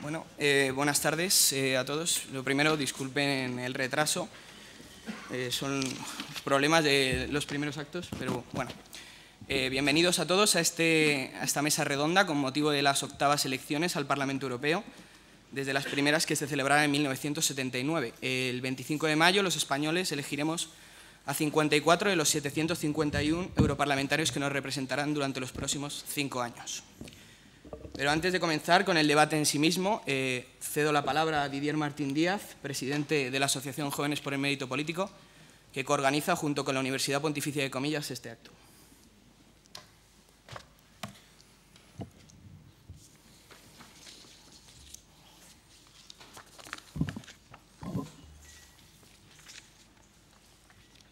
Bueno, buenas tardes a todos. Lo primero, disculpen el retraso. Son problemas de los primeros actos, pero bueno. Bienvenidos a todos a esta mesa redonda con motivo de las 8ª elecciones al Parlamento Europeo, desde las primeras que se celebraron en 1979. El 25 de mayo los españoles elegiremos a 54 de los 751 europarlamentarios que nos representarán durante los próximos 5 años. Pero antes de comenzar con el debate en sí mismo, cedo la palabra a Didier Martín Díaz, presidente de la Asociación Jóvenes por el Mérito Político, que coorganiza junto con la Universidad Pontificia de Comillas este acto.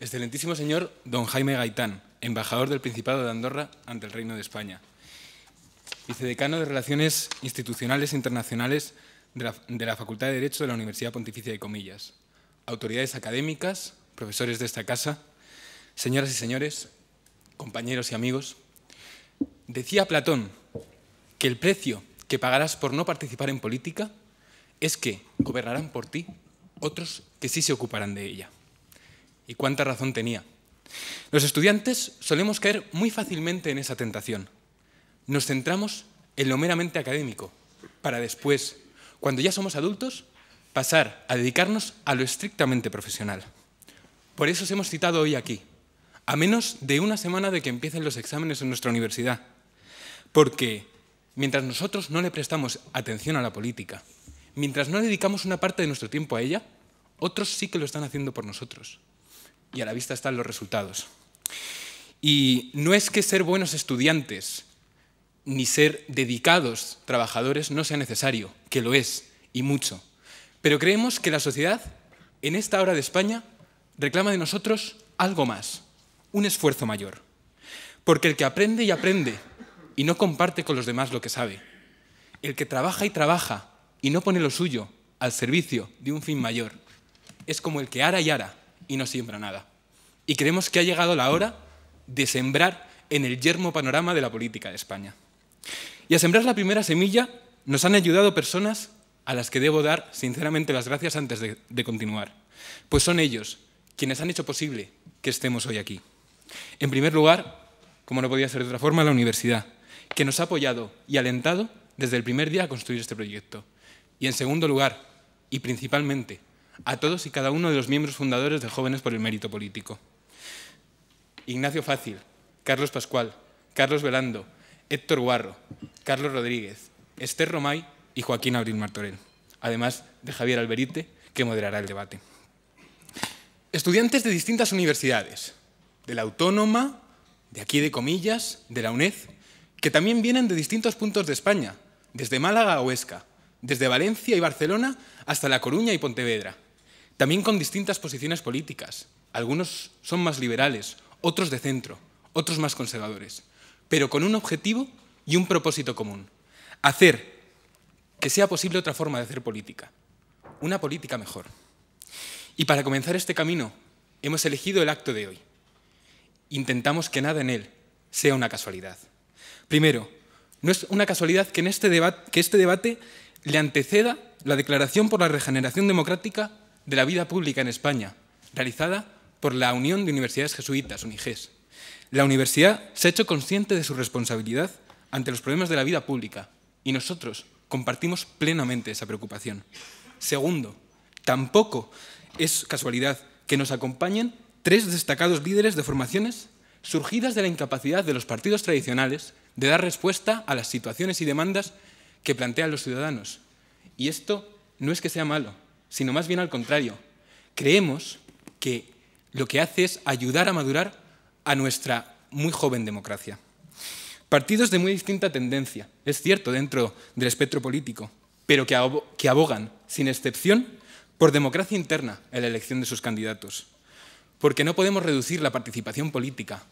Excelentísimo señor don Jaime Gaitán, embajador del Principado de Andorra ante el Reino de España, vicedecano de Relaciones Institucionales e Internacionales de la Facultad de Derecho de la Universidad Pontificia de Comillas, autoridades académicas, profesores de esta casa, señoras y señores, compañeros y amigos. Decía Platón que el precio que pagarás por no participar en política es que gobernarán por ti otros que sí se ocuparán de ella. Y cuánta razón tenía. Los estudiantes solemos caer muy fácilmente en esa tentación. Nos centramos en lo meramente académico, para después, cuando ya somos adultos, pasar a dedicarnos a lo estrictamente profesional. Por eso os hemos citado hoy aquí, a menos de una semana de que empiecen los exámenes en nuestra universidad. Porque mientras nosotros no le prestamos atención a la política, mientras no dedicamos una parte de nuestro tiempo a ella, otros sí que lo están haciendo por nosotros. Y a la vista están los resultados. Y no es que ser buenos estudiantes ni ser dedicados trabajadores no sea necesario, que lo es, y mucho. Pero creemos que la sociedad, en esta hora de España, reclama de nosotros algo más, un esfuerzo mayor. Porque el que aprende y aprende y no comparte con los demás lo que sabe, el que trabaja y no pone lo suyo al servicio de un fin mayor, es como el que ara y ara y no siembra nada. Y creemos que ha llegado la hora de sembrar en el yermo panorama de la política de España. Y a sembrar la primera semilla nos han ayudado personas a las que debo dar sinceramente las gracias antes de continuar, pues son ellos quienes han hecho posible que estemos hoy aquí. En primer lugar, como no podía ser de otra forma, la universidad, que nos ha apoyado y alentado desde el primer día a construir este proyecto. Y en segundo lugar, y principalmente, a todos y cada uno de los miembros fundadores de Jóvenes por el Mérito Político. Ignacio Fácil, Carlos Pascual, Carlos Velando, Héctor Guarro, Carlos Rodríguez, Esther Romay y Joaquín Abril Martorell, además de Javier Alberite, que moderará el debate. Estudiantes de distintas universidades, de la Autónoma, de aquí de Comillas, de la UNED, que también vienen de distintos puntos de España, desde Málaga a Huesca, desde Valencia y Barcelona hasta La Coruña y Pontevedra. También con distintas posiciones políticas. Algunos son más liberales, otros de centro, otros más conservadores, pero con un objetivo y un propósito común: hacer que sea posible otra forma de hacer política, una política mejor. Y para comenzar este camino hemos elegido el acto de hoy. Intentamos que nada en él sea una casualidad. Primero, no es una casualidad que este debate le anteceda la Declaración por la Regeneración Democrática de la Vida Pública en España, realizada por la Unión de Universidades Jesuitas, UNIGES. La universidad se ha hecho consciente de su responsabilidad ante los problemas de la vida pública y nosotros compartimos plenamente esa preocupación. Segundo, tampoco es casualidad que nos acompañen 3 destacados líderes de formaciones surgidas de la incapacidad de los partidos tradicionales de dar respuesta a las situaciones y demandas que plantean los ciudadanos. Y esto no es que sea malo, sino más bien al contrario. Creemos que lo que hace es ayudar a madurar a nuestra muy joven democracia. Partidos de muy distinta tendencia, es cierto, dentro del espectro político, pero que abogan, sin excepción, por democracia interna en la elección de sus candidatos. Porque no podemos reducir la participación política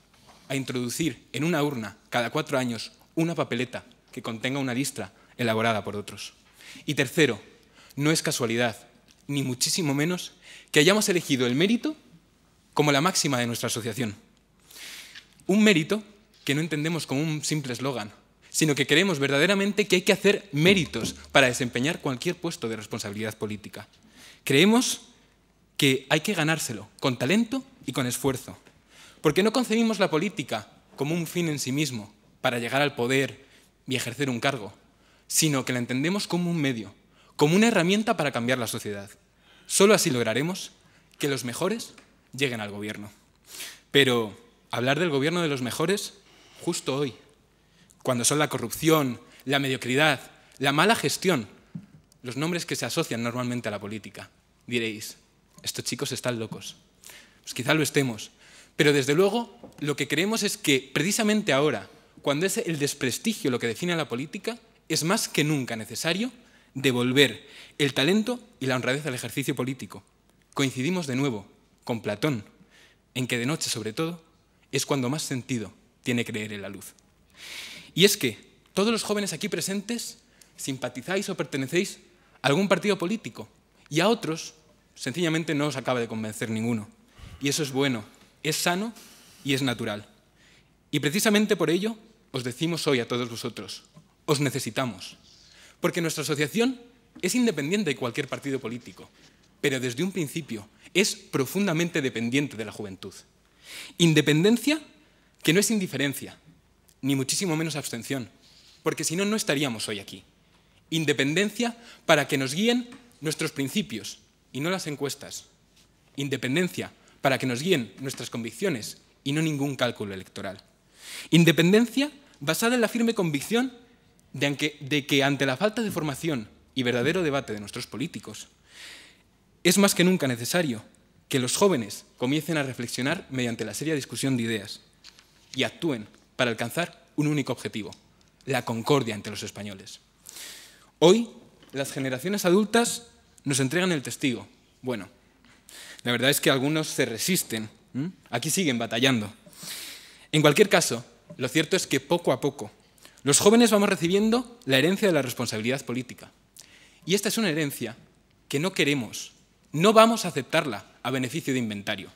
a introducir en una urna cada 4 años una papeleta que contenga una lista elaborada por otros. Y tercero, no es casualidad, ni muchísimo menos, que hayamos elegido el mérito como la máxima de nuestra asociación. Un mérito que no entendemos como un simple eslogan, sino que creemos verdaderamente que hay que hacer méritos para desempeñar cualquier puesto de responsabilidad política. Creemos que hay que ganárselo con talento y con esfuerzo, porque no concebimos la política como un fin en sí mismo para llegar al poder y ejercer un cargo, sino que la entendemos como un medio, como una herramienta para cambiar la sociedad. Solo así lograremos que los mejores lleguen al gobierno. Pero hablar del gobierno de los mejores justo hoy, cuando son la corrupción, la mediocridad, la mala gestión, los nombres que se asocian normalmente a la política. Diréis, estos chicos están locos. Pues quizá lo estemos, pero desde luego lo que creemos es que precisamente ahora, cuando es el desprestigio lo que define a la política, es más que nunca necesario devolver el talento y la honradez al ejercicio político. Coincidimos de nuevo con Platón, en que de noche sobre todo es cuando más sentido tiene creer en la luz. Y es que todos los jóvenes aquí presentes simpatizáis o pertenecéis a algún partido político y a otros sencillamente no os acaba de convencer ninguno. Y eso es bueno, es sano y es natural. Y precisamente por ello os decimos hoy a todos vosotros, os necesitamos, porque nuestra asociación es independiente de cualquier partido político, pero desde un principio es profundamente dependiente de la juventud. Independencia que no es indiferencia, ni muchísimo menos abstención, porque si no, no estaríamos hoy aquí. Independencia para que nos guíen nuestros principios y no las encuestas. Independencia para que nos guíen nuestras convicciones y no ningún cálculo electoral. Independencia basada en la firme convicción de que ante la falta de formación y verdadero debate de nuestros políticos, es más que nunca necesario que los jóvenes comiencen a reflexionar mediante la seria discusión de ideas y actúen para alcanzar un único objetivo, la concordia entre los españoles. Hoy, las generaciones adultas nos entregan el testigo. Bueno, la verdad es que algunos se resisten. Aquí siguen batallando. En cualquier caso, lo cierto es que poco a poco los jóvenes vamos recibiendo la herencia de la responsabilidad política. Y esta es una herencia que no queremos, no vamos a aceptarla a beneficio de inventario,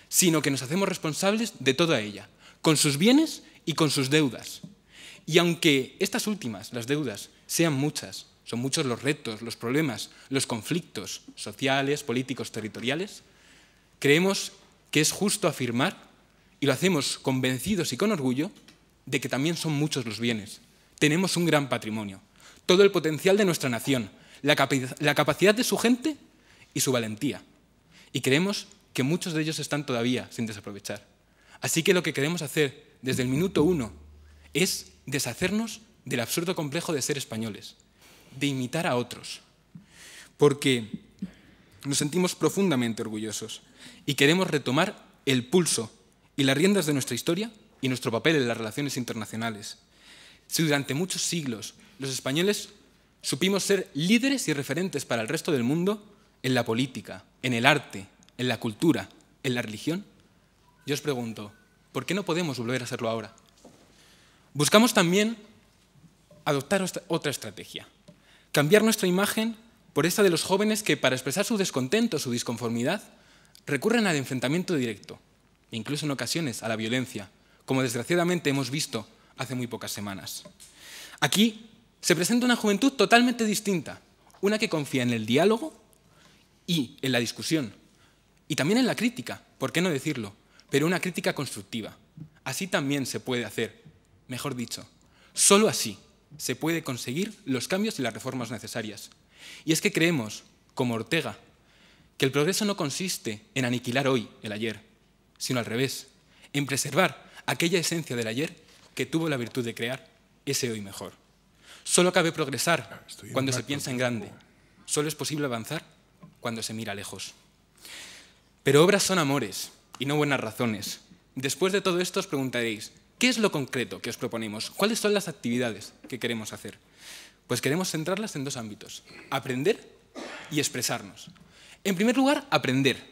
sino que nos hacemos responsables de toda ella, con sus bienes y con sus deudas. Y aunque estas últimas, las deudas, sean muchas, son muchos los retos, los problemas, los conflictos sociales, políticos, territoriales, creemos que es justo afirmar, y lo hacemos convencidos y con orgullo, de que también son muchos los bienes. Tenemos un gran patrimonio, todo el potencial de nuestra nación, la capacidad de su gente y su valentía. Y creemos que muchos de ellos están todavía sin desaprovechar. Así que lo que queremos hacer desde el minuto 1 es deshacernos del absurdo complejo de ser españoles, de imitar a otros, porque nos sentimos profundamente orgullosos y queremos retomar el pulso y las riendas de nuestra historia y nuestro papel en las relaciones internacionales. Si durante muchos siglos los españoles supimos ser líderes y referentes para el resto del mundo en la política, en el arte, en la cultura, en la religión, yo os pregunto, ¿por qué no podemos volver a serlo ahora? Buscamos también adoptar otra estrategia, cambiar nuestra imagen por esta de los jóvenes que, para expresar su descontento, su disconformidad, recurren al enfrentamiento directo, e incluso en ocasiones a la violencia, como desgraciadamente hemos visto hace muy pocas semanas. Aquí se presenta una juventud totalmente distinta, una que confía en el diálogo y en la discusión, y también en la crítica, ¿por qué no decirlo? Pero una crítica constructiva. Así también se puede hacer, mejor dicho, solo así se puede conseguir los cambios y las reformas necesarias. Y es que creemos, como Ortega, que el progreso no consiste en aniquilar hoy el ayer, sino al revés, en preservar aquella esencia del ayer que tuvo la virtud de crear ese hoy mejor. Solo cabe progresar cuando se piensa en grande. Solo es posible avanzar cuando se mira lejos. Pero obras son amores y no buenas razones. Después de todo esto os preguntaréis, ¿qué es lo concreto que os proponemos? ¿Cuáles son las actividades que queremos hacer? Pues queremos centrarlas en dos ámbitos, aprender y expresarnos. En primer lugar, aprender,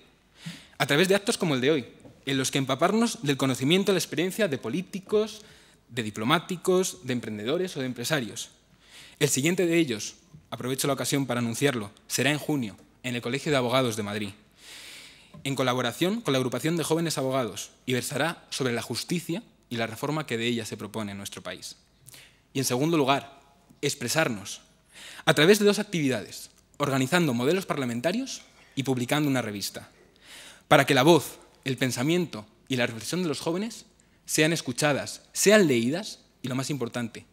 a través de actos como el de hoy, en los que empaparnos del conocimiento y la experiencia de políticos, de diplomáticos, de emprendedores o de empresarios. El siguiente de ellos, aprovecho la ocasión para anunciarlo, será en junio, en el Colegio de Abogados de Madrid, en colaboración con la Agrupación de Jóvenes Abogados, y versará sobre la justicia y la reforma que de ella se propone en nuestro país. Y en segundo lugar, expresarnos a través de dos actividades, organizando modelos parlamentarios y publicando una revista, para que la voz, el pensamiento y la reflexión de los jóvenes sean escuchadas, sean leídas y, lo más importante,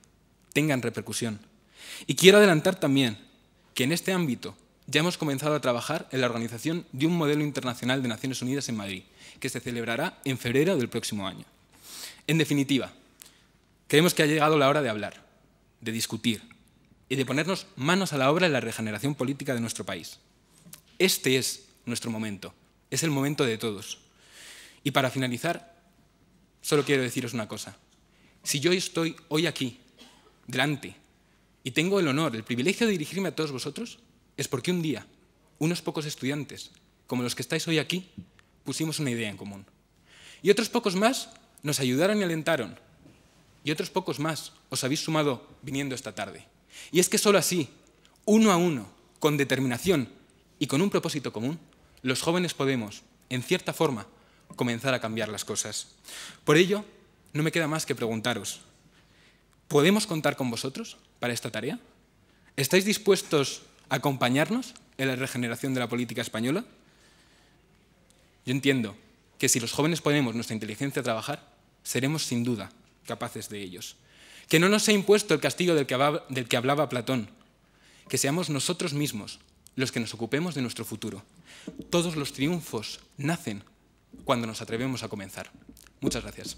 tengan repercusión. Y quiero adelantar también que en este ámbito ya hemos comenzado a trabajar en la organización de un modelo internacional de Naciones Unidas en Madrid, que se celebrará en febrero del próximo año. En definitiva, creemos que ha llegado la hora de hablar, de discutir y de ponernos manos a la obra en la regeneración política de nuestro país. Este es nuestro momento, es el momento de todos. Y para finalizar, solo quiero deciros una cosa. Si yo estoy hoy aquí, delante, y tengo el honor, el privilegio de dirigirme a todos vosotros, es porque un día, unos pocos estudiantes, como los que estáis hoy aquí, pusimos una idea en común. Y otros pocos más nos ayudaron y alentaron. Y otros pocos más os habéis sumado viniendo esta tarde. Y es que solo así, uno a uno, con determinación y con un propósito común, los jóvenes podemos, en cierta forma, comenzar a cambiar las cosas. Por ello, no me queda más que preguntaros, ¿podemos contar con vosotros para esta tarea? ¿Estáis dispuestos a acompañarnos en la regeneración de la política española? Yo entiendo que si los jóvenes ponemos nuestra inteligencia a trabajar, seremos sin duda capaces de ellos. Que no nos sea impuesto el castigo del que hablaba Platón, que seamos nosotros mismos los que nos ocupemos de nuestro futuro. Todos los triunfos nacen cuando nos atrevemos a comenzar. Muchas gracias.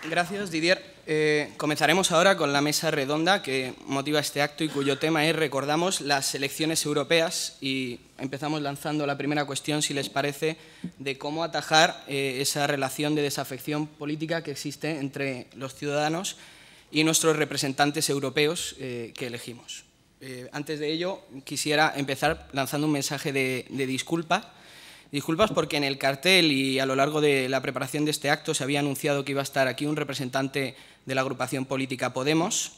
Gracias, Didier. Comenzaremos ahora con la mesa redonda que motiva este acto y cuyo tema es, recordamos, las elecciones europeas, y empezamos lanzando la primera cuestión, si les parece, de cómo atajar esa relación de desafección política que existe entre los ciudadanos y nuestros representantes europeos que elegimos. Antes de ello, quisiera empezar lanzando un mensaje de disculpa. Disculpas porque en el cartel y a lo largo de la preparación de este acto se había anunciado que iba a estar aquí un representante de la agrupación política Podemos.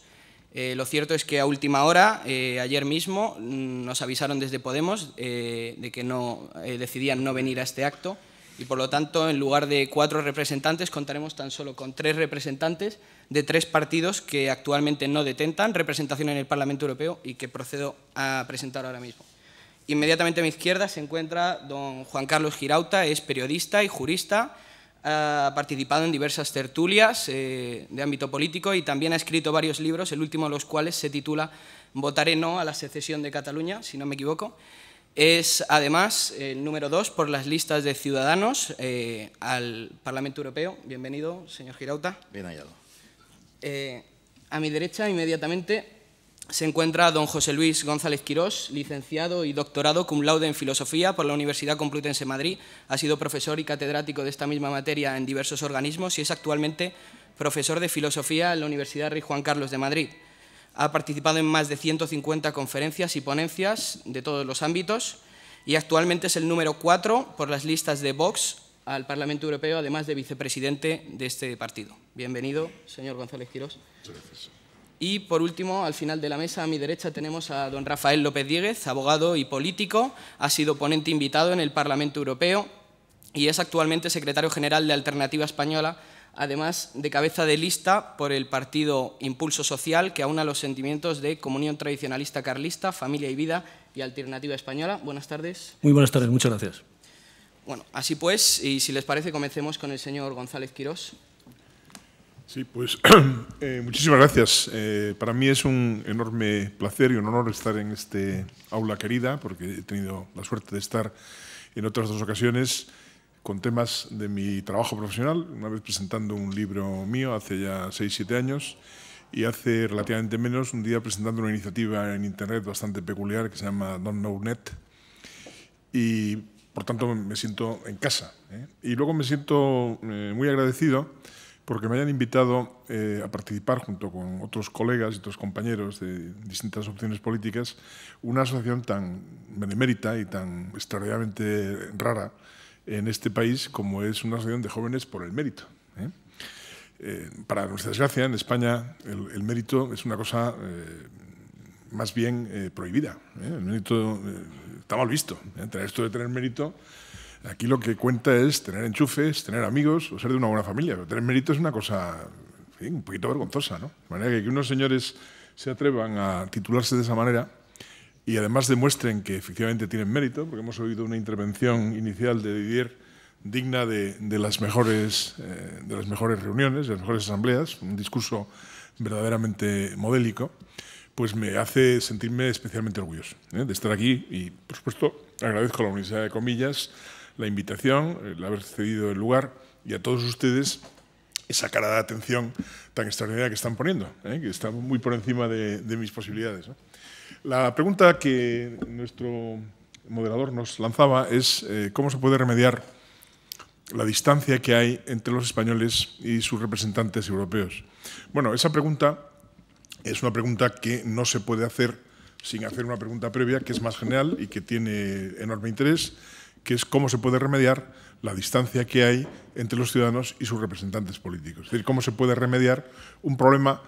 Lo cierto es que a última hora, ayer mismo, nos avisaron desde Podemos de que decidían no venir a este acto y, por lo tanto, en lugar de 4 representantes, contaremos tan solo con 3 representantes de 3 partidos que actualmente no detentan representación en el Parlamento Europeo y que procedo a presentar ahora mismo. Inmediatamente a mi izquierda se encuentra don Juan Carlos Girauta, es periodista y jurista, ha participado en diversas tertulias de ámbito político y también ha escrito varios libros, el último de los cuales se titula Votaré no a la secesión de Cataluña, si no me equivoco. Es además el número 2 por las listas de Ciudadanos al Parlamento Europeo. Bienvenido, señor Girauta. Bien hallado. A mi derecha, inmediatamente, se encuentra don José Luis González Quirós, licenciado y doctorado cum laude en Filosofía por la Universidad Complutense de Madrid. Ha sido profesor y catedrático de esta misma materia en diversos organismos y es actualmente profesor de Filosofía en la Universidad Rey Juan Carlos de Madrid. Ha participado en más de 150 conferencias y ponencias de todos los ámbitos y actualmente es el número 4 por las listas de Vox al Parlamento Europeo, además de vicepresidente de este partido. Bienvenido, señor González Quirós. Muchas gracias. Y, por último, al final de la mesa, a mi derecha, tenemos a don Rafael López Dieguez, abogado y político. Ha sido ponente invitado en el Parlamento Europeo y es actualmente secretario general de Alternativa Española, además de cabeza de lista por el partido Impulso Social, que aúna los sentimientos de Comunión Tradicionalista Carlista, Familia y Vida y Alternativa Española. Buenas tardes. Muy buenas tardes, muchas gracias. Bueno, así pues, y si les parece, comencemos con el señor González Quirós. Sí, pues muchísimas gracias. Para mí es un enorme placer y un honor estar en este aula querida, porque he tenido la suerte de estar en otras 2 ocasiones con temas de mi trabajo profesional, una vez presentando un libro mío hace ya 6-7 años y hace relativamente menos un día presentando una iniciativa en Internet bastante peculiar que se llama Don't Know Net y, por tanto, me siento en casa. Y luego me siento muy agradecido porque me hayan invitado a participar junto con otros colegas y otros compañeros de distintas opciones políticas una asociación tan benemérita y tan extraordinariamente rara en este país como es una asociación de jóvenes por el mérito. Para nuestra desgracia, en España el mérito es una cosa más bien prohibida. El mérito está mal visto. Esto de tener mérito, aquí lo que cuenta es tener enchufes, tener amigos o ser de una buena familia. Pero tener mérito es una cosa, en fin, un poquito vergonzosa, ¿no? De manera que unos señores se atrevan a titularse de esa manera y además demuestren que efectivamente tienen mérito, porque hemos oído una intervención inicial de Didier digna de las mejores reuniones, de las mejores asambleas, un discurso verdaderamente modélico, pues me hace sentirme especialmente orgulloso de estar aquí y, por supuesto, agradezco a la Universidad de Comillas la invitación, el haber cedido el lugar y a todos ustedes esa cara de atención tan extraordinaria que están poniendo, que está muy por encima de mis posibilidades, ¿no? La pregunta que nuestro moderador nos lanzaba es cómo se puede remediar la distancia que hay entre los españoles y sus representantes europeos. Bueno, esa pregunta es una pregunta que no se puede hacer sin hacer una pregunta previa que es más general y que tiene enorme interés, que es cómo se puede remediar la distancia que hay entre los ciudadanos y sus representantes políticos. Es decir, cómo se puede remediar un problema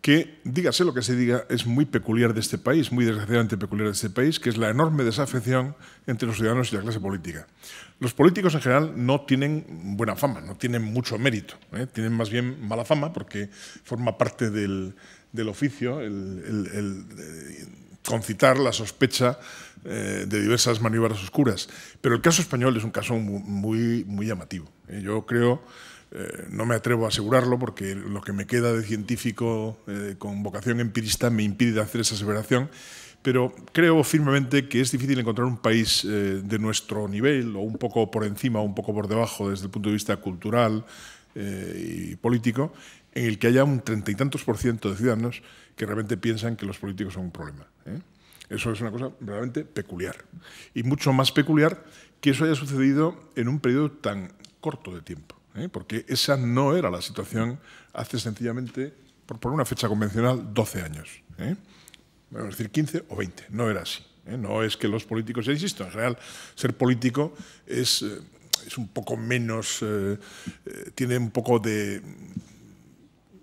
que, dígase lo que se diga, es muy peculiar de este país, muy desgraciadamente peculiar de este país, que es la enorme desafección entre los ciudadanos y la clase política. Los políticos en general no tienen buena fama, no tienen mucho mérito, tienen más bien mala fama porque forma parte del oficio el concitar la sospecha de diversas maniobras oscuras. Pero el caso español es un caso muy llamativo. Yo creo... no me atrevo a asegurarlo porque lo que me queda de científico con vocación empirista me impide hacer esa aseveración, pero creo firmemente que es difícil encontrar un país de nuestro nivel, o un poco por encima o un poco por debajo desde el punto de vista cultural y político, en el que haya un 30 y tantos % de ciudadanos que realmente piensan que los políticos son un problema. Eso es una cosa verdaderamente peculiar. Y mucho más peculiar que eso haya sucedido en un periodo tan corto de tiempo. Porque esa no era la situación hace sencillamente, por poner una fecha convencional, 12 años. Vamos a decir 15 o 20, no era así. No es que los políticos, ya insisto, en general ser político es un poco menos, tiene un poco de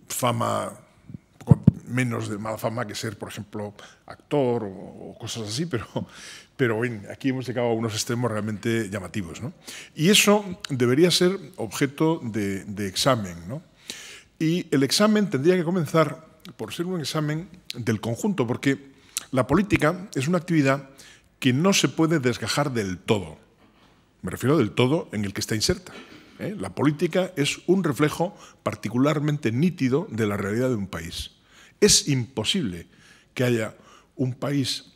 fama, un poco menos de mala fama que ser, por ejemplo, actor o cosas así, pero aquí hemos llegado a unos extremos realmente llamativos, ¿no? Y eso debería ser objeto de examen, ¿no? Y el examen tendría que comenzar por ser un examen del conjunto, porque la política es una actividad que no se puede desgajar del todo. Me refiero del todo en el que está inserta. La política es un reflejo particularmente nítido de la realidad de un país. Es imposible que haya un país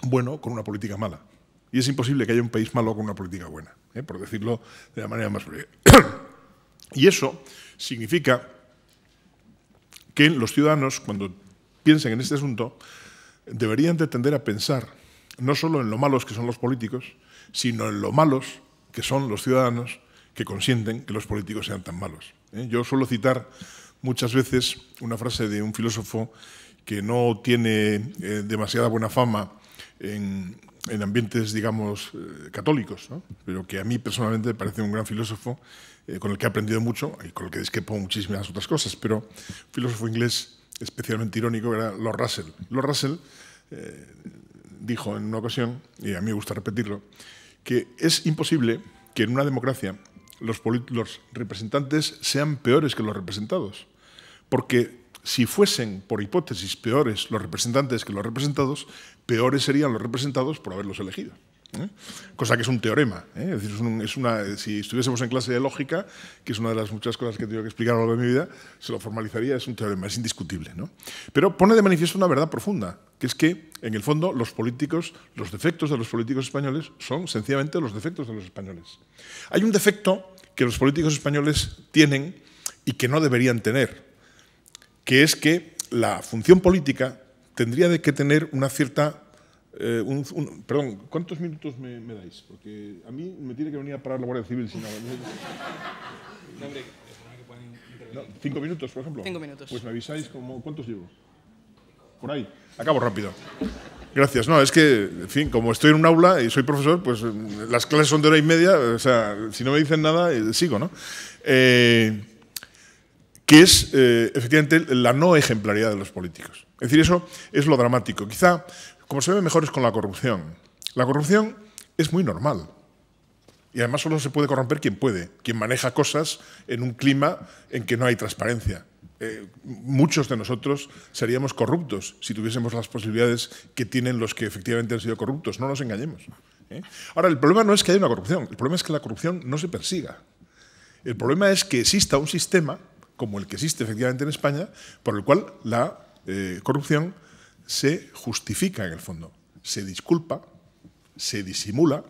bueno con una política mala. Y es imposible que haya un país malo con una política buena, por decirlo de la manera más breve. Y eso significa que los ciudadanos, cuando piensen en este asunto, deberían de tender a pensar no solo en lo malos que son los políticos, sino en lo malos que son los ciudadanos que consienten que los políticos sean tan malos. Yo suelo citar muchas veces una frase de un filósofo que no tiene demasiada buena fama en ambientes, digamos, católicos, ¿no? Pero que a mí personalmente me parece un gran filósofo con el que he aprendido mucho y con el que discrepo muchísimas otras cosas, pero un filósofo inglés especialmente irónico era Lord Russell. Lord Russell dijo en una ocasión, y a mí me gusta repetirlo, que es imposible que en una democracia los representantes sean peores que los representados, porque si fuesen, por hipótesis, peores los representantes que los representados, peores serían los representados por haberlos elegido. Cosa que es un teorema. Es decir, si estuviésemos en clase de lógica, que es una de las muchas cosas que he tenido que explicar a lo largo de mi vida, se lo formalizaría, es un teorema, es indiscutible, ¿no? Pero pone de manifiesto una verdad profunda, que es que, en el fondo, los defectos de los políticos españoles son sencillamente los defectos de los españoles. Hay un defecto que los políticos españoles tienen y que no deberían tener, que es que la función política tendría que tener una cierta... perdón, ¿cuántos minutos me dais? Porque a mí me tiene que venir a parar la Guardia Civil si no... No, 5 minutos, por ejemplo. 5 minutos. Pues me avisáis, ¿cuántos llevo? Por ahí. Acabo rápido. Gracias. No, es que, en fin, como estoy en un aula y soy profesor, pues las clases son de 1 hora y media, o sea, si no me dicen nada, sigo, ¿no? que es efectivamente la no ejemplaridad de los políticos. Es decir, eso es lo dramático. Quizá, como se ve mejor, es con la corrupción. La corrupción es muy normal. Y además solo se puede corromper quien puede, quien maneja cosas en un clima en que no hay transparencia. Muchos de nosotros seríamos corruptos si tuviésemos las posibilidades que tienen los que efectivamente han sido corruptos. No nos engañemos. Ahora, el problema no es que haya una corrupción, el problema es que la corrupción no se persiga. El problema es que exista un sistema, como el que existe efectivamente en España, por el cual la corrupción se justifica en el fondo. Se disculpa, se disimula,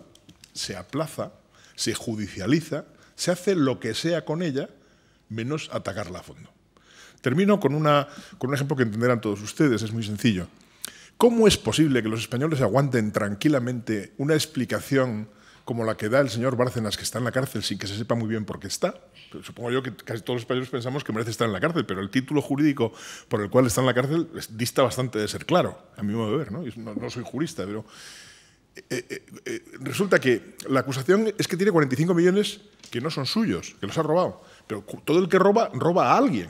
se aplaza, se judicializa, se hace lo que sea con ella, menos atacarla a fondo. Termino con un ejemplo que entenderán todos ustedes, es muy sencillo. ¿Cómo es posible que los españoles aguanten tranquilamente una explicación como la que da el señor Bárcenas, que está en la cárcel sin que se sepa muy bien por qué está? Supongo yo que casi todos los españoles pensamos que merece estar en la cárcel, pero el título jurídico por el cual está en la cárcel dista bastante de ser claro, a mi modo de ver, ¿no? No soy jurista, pero resulta que la acusación es que tiene 45 millones que no son suyos, que los ha robado. Pero todo el que roba, roba a alguien.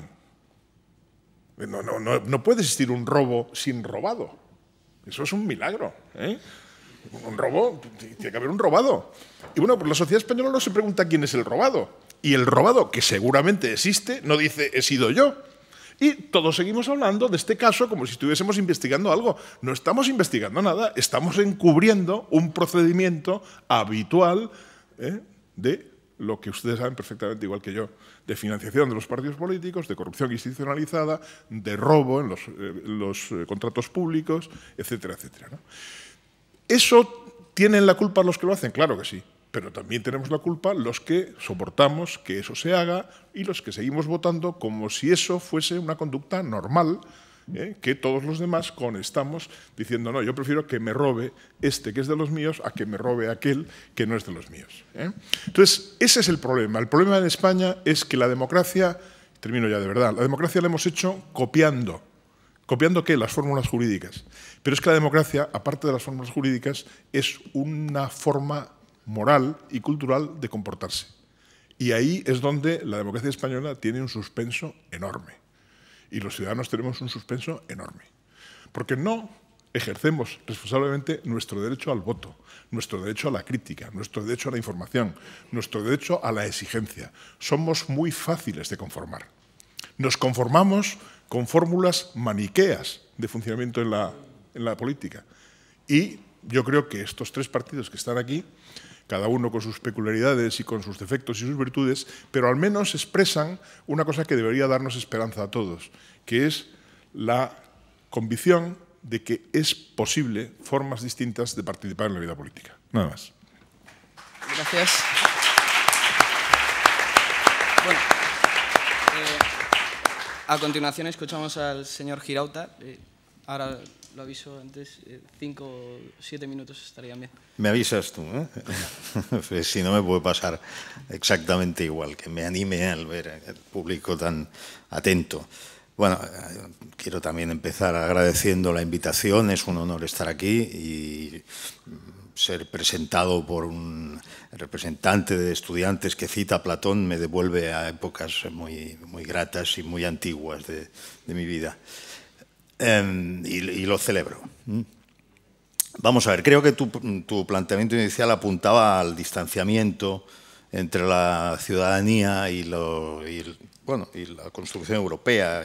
No puede existir un robo sin robado. Eso es un milagro, ¿eh? Un robo, tiene que haber un robado. Y bueno, pues la sociedad española no se pregunta quién es el robado. Y el robado, que seguramente existe, no dice he sido yo. Y todos seguimos hablando de este caso como si estuviésemos investigando algo. No estamos investigando nada, estamos encubriendo un procedimiento habitual de lo que ustedes saben perfectamente, igual que yo, de financiación de los partidos políticos, de corrupción institucionalizada, de robo en los contratos públicos, etcétera, etcétera, ¿no? ¿Eso tienen la culpa los que lo hacen? Claro que sí. Pero también tenemos la culpa los que soportamos que eso se haga y los que seguimos votando como si eso fuese una conducta normal, que todos los demás estamos diciendo, no, yo prefiero que me robe este que es de los míos a que me robe aquel que no es de los míos. Entonces, ese es el problema. El problema en España es que la democracia, termino ya de verdad, la democracia la hemos hecho copiando. ¿Copiando qué? Las fórmulas jurídicas. Pero es que la democracia, aparte de las fórmulas jurídicas, es una forma moral y cultural de comportarse. Y ahí es donde la democracia española tiene un suspenso enorme. Y los ciudadanos tenemos un suspenso enorme. Porque no ejercemos responsablemente nuestro derecho al voto, nuestro derecho a la crítica, nuestro derecho a la información, nuestro derecho a la exigencia. Somos muy fáciles de conformar. Nos conformamos con fórmulas maniqueas de funcionamiento en la política. Y yo creo que estos tres partidos que están aquí, cada uno con sus peculiaridades y con sus defectos y sus virtudes, pero al menos expresan una cosa que debería darnos esperanza a todos, que es la convicción de que es posible formas distintas de participar en la vida política. Nada más. Gracias. Bueno, a continuación escuchamos al señor Girauta. Ahora lo aviso antes, 5 o 7 minutos estarían bien. Me avisas tú, ¿eh? Si no me puede pasar exactamente igual, que me anime al ver el público tan atento. Bueno, quiero también empezar agradeciendo la invitación, es un honor estar aquí y ser presentado por un representante de estudiantes que cita a Platón me devuelve a épocas muy gratas y muy antiguas de mi vida. Y lo celebro. Vamos a ver, creo que tu planteamiento inicial apuntaba al distanciamiento entre la ciudadanía y la construcción europea.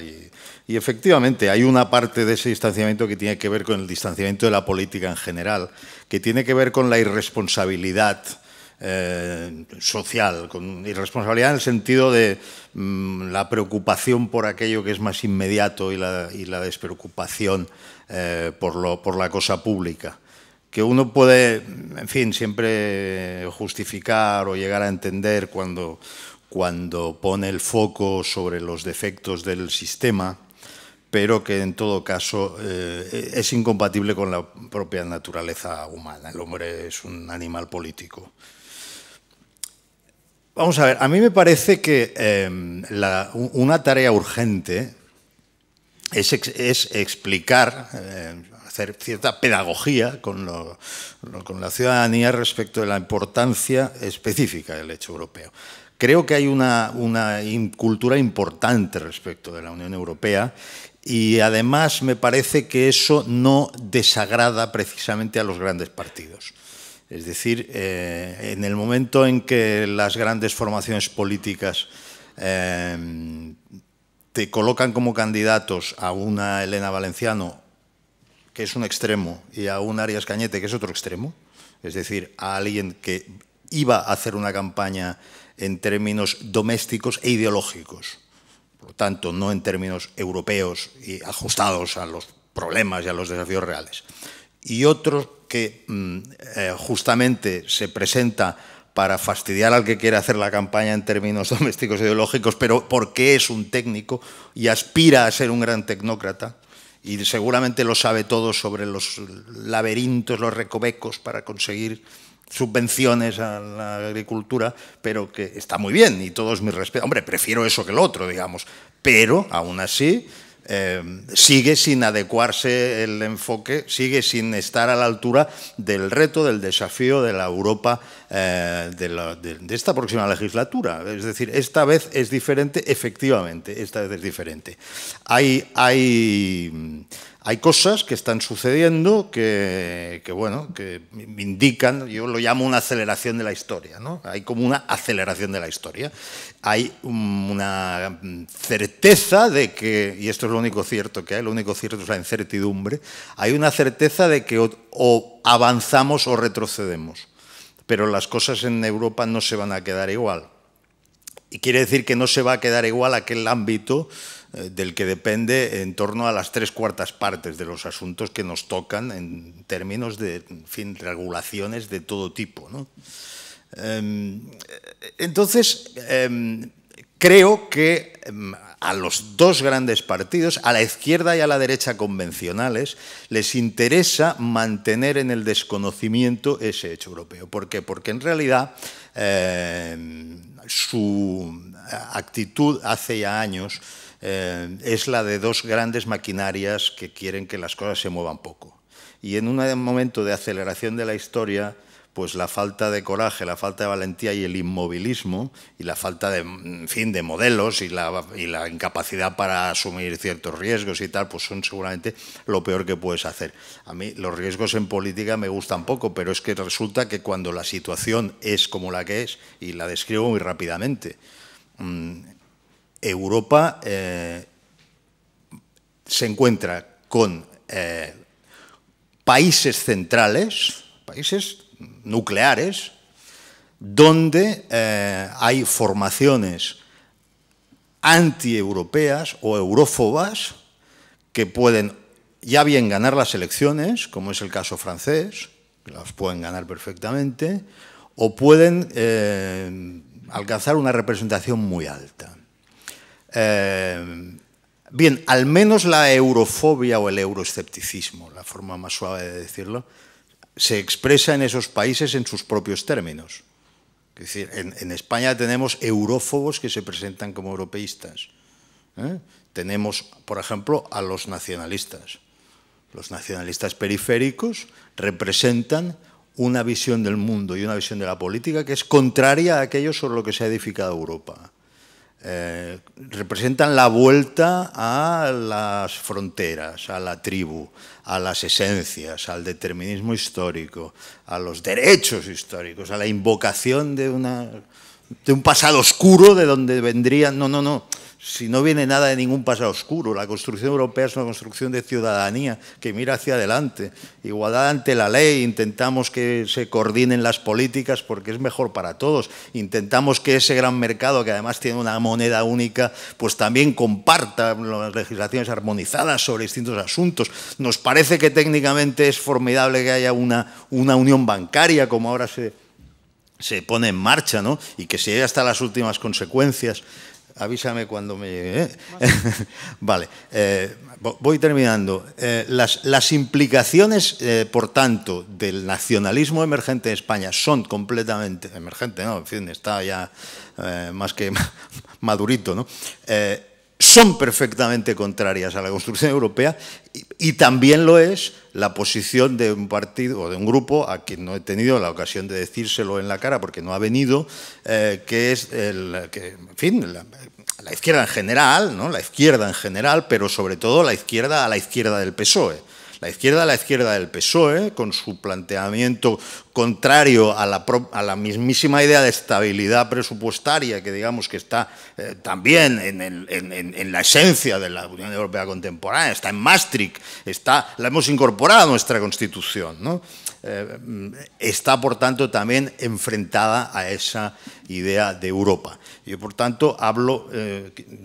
Y efectivamente hay una parte de ese distanciamiento que tiene que ver con el distanciamiento de la política en general, que tiene que ver con la irresponsabilidad social, con irresponsabilidad en el sentido de la preocupación por aquello que es más inmediato y la despreocupación por la cosa pública, que uno puede, en fin, siempre justificar o llegar a entender cuando pone el foco sobre los defectos del sistema, pero que en todo caso es incompatible con la propia naturaleza humana. El hombre es un animal político. Vamos a ver, a mí me parece que una tarea urgente es explicar, hacer cierta pedagogía con la ciudadanía respecto de la importancia específica del hecho europeo. Creo que hay una cultura importante respecto de la Unión Europea y además me parece que eso no desagrada precisamente a los grandes partidos. Es decir, en el momento en que las grandes formaciones políticas te colocan como candidatos a una Elena Valenciano, que es un extremo, y a un Arias Cañete, que es otro extremo, es decir, a alguien que iba a hacer una campaña en términos domésticos e ideológicos, por lo tanto, no en términos europeos y ajustados a los problemas y a los desafíos reales. Y otro que justamente se presenta para fastidiar al que quiere hacer la campaña en términos domésticos e ideológicos, pero porque es un técnico y aspira a ser un gran tecnócrata, y seguramente lo sabe todo sobre los laberintos, los recovecos para conseguir subvenciones a la agricultura, pero que está muy bien y todos mis respetos. Hombre, prefiero eso que lo otro, digamos, pero aún así sigue sin adecuarse el enfoque, sigue sin estar a la altura del reto, del desafío de la Europa de esta próxima legislatura. Es decir, esta vez es diferente, efectivamente, esta vez es diferente. Hay cosas que están sucediendo que me indican, yo lo llamo una aceleración de la historia, ¿no? Hay como una aceleración de la historia. Hay una certeza de que, y esto es lo único cierto que hay, lo único cierto es la incertidumbre, hay una certeza de que o avanzamos o retrocedemos, pero las cosas en Europa no se van a quedar igual. Y quiere decir que no se va a quedar igual aquel ámbito del que depende en torno a las 3/4 partes de los asuntos que nos tocan en términos de, en fin, regulaciones de todo tipo, ¿no? Entonces, creo que a los dos grandes partidos, a la izquierda y a la derecha convencionales, les interesa mantener en el desconocimiento ese hecho europeo. ¿Por qué? Porque en realidad su actitud hace ya años es la de dos grandes maquinarias que quieren que las cosas se muevan poco. Y en un momento de aceleración de la historia, pues la falta de coraje, la falta de valentía y el inmovilismo y la falta de, en fin, de modelos y la incapacidad para asumir ciertos riesgos y tal, pues son seguramente lo peor que puedes hacer. A mí los riesgos en política me gustan poco, pero es que resulta que cuando la situación es como la que es, y la describo muy rápidamente, Europa se encuentra con países centrales, países nucleares, donde hay formaciones antieuropeas o eurófobas que pueden ya bien ganar las elecciones, como es el caso francés, que las pueden ganar perfectamente, o pueden alcanzar una representación muy alta. Bien, al menos la eurofobia o el euroescepticismo, la forma más suave de decirlo, se expresa en esos países en sus propios términos. Es decir, en España tenemos eurófobos que se presentan como europeístas. Tenemos, por ejemplo, a los nacionalistas. Los nacionalistas periféricos representan una visión del mundo y una visión de la política que es contraria a aquello sobre lo que se ha edificado Europa. Representan la vuelta a las fronteras, a la tribu, a las esencias, al determinismo histórico, a los derechos históricos, a la invocación de un pasado oscuro de donde vendrían... No. Si no viene nada de ningún pasado oscuro, la construcción europea es una construcción de ciudadanía que mira hacia adelante. Igualdad ante la ley, intentamos que se coordinen las políticas porque es mejor para todos. Intentamos que ese gran mercado, que además tiene una moneda única, pues también comparta las legislaciones armonizadas sobre distintos asuntos. Nos parece que técnicamente es formidable que haya una unión bancaria, como ahora se pone en marcha, ¿no? Y que se llegue hasta las últimas consecuencias. Avísame cuando me llegue. Vale, voy terminando. Las implicaciones, por tanto, del nacionalismo emergente en España son completamente... Emergente, ¿no? En fin, está ya más que madurito, ¿no? son perfectamente contrarias a la construcción europea y también lo es la posición de un partido o de un grupo a quien no he tenido la ocasión de decírselo en la cara porque no ha venido, que es la izquierda en general, ¿no? La izquierda en general, pero sobre todo la izquierda a la izquierda del PSOE. La izquierda a la izquierda del PSOE, con su planteamiento contrario a la mismísima idea de estabilidad presupuestaria que digamos que está también en la esencia de la Unión Europea contemporánea, está en Maastricht, la hemos incorporado a nuestra Constitución, ¿no? Está, por tanto, también enfrentada a esa idea de Europa. Yo, por tanto, hablo,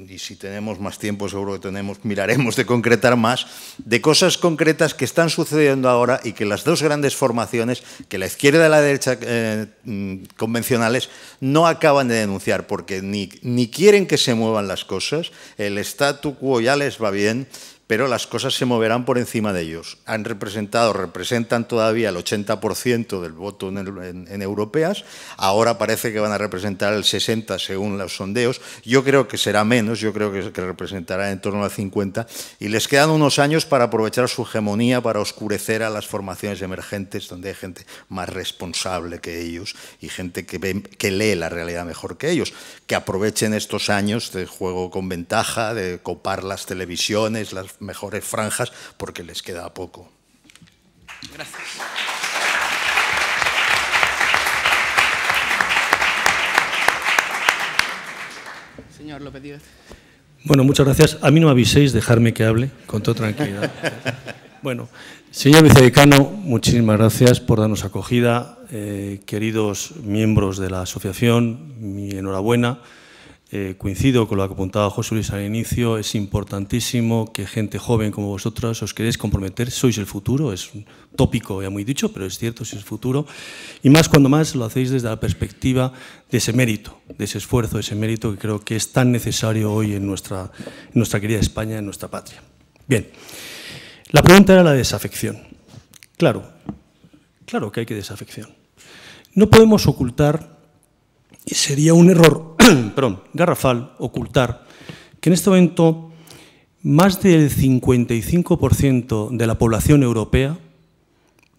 y si tenemos más tiempo seguro que miraremos de concretar más, de cosas concretas que están sucediendo ahora y que las dos grandes formaciones, que la izquierda y la derecha convencionales, no acaban de denunciar, porque ni quieren que se muevan las cosas, el statu quo ya les va bien, pero las cosas se moverán por encima de ellos. Representan todavía el 80% del voto en europeas, ahora parece que van a representar el 60% según los sondeos, yo creo que será menos, yo creo que representará en torno al 50%, y les quedan unos años para aprovechar su hegemonía, para oscurecer a las formaciones emergentes, donde hay gente más responsable que ellos y gente que lee la realidad mejor que ellos, que aprovechen estos años de juego con ventaja, de copar las televisiones, las mejores franjas, porque les queda poco. Gracias. Señor López Díaz. Bueno, muchas gracias. A mí no me aviséis, dejarme que hable con toda tranquilidad. Bueno, señor vicedecano, muchísimas gracias por darnos acogida. Queridos miembros de la asociación, mi enhorabuena. Coincido con lo que apuntaba José Luis al inicio, es importantísimo que gente joven como vosotros os queréis comprometer, sois el futuro, es un tópico ya muy dicho, pero es cierto, sois el futuro, y más cuando más lo hacéis desde la perspectiva de ese mérito, de ese esfuerzo, de ese mérito que creo que es tan necesario hoy en nuestra querida España, en nuestra patria. Bien, la pregunta era la desafección. Claro que hay que desafección. No podemos ocultar, y sería un error garrafal ocultar, que en este momento más del 55% de la población europea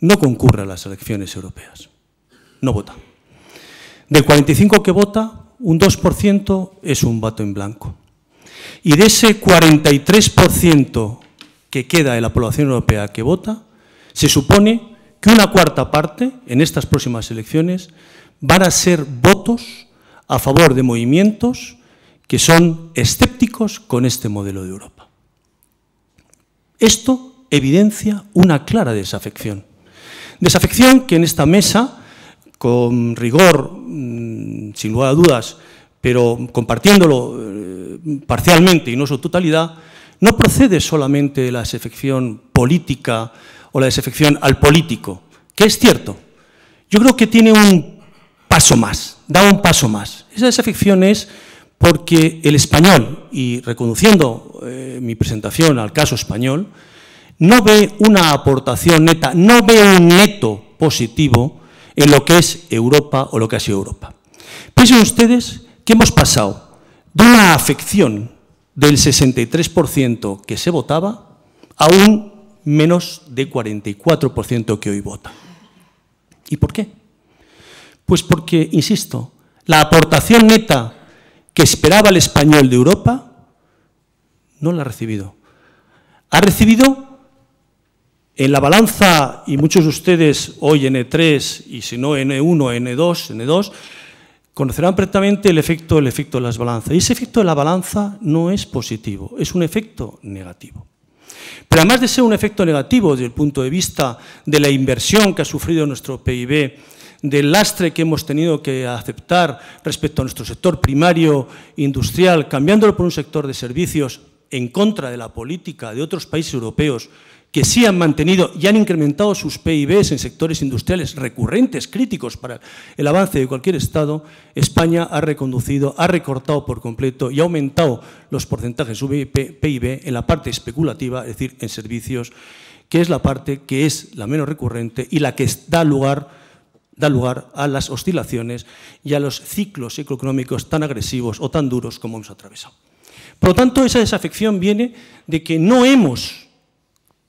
no concurre a las elecciones europeas, no vota. Del 45% que vota, un 2% es un voto en blanco. Y de ese 43% que queda de la población europea que vota, se supone que una cuarta parte, en estas próximas elecciones, van a ser votos a favor de movimientos que son escépticos con este modelo de Europa. Esto evidencia una clara desafección. Desafección que en esta mesa, con rigor, sin lugar a dudas, pero compartiéndolo parcialmente y no su totalidad, no procede solamente de la desafección política o la desafección al político, que es cierto. Yo creo que tiene un paso más, da un paso más. Esa desafección es porque el español, y reconduciendo mi presentación al caso español, no ve una aportación neta, no ve un neto positivo en lo que es Europa o lo que ha sido Europa. Piensen ustedes que hemos pasado de una afección del 63% que se votaba a un menos de 44% que hoy vota. ¿Y por qué? Pues porque, insisto, la aportación neta que esperaba el español de Europa no la ha recibido. Ha recibido en la balanza, y muchos de ustedes hoy N3, y si no N1, N2, conocerán perfectamente el efecto de las balanzas. Y ese efecto de la balanza no es positivo, es un efecto negativo. Pero además de ser un efecto negativo desde el punto de vista de la inversión que ha sufrido nuestro PIB, del lastre que hemos tenido que aceptar respecto a nuestro sector primario industrial, cambiándolo por un sector de servicios en contra de la política de otros países europeos que sí han mantenido y han incrementado sus PIBs en sectores industriales recurrentes, críticos para el avance de cualquier Estado, España ha reconducido, ha recortado por completo y ha aumentado los porcentajes de su PIB en la parte especulativa, es decir, en servicios, que es la parte que es la menos recurrente y la que da lugar a las oscilaciones y a los ciclos económicos tan agresivos o tan duros como hemos atravesado. Por lo tanto, esa desafección viene de que no hemos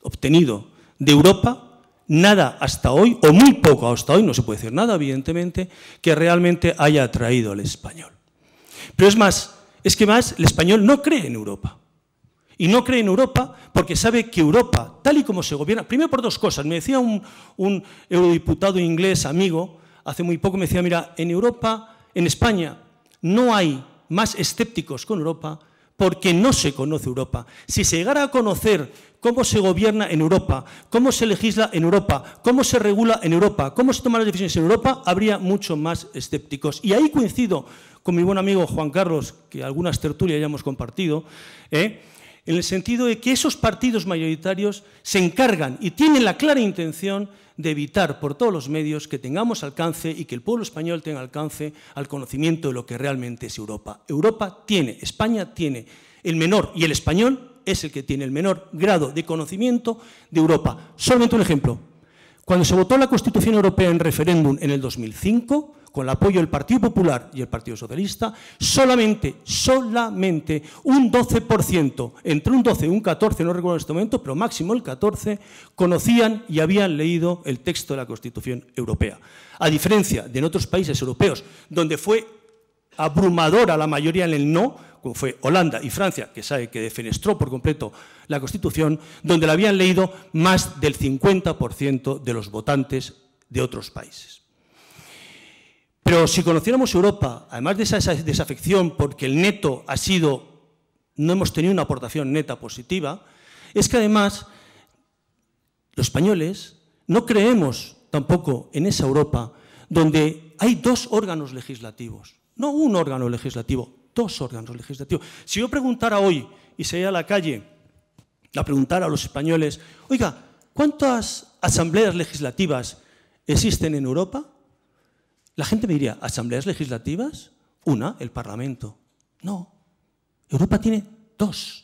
obtenido de Europa nada hasta hoy, o muy poco hasta hoy, no se puede decir nada, evidentemente, que realmente haya atraído al español. Pero es más, el español no cree en Europa. Y no cree en Europa porque sabe que Europa, tal y como se gobierna, primero por dos cosas. Me decía un eurodiputado inglés amigo, hace muy poco, me decía, mira, en Europa, en España, no hay más escépticos con Europa porque no se conoce Europa. Si se llegara a conocer cómo se gobierna en Europa, cómo se legisla en Europa, cómo se regula en Europa, cómo se toman las decisiones en Europa, habría mucho más escépticos. Y ahí coincido con mi buen amigo Juan Carlos, que algunas tertulias ya hemos compartido, en el sentido de que esos partidos mayoritarios se encargan y tienen la clara intención de evitar por todos los medios que tengamos alcance y que el pueblo español tenga alcance al conocimiento de lo que realmente es Europa. España tiene el menor, y el español es el que tiene el menor grado de conocimiento de Europa. Solamente un ejemplo. Cuando se votó la Constitución Europea en referéndum en el 2005, con el apoyo del Partido Popular y el Partido Socialista, solamente un 12%, entre un 12 y un 14, no recuerdo en este momento, pero máximo el 14, conocían y habían leído el texto de la Constitución Europea. A diferencia de en otros países europeos, donde fue abrumadora la mayoría en el no, como fue Holanda y Francia, que sabe que defenestró por completo la Constitución, donde la habían leído más del 50% de los votantes de otros países. Pero si conociéramos Europa, además de esa desafección, porque el neto no hemos tenido una aportación neta positiva, es que además los españoles no creemos tampoco en esa Europa donde hay dos órganos legislativos, no un órgano legislativo, dos órganos legislativos. Si yo preguntara hoy, y saliera a la calle a preguntar a los españoles, oiga, ¿cuántas asambleas legislativas existen en Europa? La gente me diría, ¿asambleas legislativas? Una, el Parlamento. No, Europa tiene dos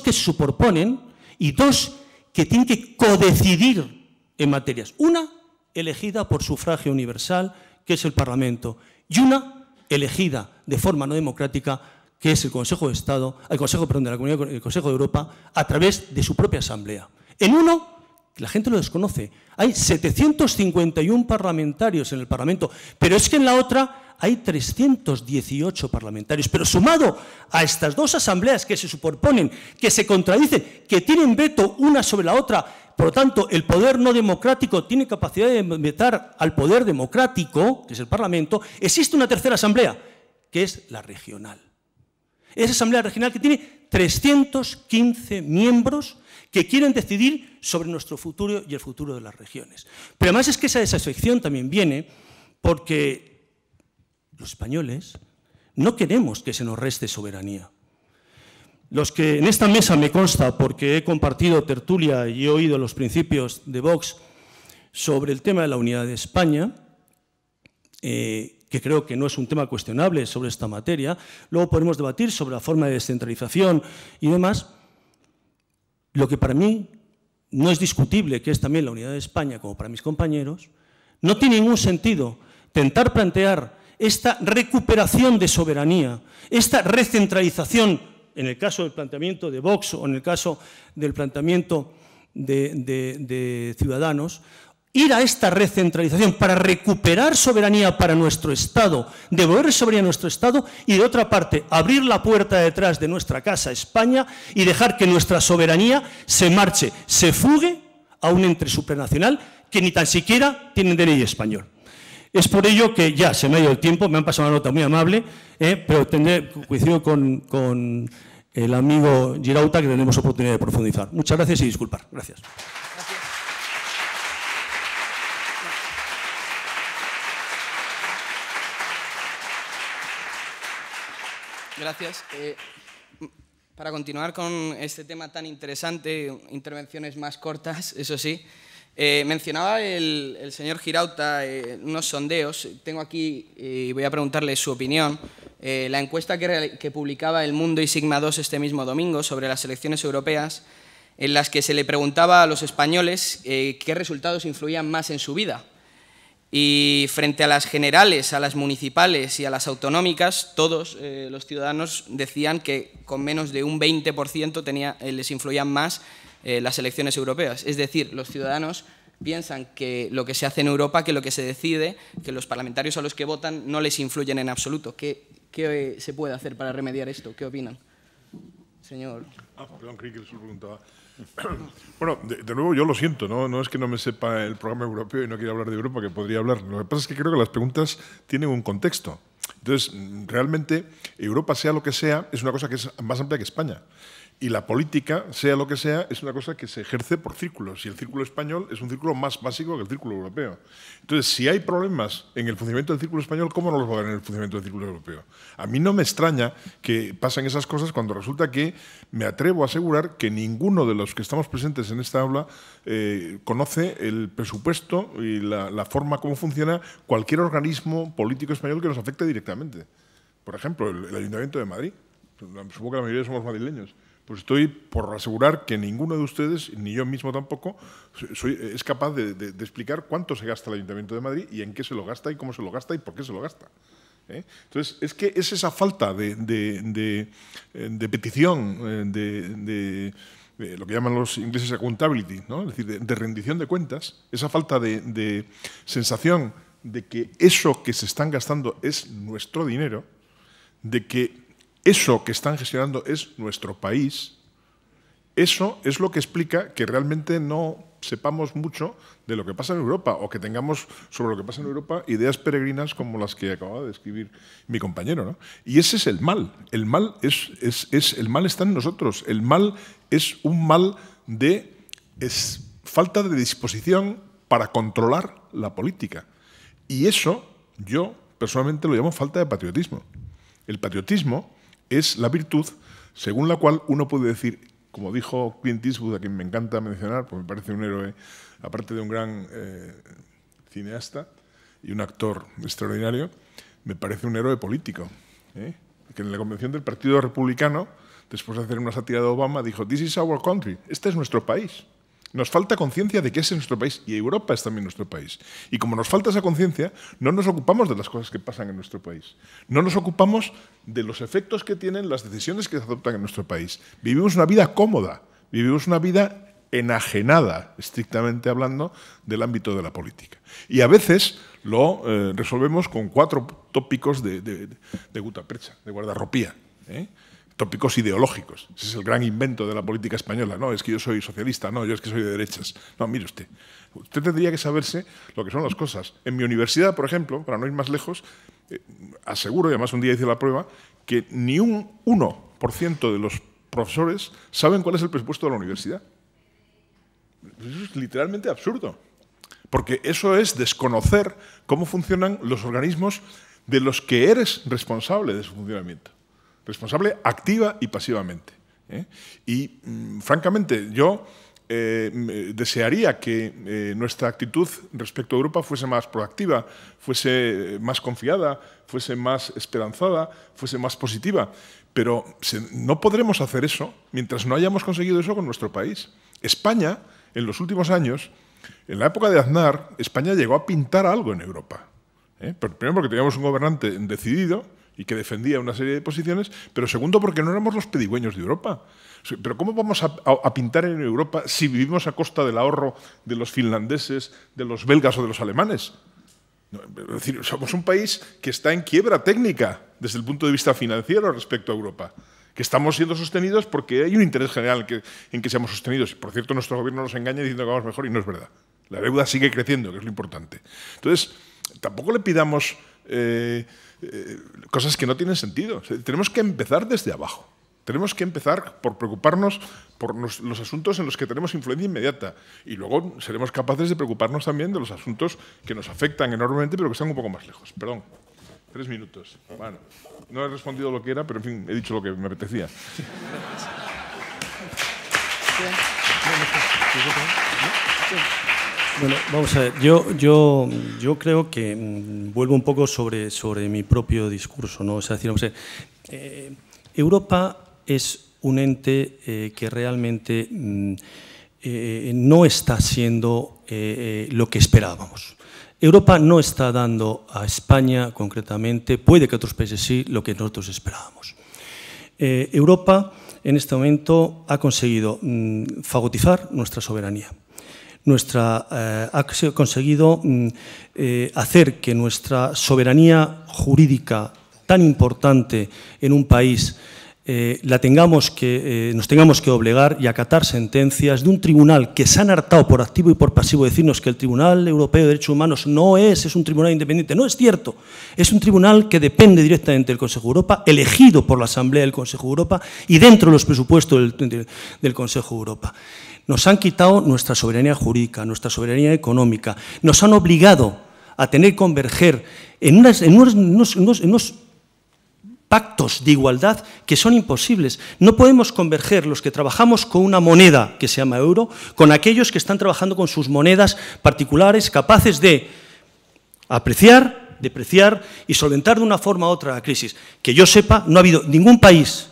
que se superponen y dos que tienen que codecidir en materias. Una elegida por sufragio universal, que es el Parlamento, y una elegida de forma no democrática, que es el Consejo de Estado, el Consejo de Europa, a través de su propia asamblea. En uno, la gente lo desconoce, hay 751 parlamentarios en el Parlamento, pero es que en la otra hay 318 parlamentarios. Pero sumado a estas dos asambleas que se superponen, que se contradicen, que tienen veto una sobre la otra, por lo tanto, el poder no democrático tiene capacidad de vetar al poder democrático, que es el Parlamento, existe una tercera asamblea, que es la regional. Esa asamblea regional que tiene 315 miembros que quieren decidir sobre nuestro futuro y el futuro de las regiones. Pero además es que esa desafección también viene porque los españoles no queremos que se nos reste soberanía. Los que en esta mesa me consta, porque he compartido tertulia y he oído los principios de Vox sobre el tema de la unidad de España, que creo que no es un tema cuestionable sobre esta materia, luego podemos debatir sobre la forma de descentralización y demás. Lo que para mí no es discutible, que es también la unidad de España, como para mis compañeros, no tiene ningún sentido intentar plantear esta recuperación de soberanía, esta recentralización, en el caso del planteamiento de Vox o en el caso del planteamiento de Ciudadanos, ir a esta recentralización para recuperar soberanía para nuestro Estado, devolver soberanía a nuestro Estado y, de otra parte, abrir la puerta detrás de nuestra casa, España, y dejar que nuestra soberanía se marche, se fugue a un ente supranacional que ni tan siquiera tiene DNI español. Es por ello que ya se me ha ido el tiempo, me han pasado una nota muy amable, pero coincido con el amigo Girauta que tenemos oportunidad de profundizar. Muchas gracias y disculpar. Gracias. Gracias. Para continuar con este tema tan interesante, intervenciones más cortas, eso sí, mencionaba el señor Girauta unos sondeos. Tengo aquí, y voy a preguntarle su opinión, la encuesta que publicaba El Mundo y Sigma 2 este mismo domingo sobre las elecciones europeas, en las que se le preguntaba a los españoles qué resultados influían más en su vida. Y frente a las generales, a las municipales y a las autonómicas, todos los ciudadanos decían que con menos de un 20% les influían más las elecciones europeas. Es decir, los ciudadanos piensan que lo que se hace en Europa, que lo que se decide, que los parlamentarios a los que votan no les influyen en absoluto. ¿Qué se puede hacer para remediar esto? ¿Qué opinan? Señor. Perdón, creí que eso preguntaba. Bueno, de nuevo yo lo siento, no es que no me sepa el programa europeo y no quiera hablar de Europa, que podría hablar. Lo que pasa es que creo que las preguntas tienen un contexto. Entonces, realmente, Europa, sea lo que sea, es una cosa que es más amplia que España. Y la política, sea lo que sea, es una cosa que se ejerce por círculos. Y el círculo español es un círculo más básico que el círculo europeo. Entonces, si hay problemas en el funcionamiento del círculo español, ¿cómo no los va a haber en el funcionamiento del círculo europeo? A mí no me extraña que pasen esas cosas cuando resulta que me atrevo a asegurar que ninguno de los que estamos presentes en esta aula conoce el presupuesto y la forma como funciona cualquier organismo político español que nos afecte directamente. Por ejemplo, el Ayuntamiento de Madrid. Supongo que la mayoría somos madrileños. Pues estoy por asegurar que ninguno de ustedes, ni yo mismo tampoco, es capaz de explicar cuánto se gasta el Ayuntamiento de Madrid y en qué se lo gasta y cómo se lo gasta y por qué se lo gasta. Entonces, es que es esa falta de petición, de lo que llaman los ingleses accountability, ¿no? Es decir, de rendición de cuentas, esa falta de sensación de que eso que se están gastando es nuestro dinero, de que eso que están gestionando es nuestro país, eso es lo que explica que realmente no sepamos mucho de lo que pasa en Europa o que tengamos sobre lo que pasa en Europa ideas peregrinas como las que acababa de describir mi compañero, ¿no? Y ese es el mal. El mal el mal está en nosotros. El mal es un mal de falta de disposición para controlar la política. Y eso yo personalmente lo llamo falta de patriotismo. El patriotismo es la virtud según la cual uno puede decir, como dijo Clint Eastwood, a quien me encanta mencionar, porque me parece un héroe, aparte de un gran cineasta y un actor extraordinario, me parece un héroe político, que en la convención del Partido Republicano, después de hacer una sátira de Obama, dijo, "This is our country", este es nuestro país. Nos falta conciencia de que ese es nuestro país y Europa es también nuestro país. Y como nos falta esa conciencia, no nos ocupamos de las cosas que pasan en nuestro país. No nos ocupamos de los efectos que tienen las decisiones que se adoptan en nuestro país. Vivimos una vida cómoda, vivimos una vida enajenada, estrictamente hablando, del ámbito de la política. Y a veces lo resolvemos con 4 tópicos de gutapercha, de guardarropía, tópicos ideológicos. Ese es el gran invento de la política española. No, es que yo soy socialista, no, yo es que soy de derechas. No, mire usted. Usted tendría que saberse lo que son las cosas. En mi universidad, por ejemplo, para no ir más lejos, aseguro, y además un día hice la prueba, que ni un 1% de los profesores saben cuál es el presupuesto de la universidad. Eso es literalmente absurdo. Porque eso es desconocer cómo funcionan los organismos de los que eres responsable de su funcionamiento. Responsable activa y pasivamente. Y, francamente, yo desearía que nuestra actitud respecto a Europa fuese más proactiva, fuese más confiada, fuese más esperanzada, fuese más positiva. Pero no podremos hacer eso mientras no hayamos conseguido eso con nuestro país. España, en los últimos años, en la época de Aznar, España llegó a pintar algo en Europa. Primero porque teníamos un gobernante decidido y que defendía una serie de posiciones, pero segundo porque no éramos los pedigüeños de Europa. Pero ¿cómo vamos a pintar en Europa si vivimos a costa del ahorro de los finlandeses, de los belgas o de los alemanes? Es decir, somos un país que está en quiebra técnica desde el punto de vista financiero respecto a Europa, que estamos siendo sostenidos porque hay un interés general en que seamos sostenidos. Por cierto, nuestro gobierno nos engaña diciendo que vamos mejor y no es verdad. La deuda sigue creciendo, que es lo importante. Entonces, tampoco le pidamos cosas que no tienen sentido. Tenemos que empezar desde abajo. Tenemos que empezar por preocuparnos por los asuntos en los que tenemos influencia inmediata y luego seremos capaces de preocuparnos también de los asuntos que nos afectan enormemente pero que están un poco más lejos. Perdón, 3 minutos. Bueno, no he respondido lo que era, pero en fin, he dicho lo que me apetecía. Bueno, vamos a ver, yo creo que vuelvo un poco sobre mi propio discurso, ¿no? Es decir, Europa es un ente que realmente no está siendo lo que esperábamos. Europa no está dando a España, concretamente, puede que a otros países sí, lo que nosotros esperábamos. Europa, en este momento, ha conseguido fagotizar nuestra soberanía. Ha conseguido hacer que nuestra soberanía jurídica tan importante en un país nos tengamos que obligar y acatar sentencias de un tribunal que se han hartado por activo y por pasivo de decirnos que el Tribunal Europeo de Derechos Humanos no es un tribunal independiente. No es cierto. Es un tribunal que depende directamente del Consejo de Europa, elegido por la Asamblea del Consejo de Europa y dentro de los presupuessos del Consejo de Europa. Nos han quitado nuestra soberanía jurídica, nuestra soberanía económica, nos han obligado a tener que converger en unos pactos de igualdad que son imposibles. No podemos converger los que trabajamos con una moneda que se llama euro con aquellos que están trabajando con sus monedas particulares capaces de apreciar, depreciar y solventar de una forma u otra la crisis. Que yo sepa, no ha habido ningún país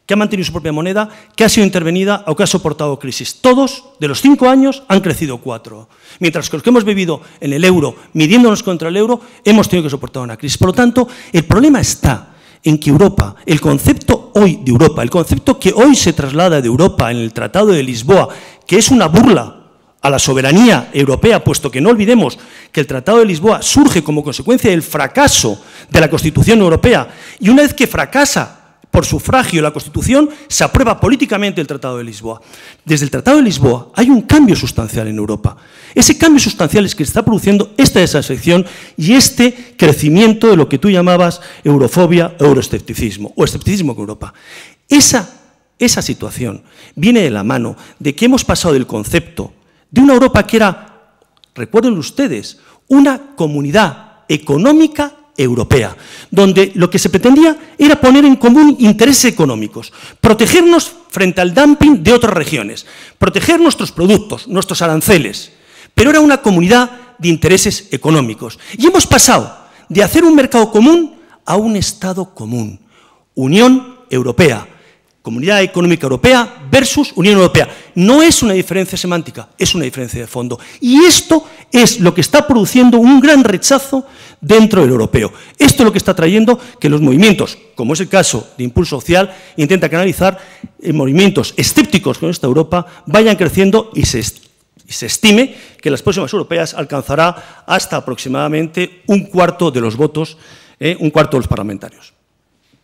que ha mantenido su propia moneda, que ha sido intervenida o que ha soportado crisis. Todos, de los 5 años, han crecido 4. Mientras que los que hemos vivido en el euro, midiéndonos contra el euro, hemos tenido que soportar una crisis. Por lo tanto, el problema está en que Europa, el concepto hoy de Europa, el concepto que hoy se traslada de Europa en el Tratado de Lisboa, que es una burla a la soberanía europea, puesto que no olvidemos que el Tratado de Lisboa surge como consecuencia del fracaso de la Constitución Europea, y una vez que fracasa por sufragio la Constitución, se aprueba políticamente el Tratado de Lisboa. Desde el Tratado de Lisboa hay un cambio sustancial en Europa. Ese cambio sustancial es que se está produciendo esta desafección y este crecimiento de lo que tú llamabas eurofobia, euroescepticismo o escepticismo con Europa. Esa situación viene de la mano de que hemos pasado del concepto de una Europa que era, recuerden ustedes, una comunidad económica europea, donde lo que se pretendía era poner en común intereses económicos, protegernos frente al dumping de otras regiones, proteger nuestros productos, nuestros aranceles, pero era una comunidad de intereses económicos. Y hemos pasado de hacer un mercado común a un Estado común, Unión Europea, Comunidad Económica Europea versus Unión Europea. No es una diferencia semántica, es una diferencia de fondo. Y esto es lo que está produciendo un gran rechazo dentro del europeo. Esto es lo que está trayendo que los movimientos, como es el caso de Impulso Social, intenta canalizar movimientos escépticos con esta Europa, vayan creciendo y se estime que las próximas europeas alcanzará hasta aproximadamente 1/4 de los votos, 1/4 de los parlamentarios.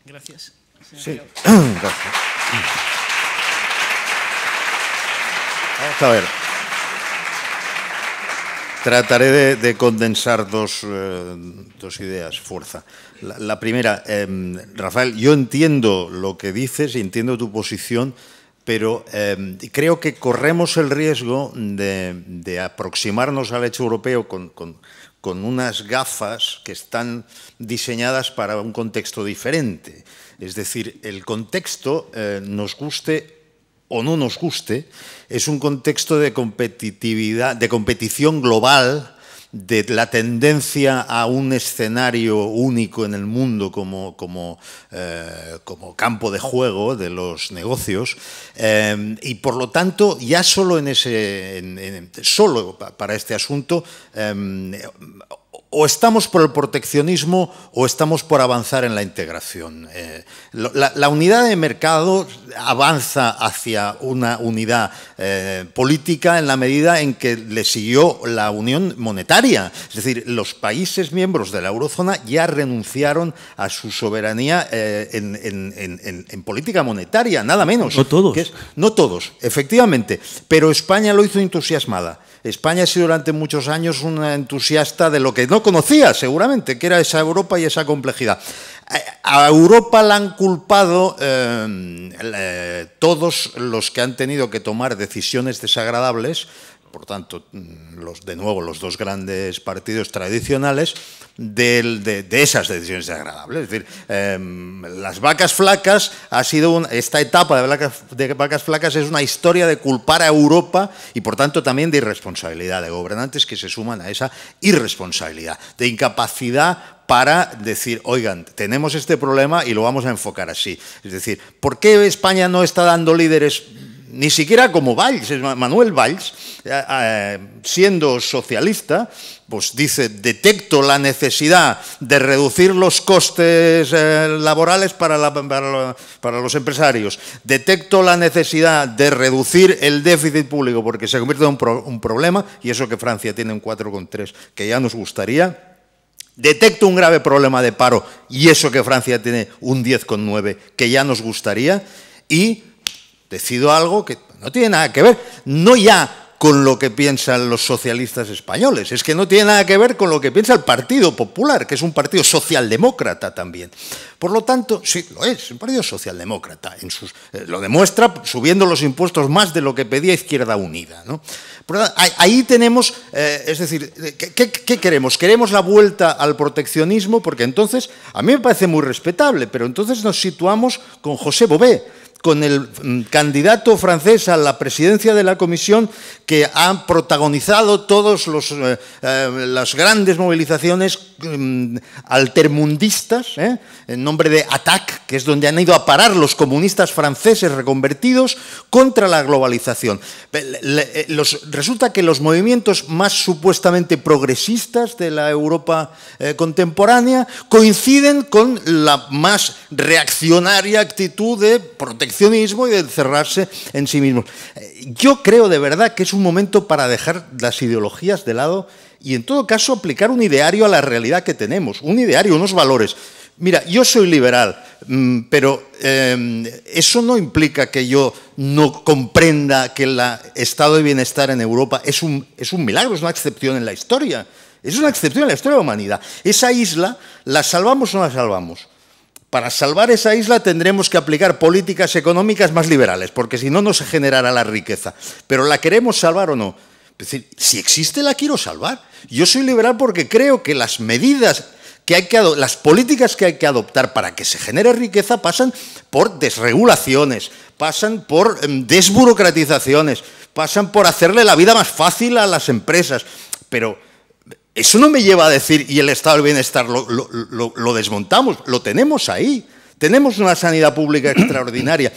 Gracias. Sí, gracias. Vamos a ver. Trataré de condensar dos ideas, fuerza. La primera, Rafael, yo entiendo lo que dices y entiendo tu posición, pero creo que corremos el riesgo de aproximarnos al hecho europeo con unas gafas que están diseñadas para un contexto diferente. Es decir, el contexto, nos guste o no nos guste, es un contexto de competitividad, de competición global, de la tendencia a un escenario único en el mundo como campo de juego de los negocios, y por lo tanto ya solo solo para este asunto o estamos por el proteccionismo o estamos por avanzar en la integración. La unidad de mercado avanza hacia una unidad política en la medida en que le siguió la unión monetaria. Es decir, los países miembros de la eurozona ya renunciaron a su soberanía en política monetaria, nada menos. No todos. No todos, efectivamente, pero España lo hizo entusiasmada. España ha sido durante muchos años una entusiasta de lo que no conocía, seguramente, que era esa Europa y esa complejidad. A Europa la han culpado todos los que han tenido que tomar decisiones desagradables, por tanto, de nuevo, los dos grandes partidos tradicionales, de esas decisiones desagradables. Es decir, las vacas flacas ha sido esta etapa de vacas flacas es una historia de culpar a Europa y, por tanto, también de irresponsabilidad, de gobernantes que se suman a esa irresponsabilidad, de incapacidad para decir, oigan, tenemos este problema y lo vamos a enfocar así. Es decir, ¿por qué España no está dando líderes ni siquiera como Valls. Manuel Valls, siendo socialista, pues dice, detecto la necesidad de reducir los costes laborales para los empresarios, detecto la necesidad de reducir el déficit público porque se convierte en un problema, y eso que Francia tiene un 4,3, que ya nos gustaría. Detecto un grave problema de paro, y eso que Francia tiene un 10,9, que ya nos gustaría, y decido algo que no tiene nada que ver, no ya con lo que piensan los socialistas españoles, es que no tiene nada que ver con lo que piensa el Partido Popular, que es un partido socialdemócrata también. Por lo tanto, sí, lo es, un partido socialdemócrata, lo demuestra subiendo los impuestos más de lo que pedía Izquierda Unida, ¿no? Ahí tenemos, es decir, ¿qué queremos? ¿Queremos la vuelta al proteccionismo? Porque entonces, a mí me parece muy respetable, pero entonces nos situamos con José Bové, con el candidato francés a la presidencia de la Comisión que ha protagonizado todas las grandes movilizaciones altermundistas, en nombre de ATTAC, que es donde han ido a parar los comunistas franceses reconvertidos contra la globalización. Resulta que los movimientos más supuestamente progresistas de la Europa contemporánea coinciden con la más reaccionaria actitud de proteccionismo y de encerrarse en sí mismos. Yo creo de verdad que es un momento para dejar las ideologías de lado y en todo caso aplicar un ideario a la realidad que tenemos, un ideario, unos valores. Mira, yo soy liberal, pero eso no implica que yo no comprenda que el estado de bienestar en Europa es un milagro, es una excepción en la historia. Es una excepción en la historia de la humanidad. Esa isla, ¿la salvamos o no la salvamos? Para salvar esa isla tendremos que aplicar políticas económicas más liberales, porque si no, no se generará la riqueza. ¿Pero la queremos salvar o no? Es decir, si existe, la quiero salvar. Yo soy liberal porque creo que las medidas las políticas que hay que adoptar para que se genere riqueza pasan por desregulaciones, pasan por desburocratizaciones, pasan por hacerle la vida más fácil a las empresas. Pero eso no me lleva a decir, y el estado del bienestar lo desmontamos, lo tenemos ahí. Tenemos una sanidad pública extraordinaria.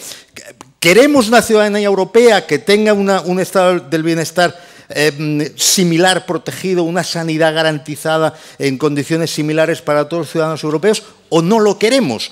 Queremos una ciudadanía europea que tenga un estado del bienestar similar, protegido, una sanidad garantizada en condiciones similares para todos los ciudadanos europeos, o no lo queremos.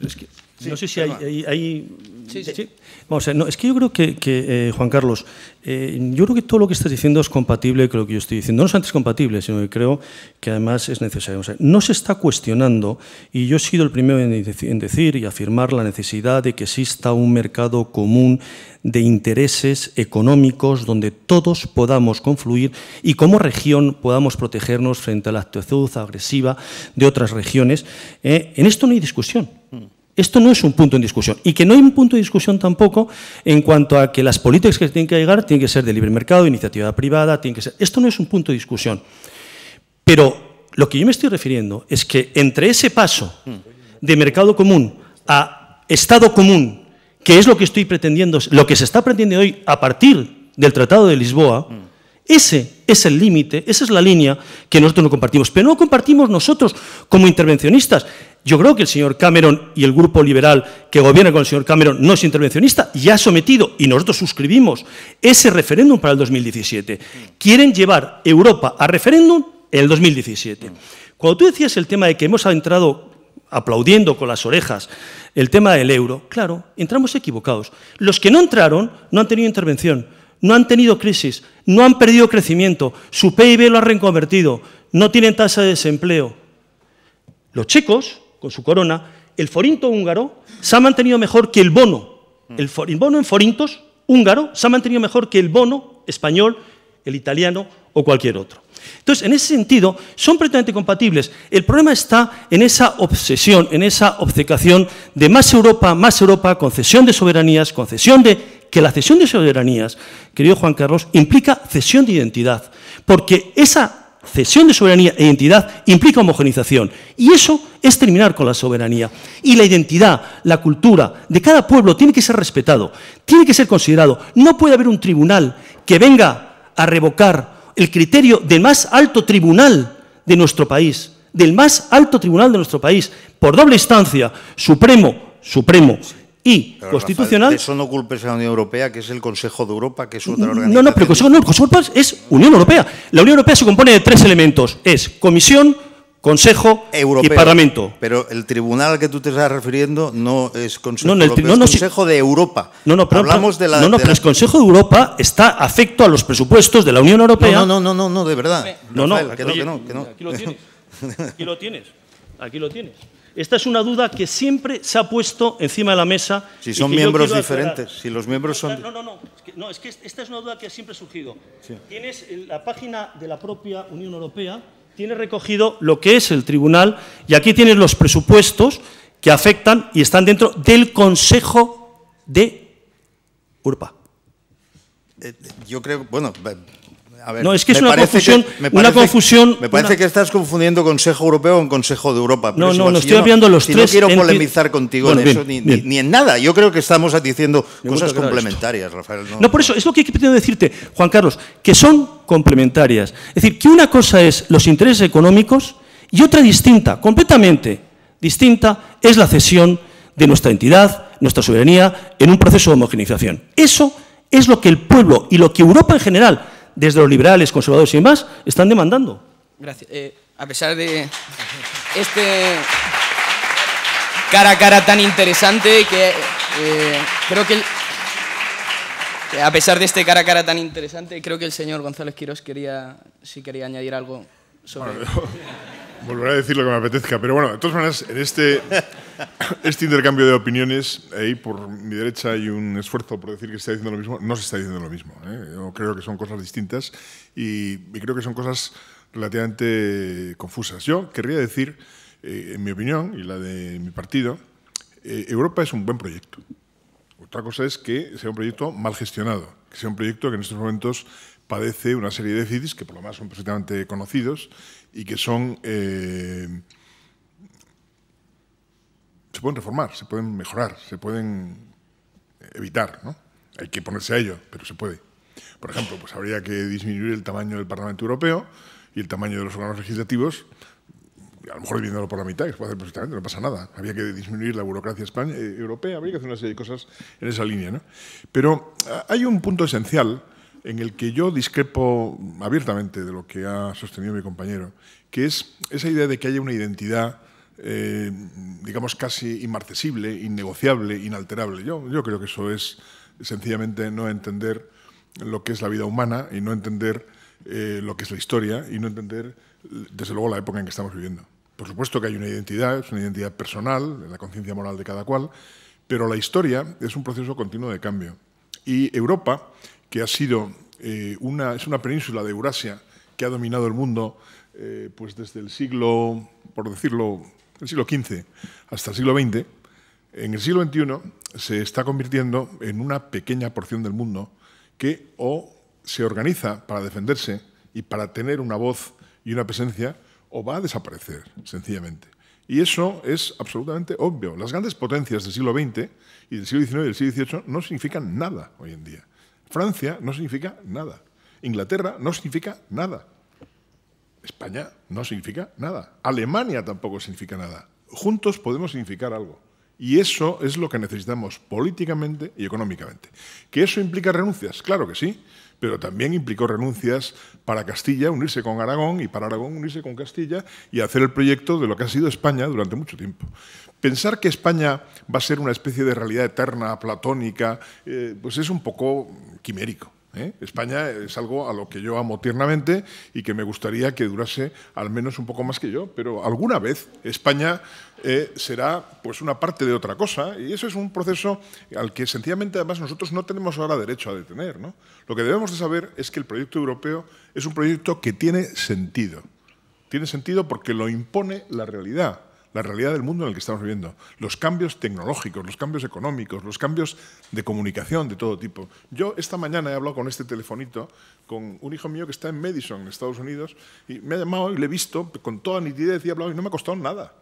Es que, no sé si hay Sí. Vamos a ver, no, es que yo creo que Juan Carlos, yo creo que todo lo que estás diciendo es compatible con lo que yo estoy diciendo. No solamente es compatible, sino que creo que además es necesario. O sea, no se está cuestionando, y yo he sido el primero en decir y afirmar la necesidad de que exista un mercado común de intereses económicos donde todos podamos confluir y como región podamos protegernos frente a la actitud agresiva de otras regiones. En esto no hay discusión. Esto no es un punto en discusión. Y que no hay un punto de discusión tampoco en cuanto a que las políticas que tienen que llegar tienen que ser de libre mercado, de iniciativa privada, tienen que ser... Esto no es un punto de discusión. Pero lo que yo me estoy refiriendo es que entre ese paso de mercado común a Estado común, que es lo que estoy pretendiendo, lo que se está pretendiendo hoy a partir del Tratado de Lisboa, ese es el límite, esa es la línea que nosotros no compartimos. Pero no compartimos nosotros como intervencionistas. Yo creo que el señor Cameron y el grupo liberal que gobierna con el señor Cameron no es intervencionista y ha sometido, y nosotros suscribimos, ese referéndum para el 2017. Quieren llevar Europa a referéndum en el 2017. Cuando tú decías el tema de que hemos entrado aplaudiendo con las orejas el tema del euro, claro, entramos equivocados. Los que no entraron no han tenido intervención, no han tenido crisis, no han perdido crecimiento, su PIB lo han reconvertido, no tienen tasa de desempleo. Los checos, con su corona, el forinto húngaro se ha mantenido mejor que el bono. El bono en forintos húngaro se ha mantenido mejor que el bono español, el italiano o cualquier otro. Entonces, en ese sentido, son perfectamente compatibles. El problema está en esa obsesión, en esa obcecación de más Europa, concesión de soberanías, que la cesión de soberanías, querido Juan Carlos, implica cesión de identidad, porque esa cesión de soberanía e identidad implica homogenización, y eso es terminar con la soberanía. Y la identidad, la cultura de cada pueblo tiene que ser respetado, tiene que ser considerado. No puede haber un tribunal que venga a revocar el criterio del más alto tribunal de nuestro país, por doble instancia, Supremo y pero, constitucional. Rafael, eso no culpes a la Unión Europea, que es el Consejo de Europa, que es otra organización. No, pero el Consejo de Europa es Unión Europea. La Unión Europea se compone de 3 elementos. Es Comisión, Consejo Europeo, y Parlamento. Pero el tribunal al que tú te estás refiriendo no es Consejo No, Europeo, es Consejo de Europa. Hablamos de la... pero el Consejo de Europa está afecto a los presupuestos de la Unión Europea. No, de verdad. Rafael, que no. Aquí lo tienes. Aquí lo tienes. Esta es una duda que siempre se ha puesto encima de la mesa. Si son miembros diferentes, si los miembros son... No, es que esta es una duda que siempre ha surgido. Sí. Tienes en la página de la propia Unión Europea, tienes recogido lo que es el tribunal y aquí tienes los presupuestos que afectan y están dentro del Consejo de Europa. Yo creo, bueno... A ver, no, es que es una confusión. Me parece que estás confundiendo Consejo Europeo con Consejo de Europa. No, estoy hablando los tres. No quiero polemizar contigo en eso, ni en nada. Yo creo que estamos diciendo cosas complementarias, Rafael. No, por eso, es lo que he querido decirte, Juan Carlos, que son complementarias. Es decir, que una cosa es los intereses económicos y otra distinta, completamente distinta, es la cesión de nuestra entidad, nuestra soberanía, en un proceso de homogeneización. Eso es lo que el pueblo y lo que Europa en general, desde los liberales, conservadores y demás, están demandando. Gracias. A pesar de este cara a cara tan interesante, creo que a pesar de este cara a cara tan interesante, creo que el señor González Quirós quería añadir algo sobre... Bueno, volveré a decir lo que me apetezca, pero bueno, de todas maneras, en este intercambio de opiniones, ahí por mi derecha hay un esfuerzo por decir que se está diciendo lo mismo. No se está diciendo lo mismo. Yo creo que son cosas distintas y creo que son cosas relativamente confusas. Yo querría decir, en mi opinión y la de mi partido, Europa es un buen proyecto. Otra cosa es que sea un proyecto mal gestionado, que sea un proyecto que en estos momentos padece una serie de déficits que por lo más son perfectamente conocidos y que son... se pueden reformar, se pueden mejorar, se pueden evitar, ¿no? Hay que ponerse a ello, pero se puede. Por ejemplo, pues habría que disminuir el tamaño del Parlamento Europeo y el tamaño de los órganos legislativos, a lo mejor dividiéndolo por la mitad, que se puede hacer perfectamente, no pasa nada. Habría que disminuir la burocracia europea, habría que hacer una serie de cosas en esa línea, ¿no? Pero hay un punto esencial en el que yo discrepo abiertamente de lo que ha sostenido mi compañero, que es esa idea de que haya una identidad digamos, casi inmarcesible, innegociable, inalterable. Yo creo que eso es sencillamente no entender lo que es la vida humana y no entender lo que es la historia y no entender, desde luego, la época en que estamos viviendo. Por supuesto que hay una identidad, es una identidad personal, la conciencia moral de cada cual, pero la historia es un proceso continuo de cambio. Y Europa, que ha sido es una península de Eurasia que ha dominado el mundo pues desde el siglo, por decirlo, el siglo XV hasta el siglo XX, en el siglo XXI se está convirtiendo en una pequeña porción del mundo que o se organiza para defenderse y para tener una voz y una presencia, o va a desaparecer, sencillamente. Y eso es absolutamente obvio. Las grandes potencias del siglo XX y del siglo XIX y del siglo XVIII no significan nada hoy en día. Francia no significa nada. Inglaterra no significa nada. España no significa nada. Alemania tampoco significa nada. Juntos podemos significar algo. Y eso es lo que necesitamos políticamente y económicamente. ¿Que eso implica renuncias? Claro que sí, pero también implicó renuncias para Castilla unirse con Aragón y para Aragón unirse con Castilla y hacer el proyecto de lo que ha sido España durante mucho tiempo. Pensar que España va a ser una especie de realidad eterna, platónica, pues es un poco quimérico. España es algo a lo que yo amo tiernamente y que me gustaría que durase al menos un poco más que yo, pero alguna vez España será pues una parte de otra cosa y eso es un proceso al que sencillamente además nosotros no tenemos ahora derecho a detener, ¿no? Lo que debemos de saber es que el proyecto europeo es un proyecto que tiene sentido. Tiene sentido porque lo impone la realidad del mundo en el que estamos viviendo, los cambios tecnológicos, los cambios económicos, los cambios de comunicación de todo tipo. Yo esta mañana he hablado con este telefonito con un hijo mío que está en Madison, en Estados Unidos, y me ha llamado y le he visto con toda nitidez y he hablado y no me ha costado nada.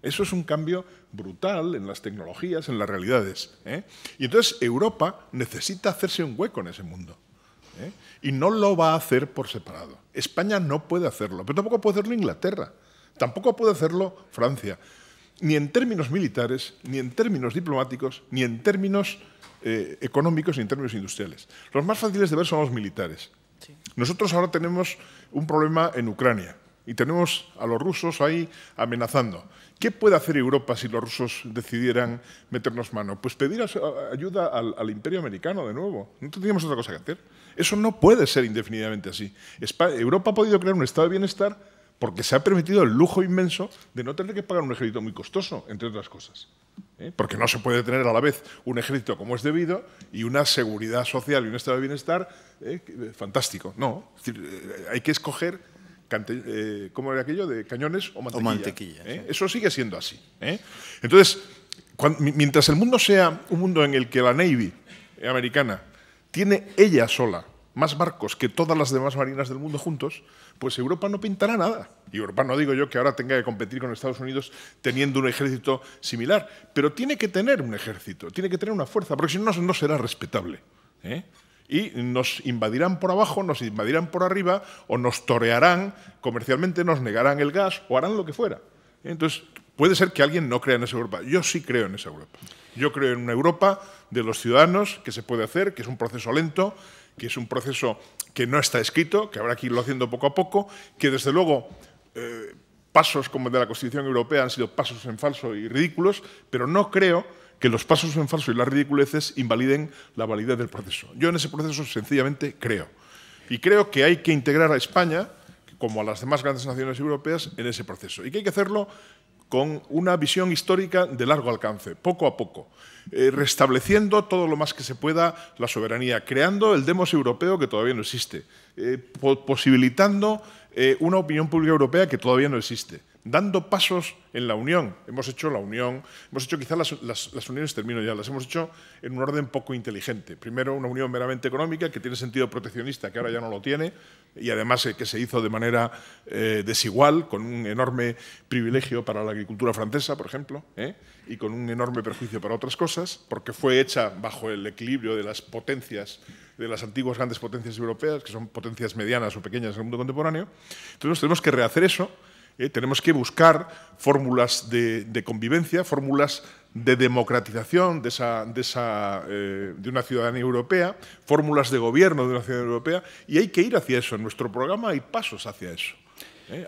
Eso es un cambio brutal en las tecnologías, en las realidades. Y entonces Europa necesita hacerse un hueco en ese mundo. Y no lo va a hacer por separado. España no puede hacerlo, pero tampoco puede hacerlo Inglaterra. Tampoco puede hacerlo Francia. ni en términos militares, ni en términos diplomáticos, ni en términos económicos, ni en términos industriales. Los más fáciles de ver son los militares. Sí. Nosotros ahora tenemos un problema en Ucrania y tenemos a los rusos ahí amenazando. ¿Qué puede hacer Europa si los rusos decidieran meternos mano? Pues pedir ayuda al Imperio Americano de nuevo. No tendríamos otra cosa que hacer. Eso no puede ser indefinidamente así. Europa ha podido crear un estado de bienestar porque se ha permitido el lujo inmenso de no tener que pagar un ejército muy costoso, entre otras cosas. Porque no se puede tener a la vez un ejército como es debido y una seguridad social y un estado de bienestar fantástico. No, es decir, hay que escoger, ¿cómo era aquello? ¿De cañones o mantequilla? O mantequilla. Sí. Eso sigue siendo así. Entonces, mientras el mundo sea un mundo en el que la Navy americana tiene ella sola más barcos que todas las demás marinas del mundo juntos, pues Europa no pintará nada. Y Europa no digo yo que ahora tenga que competir con Estados Unidos teniendo un ejército similar, pero tiene que tener un ejército, tiene que tener una fuerza, porque si no, no será respetable. Y nos invadirán por abajo, nos invadirán por arriba, o nos torearán comercialmente, nos negarán el gas, o harán lo que fuera. Entonces, puede ser que alguien no crea en esa Europa. Yo sí creo en esa Europa. Yo creo en una Europa de los ciudadanos, que se puede hacer, que es un proceso lento, que es un proceso que no está escrito, que habrá que irlo haciendo poco a poco, que desde luego pasos como el de la Constitución Europea han sido pasos en falso y ridículos, pero no creo que los pasos en falso y las ridiculeces invaliden la validez del proceso. Yo en ese proceso sencillamente creo. Y creo que hay que integrar a España, como a las demás grandes naciones europeas, en ese proceso. Y que hay que hacerlo con una visión histórica de largo alcance, poco a poco, restableciendo todo lo más que se pueda la soberanía, creando el demos europeo que todavía no existe, posibilitando una opinión pública europea que todavía no existe, dando pasos en la Unión. Hemos hecho la Unión, hemos hecho quizás las uniones, termino ya, las hemos hecho en un orden poco inteligente. Primero, una unión meramente económica que tiene sentido proteccionista, que ahora ya no lo tiene, y además que se hizo de manera desigual, con un enorme privilegio para la agricultura francesa, por ejemplo, y con un enorme perjuicio para otras cosas, porque fue hecha bajo el equilibrio de las potencias, de las antiguas grandes potencias europeas, que son potencias medianas o pequeñas en el mundo contemporáneo. Entonces tenemos que rehacer eso, tenemos que buscar fórmulas de convivencia, fórmulas de democratización de una ciudadanía europea, fórmulas de gobierno de una ciudadanía europea, y hay que ir hacia eso. En nuestro programa hay pasos hacia eso.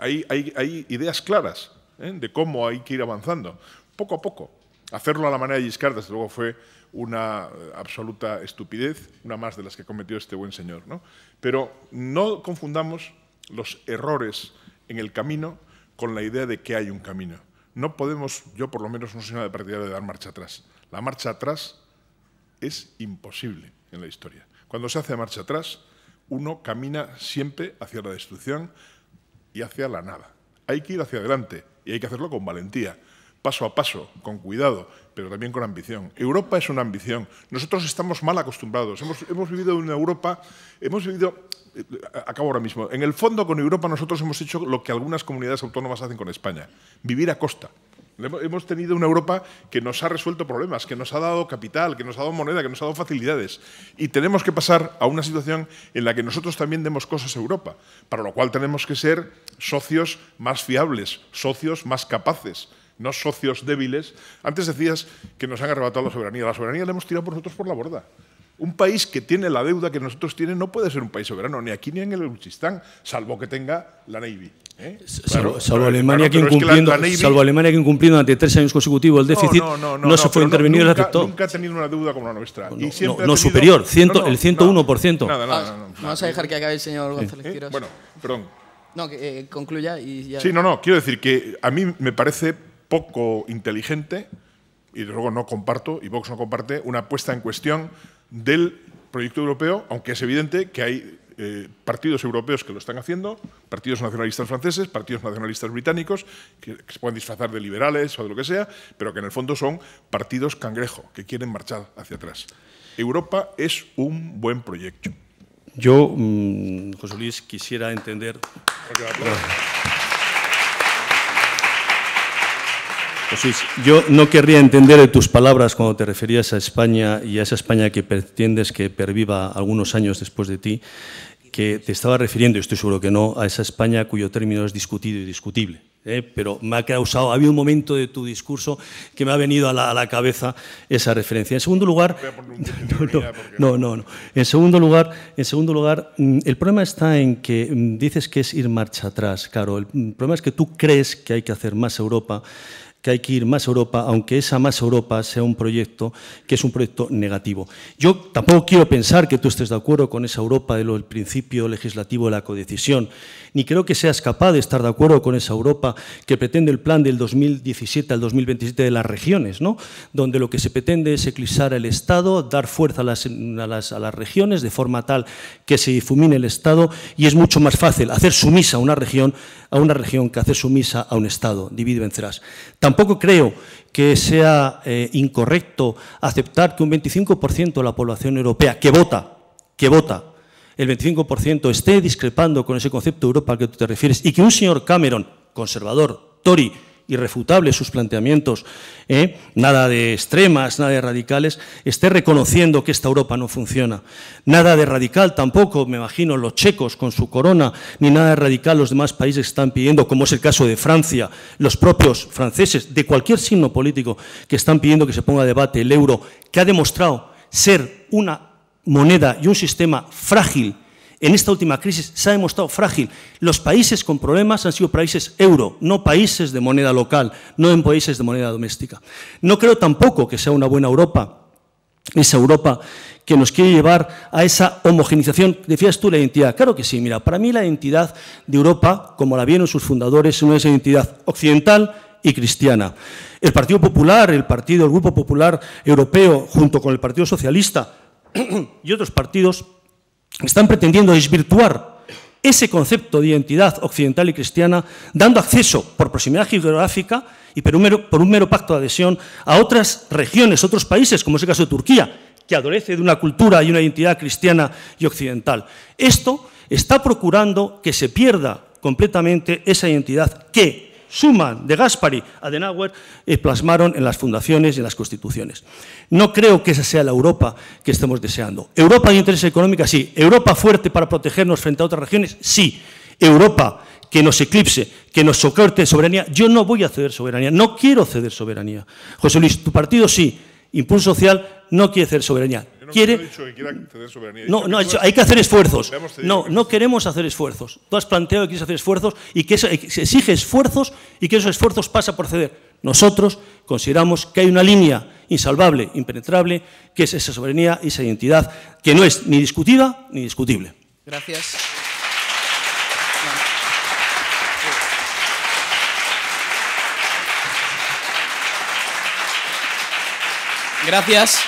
Hay ideas claras de cómo hay que ir avanzando, poco a poco. Hacerlo a la manera de Giscard, desde luego, fue una absoluta estupidez, una más de las que cometió este buen señor, ¿no? Pero no confundamos los errores en el camino con la idea de que hay un camino. No podemos, yo por lo menos no soy nada partidario de dar marcha atrás. La marcha atrás es imposible en la historia. Cuando se hace marcha atrás, uno camina siempre hacia la destrucción y hacia la nada. Hay que ir hacia adelante y hay que hacerlo con valentía, paso a paso, con cuidado, pero también con ambición. Europa es una ambición. Nosotros estamos mal acostumbrados. Hemos vivido en una Europa, acabo ahora mismo, en el fondo con Europa nosotros hemos hecho lo que algunas comunidades autónomas hacen con España, vivir a costa. Hemos tenido una Europa que nos ha resuelto problemas, que nos ha dado capital, que nos ha dado moneda, que nos ha dado facilidades. Y tenemos que pasar a una situación en la que nosotros también demos cosas a Europa, para lo cual tenemos que ser socios más fiables, socios más capaces, no socios débiles. Antes decías que nos han arrebatado la soberanía. La soberanía la hemos tirado por nosotros por la borda. Un país que tiene la deuda que nosotros tienen no puede ser un país soberano, ni aquí ni en el Baluchistán, salvo que tenga la Navy. Salvo Alemania, que incumpliendo durante 3 años consecutivos el déficit, no se fue intervenido y lo aceptó. Nunca ha tenido una deuda como la nuestra. No, superior, el 101%. Nada. Vamos a dejar que acabe el señor González Quirós. Bueno, perdón. No, que concluya y ya. Sí, quiero decir que a mí me parece poco inteligente, y desde luego no comparto, y Vox no comparte, una puesta en cuestión del proyecto europeo, aunque es evidente que hay partidos europeos que lo están haciendo, partidos nacionalistas franceses, partidos nacionalistas británicos, que se pueden disfrazar de liberales o de lo que sea, pero que en el fondo son partidos cangrejo, que quieren marchar hacia atrás. Europa es un buen proyecto. Yo, José Luis, quisiera entender... Pues yo no querría entender de tus palabras cuando te referías a España y a esa España que pretendes que perviva algunos años después de ti, que te estaba refiriendo, y estoy seguro que no, a esa España cuyo término es discutido y discutible. pero me ha causado, ha habido un momento de tu discurso que me ha venido a la cabeza esa referencia. En segundo lugar, En segundo lugar, el problema está en que dices que es ir marcha atrás. Claro, el problema es que tú crees que hay que hacer más Europa, que hay que ir más a Europa, aunque esa más Europa sea un proyecto que es un proyecto negativo. Yo tampoco quiero pensar que tú estés de acuerdo con esa Europa del principio legislativo de la codecisión, ni creo que seas capaz de estar de acuerdo con esa Europa que pretende el plan del 2017 al 2027 de las regiones, ¿no? Donde lo que se pretende es eclipsar el Estado, dar fuerza a las regiones de forma tal que se difumine el Estado, y es mucho más fácil hacer sumisa a una región que hacer sumisa a un Estado. Divide y vencerás. Tampoco creo que sea incorrecto aceptar que un 25% de la población europea que vota, el 25% esté discrepando con ese concepto de Europa al que tú te refieres, y que un señor Cameron, conservador, Tory, irrefutable sus planteamientos, nada de extremas, nada de radicales, esté reconociendo que esta Europa no funciona. Nada de radical tampoco, me imagino, los checos con su corona, ni nada de radical los demás países están pidiendo, como es el caso de Francia, los propios franceses, de cualquier signo político, que están pidiendo que se ponga a debate el euro, que ha demostrado ser una moneda y un sistema frágil. En esta última crisis se ha demostrado frágil. Los países con problemas han sido países euro, no países de moneda local, no en países de moneda doméstica. No creo tampoco que sea una buena Europa, esa Europa que nos quiere llevar a esa homogenización. Decías tú la identidad. Claro que sí. Mira, para mí la identidad de Europa, como la vieron sus fundadores, no es una identidad occidental y cristiana. El Partido Popular, el Grupo Popular Europeo, junto con el Partido Socialista y otros partidos, están pretendiendo desvirtuar ese concepto de identidad occidental y cristiana, dando acceso por proximidad geográfica y por un mero pacto de adhesión a otras regiones, otros países, como es el caso de Turquía, que adolece de una cultura y una identidad cristiana y occidental. Esto está procurando que se pierda completamente esa identidad que Schuman, de Gaspari, Adenauer, plasmaron en las fundaciones y en las constituciones. No creo que esa sea la Europa que estemos deseando. ¿Europa de interés económico? Sí. ¿Europa fuerte para protegernos frente a otras regiones? Sí. ¿Europa que nos eclipse, que nos socorte soberanía? Yo no voy a ceder soberanía, no quiero ceder soberanía. José Luis, tu partido sí. Impulso Social no quiere ceder soberanía. No he dicho que quiera ceder soberanía. No, hay que hacer esfuerzos. No queremos hacer esfuerzos. Tú has planteado que quieres hacer esfuerzos y que se exige esfuerzos y que esos esfuerzos pasa por ceder. Nosotros consideramos que hay una línea insalvable, impenetrable, que es esa soberanía y esa identidad que no es ni discutida ni discutible. Gracias. Gracias.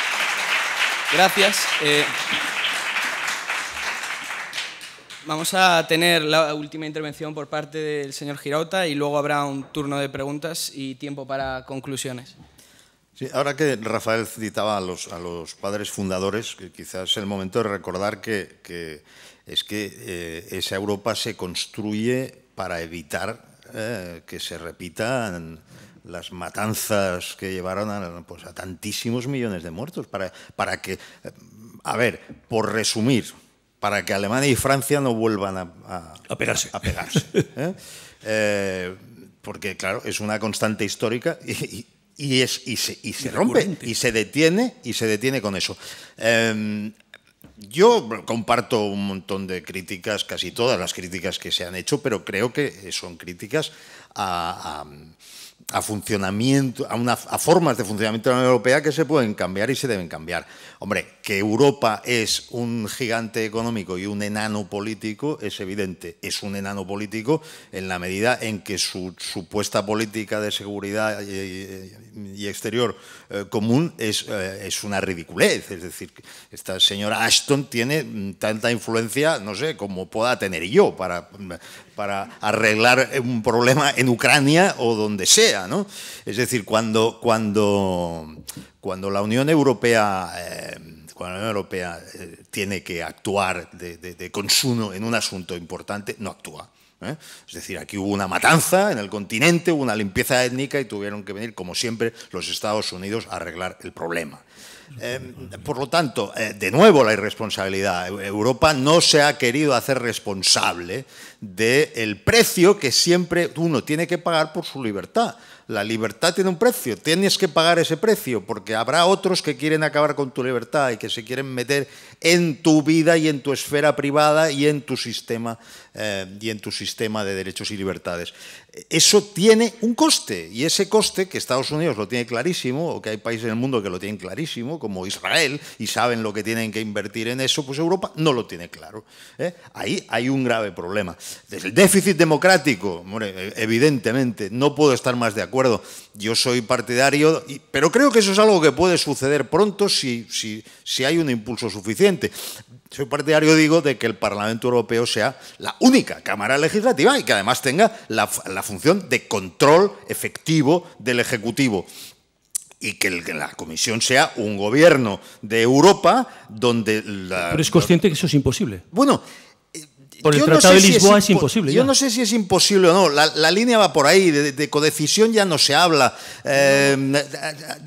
Vamos a tener la última intervención por parte del señor Girauta y luego habrá un turno de preguntas y tiempo para conclusiones. Sí, ahora que Rafael citaba a los padres fundadores, que quizás es el momento de recordar que esa Europa se construye para evitar que se repitan las matanzas que llevaron a tantísimos millones de muertos, para que, a ver, por resumir, para que Alemania y Francia no vuelvan a pegarse. Porque, claro, es una constante histórica y se rompe, y se detiene con eso. Yo comparto un montón de críticas, casi todas las críticas que se han hecho, pero creo que son críticas a funcionamiento, a formas de funcionamiento de la Unión Europea que se pueden cambiar y se deben cambiar. Hombre, que Europa es un gigante económico y un enano político es evidente. Es un enano político en la medida en que su supuesta política de seguridad y exterior común es una ridiculez. Es decir, esta señora Ashton tiene tanta influencia, no sé, como pueda tener yo para arreglar un problema en Ucrania o donde sea, ¿no? Es decir, cuando la Unión Europea tiene que actuar de consumo en un asunto importante, no actúa. Es decir, aquí hubo una matanza en el continente, hubo una limpieza étnica y tuvieron que venir, como siempre, los Estados Unidos a arreglar el problema. Por lo tanto, de nuevo la irresponsabilidad. Europa no se ha querido hacer responsable del precio que siempre uno tiene que pagar por su libertad. La libertad tiene un precio, tienes que pagar ese precio, porque habrá otros que quieren acabar con tu libertad y que se quieren meter en tu vida y en tu esfera privada y en tu sistema de derechos y libertades. Eso tiene un coste, y ese coste, que Estados Unidos lo tiene clarísimo, o que hay países en el mundo que lo tienen clarísimo, como Israel, y saben lo que tienen que invertir en eso, pues Europa no lo tiene claro. Ahí hay un grave problema. Desde el déficit democrático, evidentemente, no puedo estar más de acuerdo. Yo soy partidario, pero creo que eso es algo que puede suceder pronto si hay un impulso suficiente. Soy partidario, digo, de que el Parlamento Europeo sea la única Cámara Legislativa y que además tenga la función de control efectivo del Ejecutivo. Y que la Comisión sea un gobierno de Europa donde... Pero es consciente que eso es imposible. Bueno... Por el Tratado de Lisboa es imposible. Yo no sé si es imposible o no. La línea va por ahí. De codecisión ya no se habla.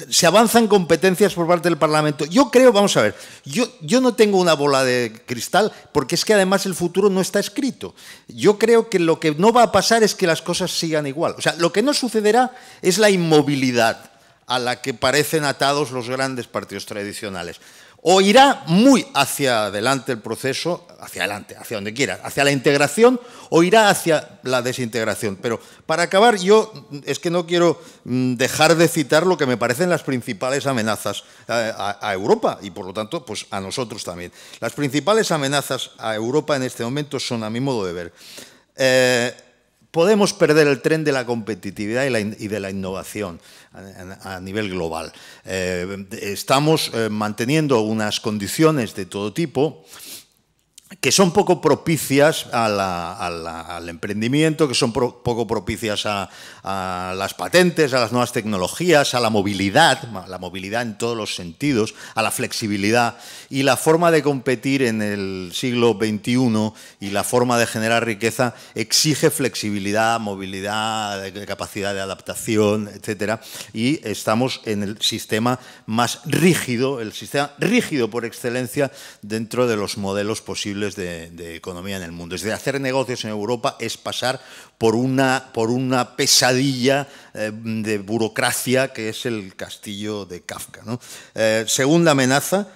Se avanzan competencias por parte del Parlamento. Yo creo, vamos a ver, yo no tengo una bola de cristal porque es que además el futuro no está escrito. Yo creo que lo que no va a pasar es que las cosas sigan igual. O sea, lo que no sucederá es la inmovilidad a la que parecen atados los grandes partidos tradicionales. O irá muy hacia adelante el proceso, hacia adelante, hacia donde quiera, hacia la integración, o irá hacia la desintegración. Pero para acabar, yo es que no quiero dejar de citar lo que me parecen las principales amenazas a Europa y, por lo tanto, pues a nosotros también. Las principales amenazas a Europa en este momento son, a mi modo de ver, podemos perder el tren de la competitividad y de la innovación a nivel global. Estamos manteniendo unas condiciones de todo tipo que son poco propicias al emprendimiento, que son poco propicias a las patentes, a las nuevas tecnologías, a la movilidad en todos los sentidos, a la flexibilidad. Y la forma de competir en el siglo XXI y la forma de generar riqueza exige flexibilidad, movilidad, capacidad de adaptación, etcétera. Y estamos en el sistema más rígido, el sistema rígido por excelencia dentro de los modelos posibles de economía en el mundo. Es decir, hacer negocios en Europa es pasar por una pesadilla de burocracia que es el castillo de Kafka, ¿no? Segunda amenaza,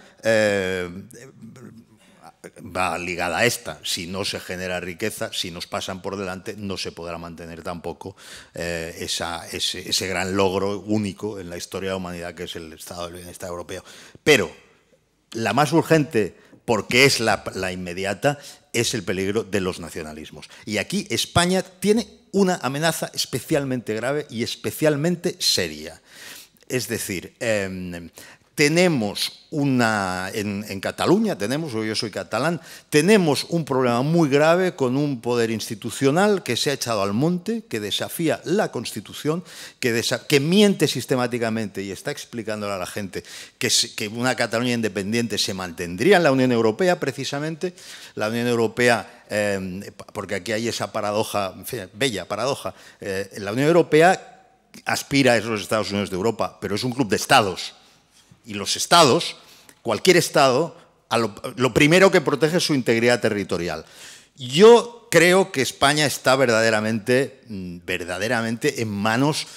va ligada a esta. Si no se genera riqueza, si nos pasan por delante, no se podrá mantener tampoco ese gran logro único en la historia de la humanidad que es el estado del bienestar europeo. Pero la más urgente, porque es la inmediata, es el peligro de los nacionalismos. Y aquí España tiene una amenaza especialmente grave y especialmente seria. Es decir, tenemos en Cataluña, yo soy catalán, tenemos un problema muy grave con un poder institucional que se ha echado al monte, que desafía la Constitución, que miente sistemáticamente y está explicándole a la gente que una Cataluña independiente se mantendría en la Unión Europea, precisamente. La Unión Europea, porque aquí hay esa paradoja, en fin, bella paradoja, la Unión Europea aspira a los Estados Unidos de Europa, pero es un club de estados. Y los estados, cualquier estado, lo primero que protege es su integridad territorial. Yo creo que España está verdaderamente en manos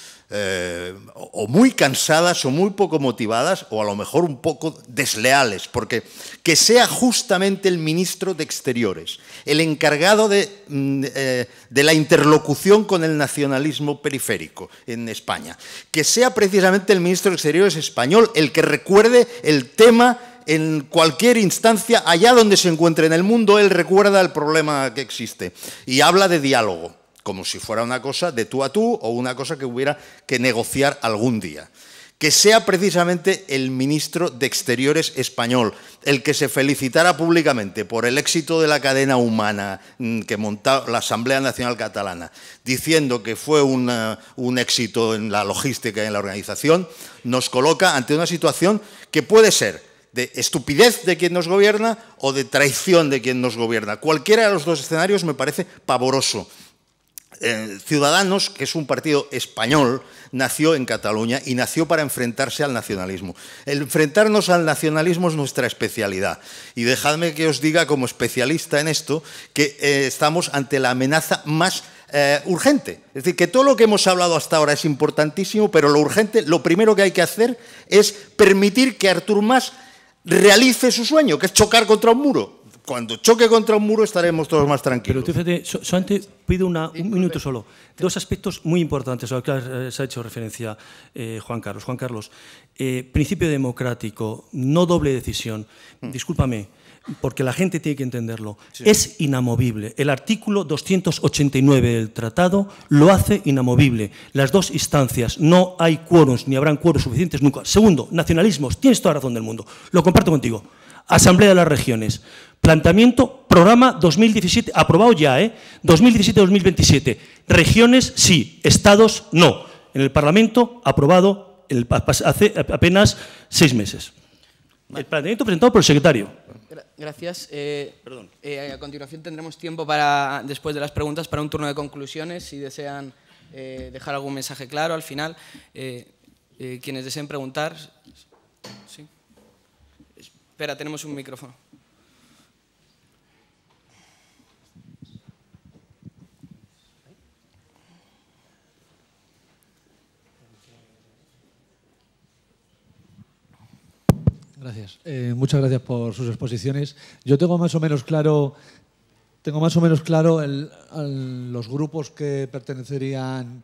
o muy cansadas o muy poco motivadas o a lo mejor un poco desleales, porque que sea justamente el ministro de Exteriores el encargado de la interlocución con el nacionalismo periférico en España, que sea precisamente el ministro de Exteriores español el que recuerde el tema en cualquier instancia, allá donde se encuentre en el mundo, él recuerda el problema que existe y habla de diálogo, como si fuera una cosa de tú a tú o una cosa que hubiera que negociar algún día. Que sea precisamente el ministro de Exteriores español el que se felicitara públicamente por el éxito de la cadena humana que montó la Asamblea Nacional Catalana, diciendo que fue un éxito en la logística y en la organización, nos coloca ante una situación que puede ser de estupidez de quien nos gobierna o de traición de quien nos gobierna. Cualquiera de los dos escenarios me parece pavoroso. Ciudadanos, que es un partido español, nació en Cataluña y nació para enfrentarse al nacionalismo. El enfrentarnos al nacionalismo es nuestra especialidad. Y dejadme que os diga, como especialista en esto, que estamos ante la amenaza más urgente. Es decir, que todo lo que hemos hablado hasta ahora es importantísimo, pero lo urgente, lo primero que hay que hacer es permitir que Artur Mas realice su sueño, que es chocar contra un muro. Cuando choque contra un muro estaremos todos más tranquilos. Pero tú fíjate, solamente pido un minuto solo. Dos aspectos muy importantes a los que se ha hecho referencia Juan Carlos. Juan Carlos, principio democrático, no doble decisión. Discúlpame, porque la gente tiene que entenderlo. Sí. Es inamovible. El artículo 289 del tratado lo hace inamovible. Las dos instancias, no hay quórums ni habrán quórums suficientes nunca. Segundo, nacionalismos. Tienes toda la razón del mundo. Lo comparto contigo. Asamblea de las Regiones. Planteamiento, programa 2017, aprobado ya, 2017-2027. Regiones sí, estados no. En el Parlamento, aprobado hace apenas 6 meses. El planteamiento presentado por el secretario. Gracias. A continuación tendremos tiempo para, después de las preguntas, para un turno de conclusiones. Si desean dejar algún mensaje claro al final. Quienes deseen preguntar. Sí. Espera, tenemos un micrófono. Gracias. Muchas gracias por sus exposiciones. Yo tengo más o menos claro los grupos que pertenecerían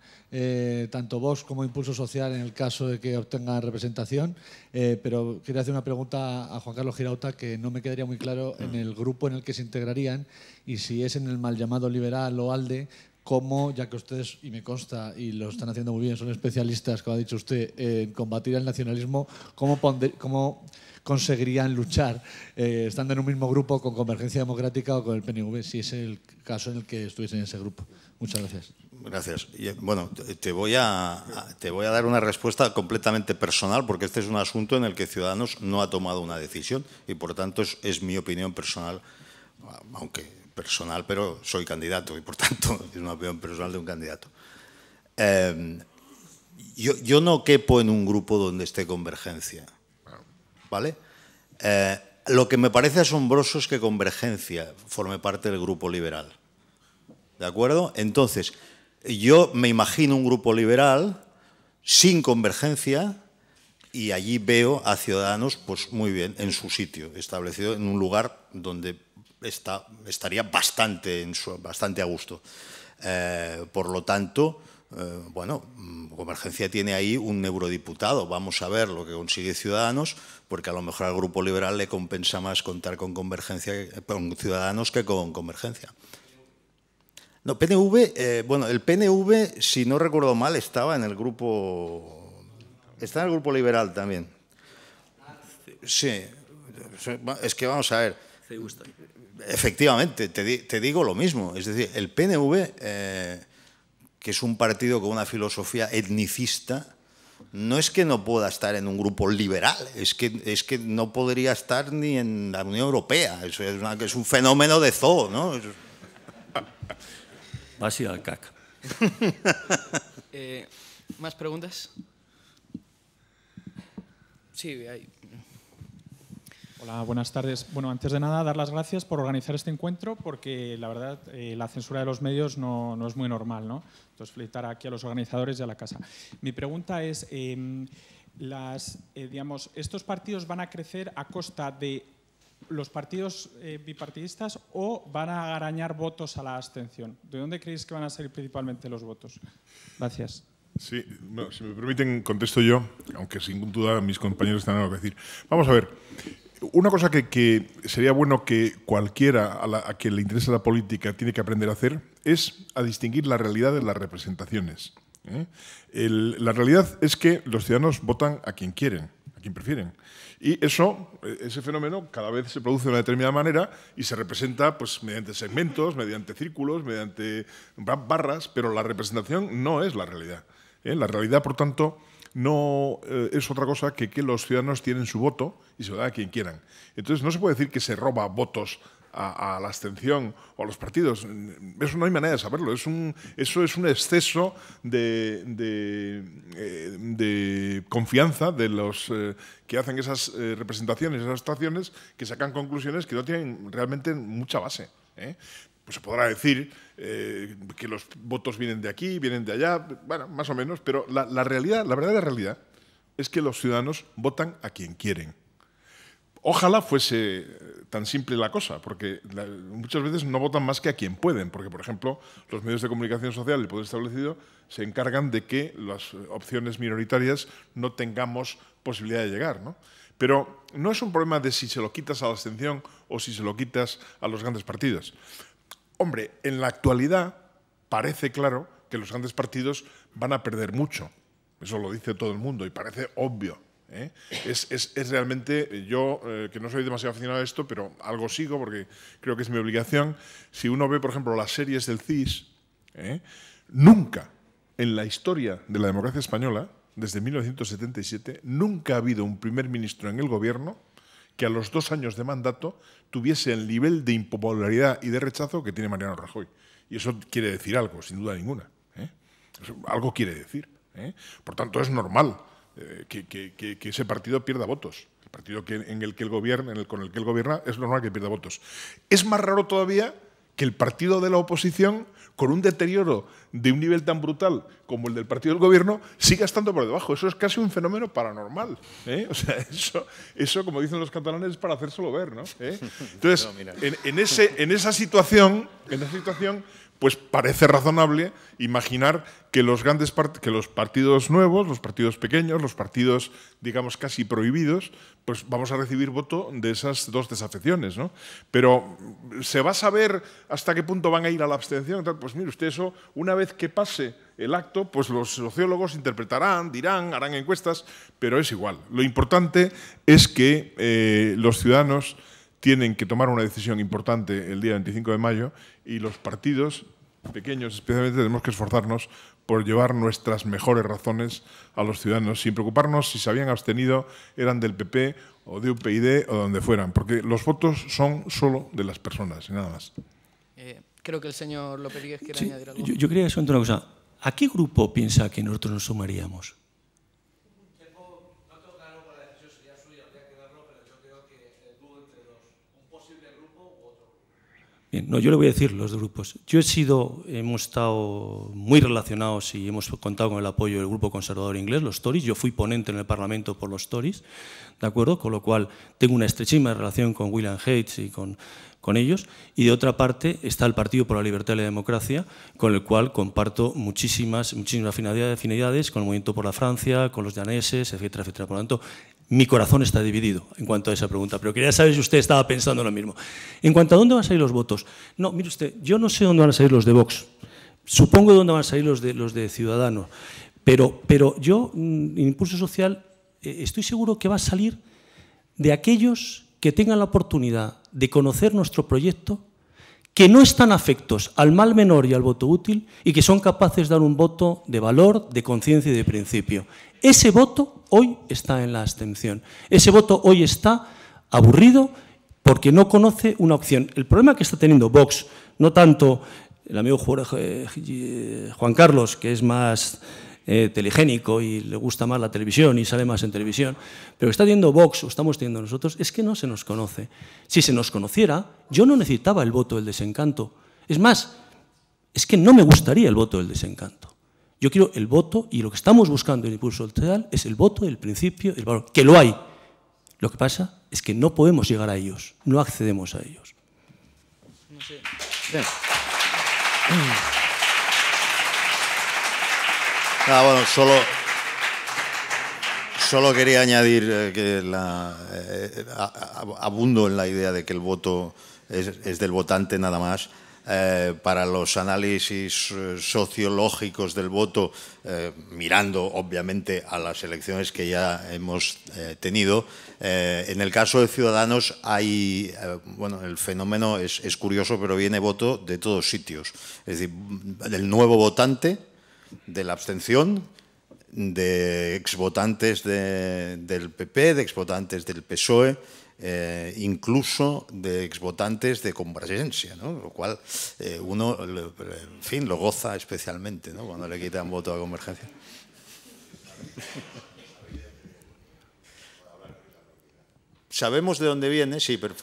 tanto Vox como Impulso Social en el caso de que obtengan representación, pero quería hacer una pregunta a Juan Carlos Girauta que no me quedaría muy claro en el grupo en el que se integrarían y si es en el mal llamado liberal o ALDE, cómo, ya que ustedes, y me consta, y lo están haciendo muy bien, son especialistas, como ha dicho usted, en combatir el nacionalismo, cómo conseguirían luchar estando en un mismo grupo con Convergencia Democrática o con el PNV, si es el caso en el que estuviesen en ese grupo. Muchas gracias. Gracias. Bueno, te voy a dar una respuesta completamente personal porque este es un asunto en el que Ciudadanos no ha tomado una decisión y, por tanto, es mi opinión personal, aunque personal, pero soy candidato y, por tanto, es una opinión personal de un candidato. Yo no quepo en un grupo donde esté Convergencia, ¿vale? Lo que me parece asombroso es que Convergencia forme parte del grupo liberal, ¿de acuerdo? Entonces, yo me imagino un grupo liberal sin Convergencia y allí veo a Ciudadanos pues muy bien en su sitio, establecido en un lugar donde estaría bastante a gusto. Por lo tanto, bueno, Convergencia tiene ahí un eurodiputado. Vamos a ver lo que consigue Ciudadanos, porque a lo mejor al Grupo Liberal le compensa más contar con Ciudadanos que con Convergencia. No, PNV, bueno, el PNV, si no recuerdo mal, estaba en el grupo... Está en el Grupo Liberal también. Sí, es que vamos a ver... Efectivamente, te digo lo mismo. Es decir, el PNV, que es un partido con una filosofía etnicista, no es que no pueda estar en un grupo liberal, es que no podría estar ni en la Unión Europea. Eso es un fenómeno de zoo, ¿no? Vas a ir al CAC. ¿Más preguntas? Sí, ahí. Hola, buenas tardes. Bueno, antes de nada, dar las gracias por organizar este encuentro porque, la verdad, la censura de los medios no es muy normal, ¿no? Entonces, felicitar aquí a los organizadores y a la casa. Mi pregunta es, digamos, ¿estos partidos van a crecer a costa de los partidos bipartidistas o van a arañar votos a la abstención? ¿De dónde creéis que van a salir principalmente los votos? Gracias. Sí, bueno, si me permiten, contesto yo, aunque sin duda mis compañeros tendrán algo que decir. Vamos a ver. Una cosa que sería bueno que cualquiera a quien le interesa la política tiene que aprender a hacer es a distinguir la realidad de las representaciones. La realidad es que los ciudadanos votan a quien quieren, a quien prefieren. Y ese fenómeno cada vez se produce de una determinada manera y se representa pues, mediante segmentos, mediante círculos, mediante barras, pero la representación no es la realidad. La realidad, por tanto, no es otra cosa que los ciudadanos tienen su voto y se lo dan a quien quieran. Entonces, no se puede decir que se roba votos a la abstención o a los partidos. Eso no hay manera de saberlo. Eso es un exceso de confianza de los que hacen esas representaciones, esas actuaciones, que sacan conclusiones que no tienen realmente mucha base. Pues se podrá decir que los votos vienen de aquí, vienen de allá, bueno, más o menos, pero la verdadera realidad es que los ciudadanos votan a quien quieren. Ojalá fuese tan simple la cosa, porque muchas veces no votan más que a quien pueden, porque, por ejemplo, los medios de comunicación social, el poder establecido, se encargan de que las opciones minoritarias no tengamos posibilidad de llegar, ¿no? Pero no es un problema de si se lo quitas a la abstención o si se lo quitas a los grandes partidos. Hombre, en la actualidad parece claro que los grandes partidos van a perder mucho. Eso lo dice todo el mundo y parece obvio. Es realmente, yo que no soy demasiado aficionado a esto, pero algo sigo porque creo que es mi obligación. Si uno ve, por ejemplo, las series del CIS, nunca en la historia de la democracia española, desde 1977, nunca ha habido un primer ministro en el gobierno que a los 2 años de mandato tuviese el nivel de impopularidad y de rechazo que tiene Mariano Rajoy. Y eso quiere decir algo, sin duda ninguna. Eso, algo quiere decir. Por tanto, es normal que ese partido pierda votos. El partido con el que él gobierna es normal que pierda votos. Es más raro todavía que el partido de la oposición, con un deterioro de un nivel tan brutal como el del partido del gobierno, siga estando por debajo. Eso es casi un fenómeno paranormal. O sea, eso, como dicen los catalanes, es para hacérselo ver, ¿no? Entonces, en esa situación, pues parece razonable imaginar que los partidos nuevos, los partidos pequeños, los partidos, digamos, casi prohibidos, pues vamos a recibir voto de esas dos desafecciones, ¿no? Pero ¿se va a saber hasta qué punto van a ir a la abstención? Pues mire usted, eso, una vez que pase el acto, pues los sociólogos interpretarán, dirán, harán encuestas, pero es igual. Lo importante es que los ciudadanos tienen que tomar una decisión importante el día 25 de mayo y los partidos pequeños especialmente tenemos que esforzarnos por llevar nuestras mejores razones a los ciudadanos, sin preocuparnos si se habían abstenido, eran del PP o de UPyD o donde fueran, porque los votos son solo de las personas y nada más. Creo que el señor López Guíguez quiere añadir algo. Yo quería decir una cosa. ¿A qué grupo piensa que nosotros nos sumaríamos? Bien, no, yo le voy a decir los grupos. Hemos estado muy relacionados y hemos contado con el apoyo del Grupo Conservador Inglés, los Tories. Yo fui ponente en el Parlamento por los Tories, ¿de acuerdo? Con lo cual tengo una estrechísima relación con William Hague y con ellos. Y de otra parte está el Partido por la Libertad y la Democracia, con el cual comparto muchísimas afinidades con el Movimiento por la Francia, con los daneses, etcétera, etcétera. Por lo tanto, mi corazón está dividido en cuanto a esa pregunta, pero quería saber si usted estaba pensando lo mismo. En cuanto a dónde van a salir los votos, no, mire usted, yo no sé dónde van a salir los de Vox, supongo dónde van a salir los de Ciudadanos, pero yo, en Impulso Social, estoy seguro que va a salir de aquellos que tengan la oportunidad de conocer nuestro proyecto, que no están afectos al mal menor y al voto útil y que son capaces de dar un voto de valor, de conciencia y de principio. Ese voto hoy está en la abstención. Ese voto hoy está aburrido porque no conoce una opción. El problema que está teniendo Vox, no tanto el amigo Juan Carlos, que es más telegénico y le gusta más la televisión y sale más en televisión, pero que está teniendo Vox o estamos teniendo nosotros, es que no se nos conoce. Si se nos conociera, yo no necesitaba el voto del desencanto. Es más, es que no me gustaría el voto del desencanto. Yo quiero el voto, y lo que estamos buscando en Impulso Social es el voto del principio, el valor, que lo hay. Lo que pasa es que no podemos llegar a ellos, no accedemos a ellos. No sé. Bueno, solo quería añadir que abundo en la idea de que el voto es del votante nada más. Para los análisis sociológicos del voto, mirando obviamente a las elecciones que ya hemos tenido, en el caso de Ciudadanos hay, bueno, el fenómeno es curioso, pero viene voto de todos sitios. Es decir, del nuevo votante, de la abstención, de exvotantes del PP, de exvotantes del PSOE, incluso de exvotantes de Convergencia, ¿no? Lo cual uno, en fin, lo goza especialmente, ¿no? Cuando le quitan voto a Convergencia. ¿Sabemos de dónde viene? Sí, pero...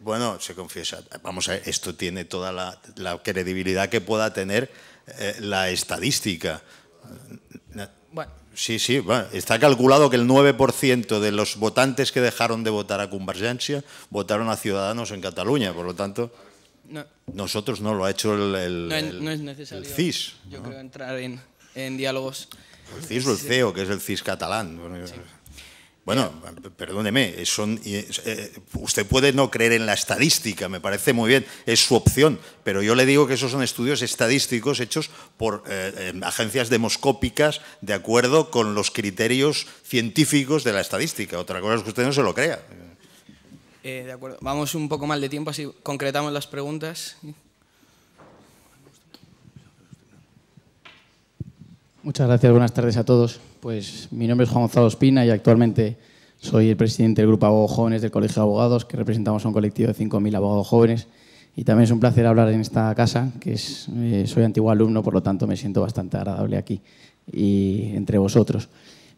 Bueno, se confiesa. Vamos a ver, esto tiene toda la credibilidad que pueda tener la estadística. Bueno. Sí, bueno, está calculado que el 9% de los votantes que dejaron de votar a Convergencia votaron a Ciudadanos en Cataluña. Por lo tanto, no, nosotros no lo ha hecho no es necesario, el CIS. Yo creo entrar en diálogos. El CIS o el CEO, que es el CIS catalán. Sí. Bueno, perdóneme, usted puede no creer en la estadística, me parece muy bien, es su opción, pero yo le digo que esos son estudios estadísticos hechos por agencias demoscópicas de acuerdo con los criterios científicos de la estadística. Otra cosa es que usted no se lo crea. De acuerdo, vamos un poco mal de tiempo, así concretamos las preguntas. Muchas gracias, buenas tardes a todos. Pues mi nombre es Juan Gonzalo Espina y actualmente soy el presidente del Grupo Abogados Jóvenes del Colegio de Abogados, que representamos a un colectivo de 5.000 abogados jóvenes. Y también es un placer hablar en esta casa, que soy antiguo alumno, por lo tanto me siento bastante agradable aquí y entre vosotros.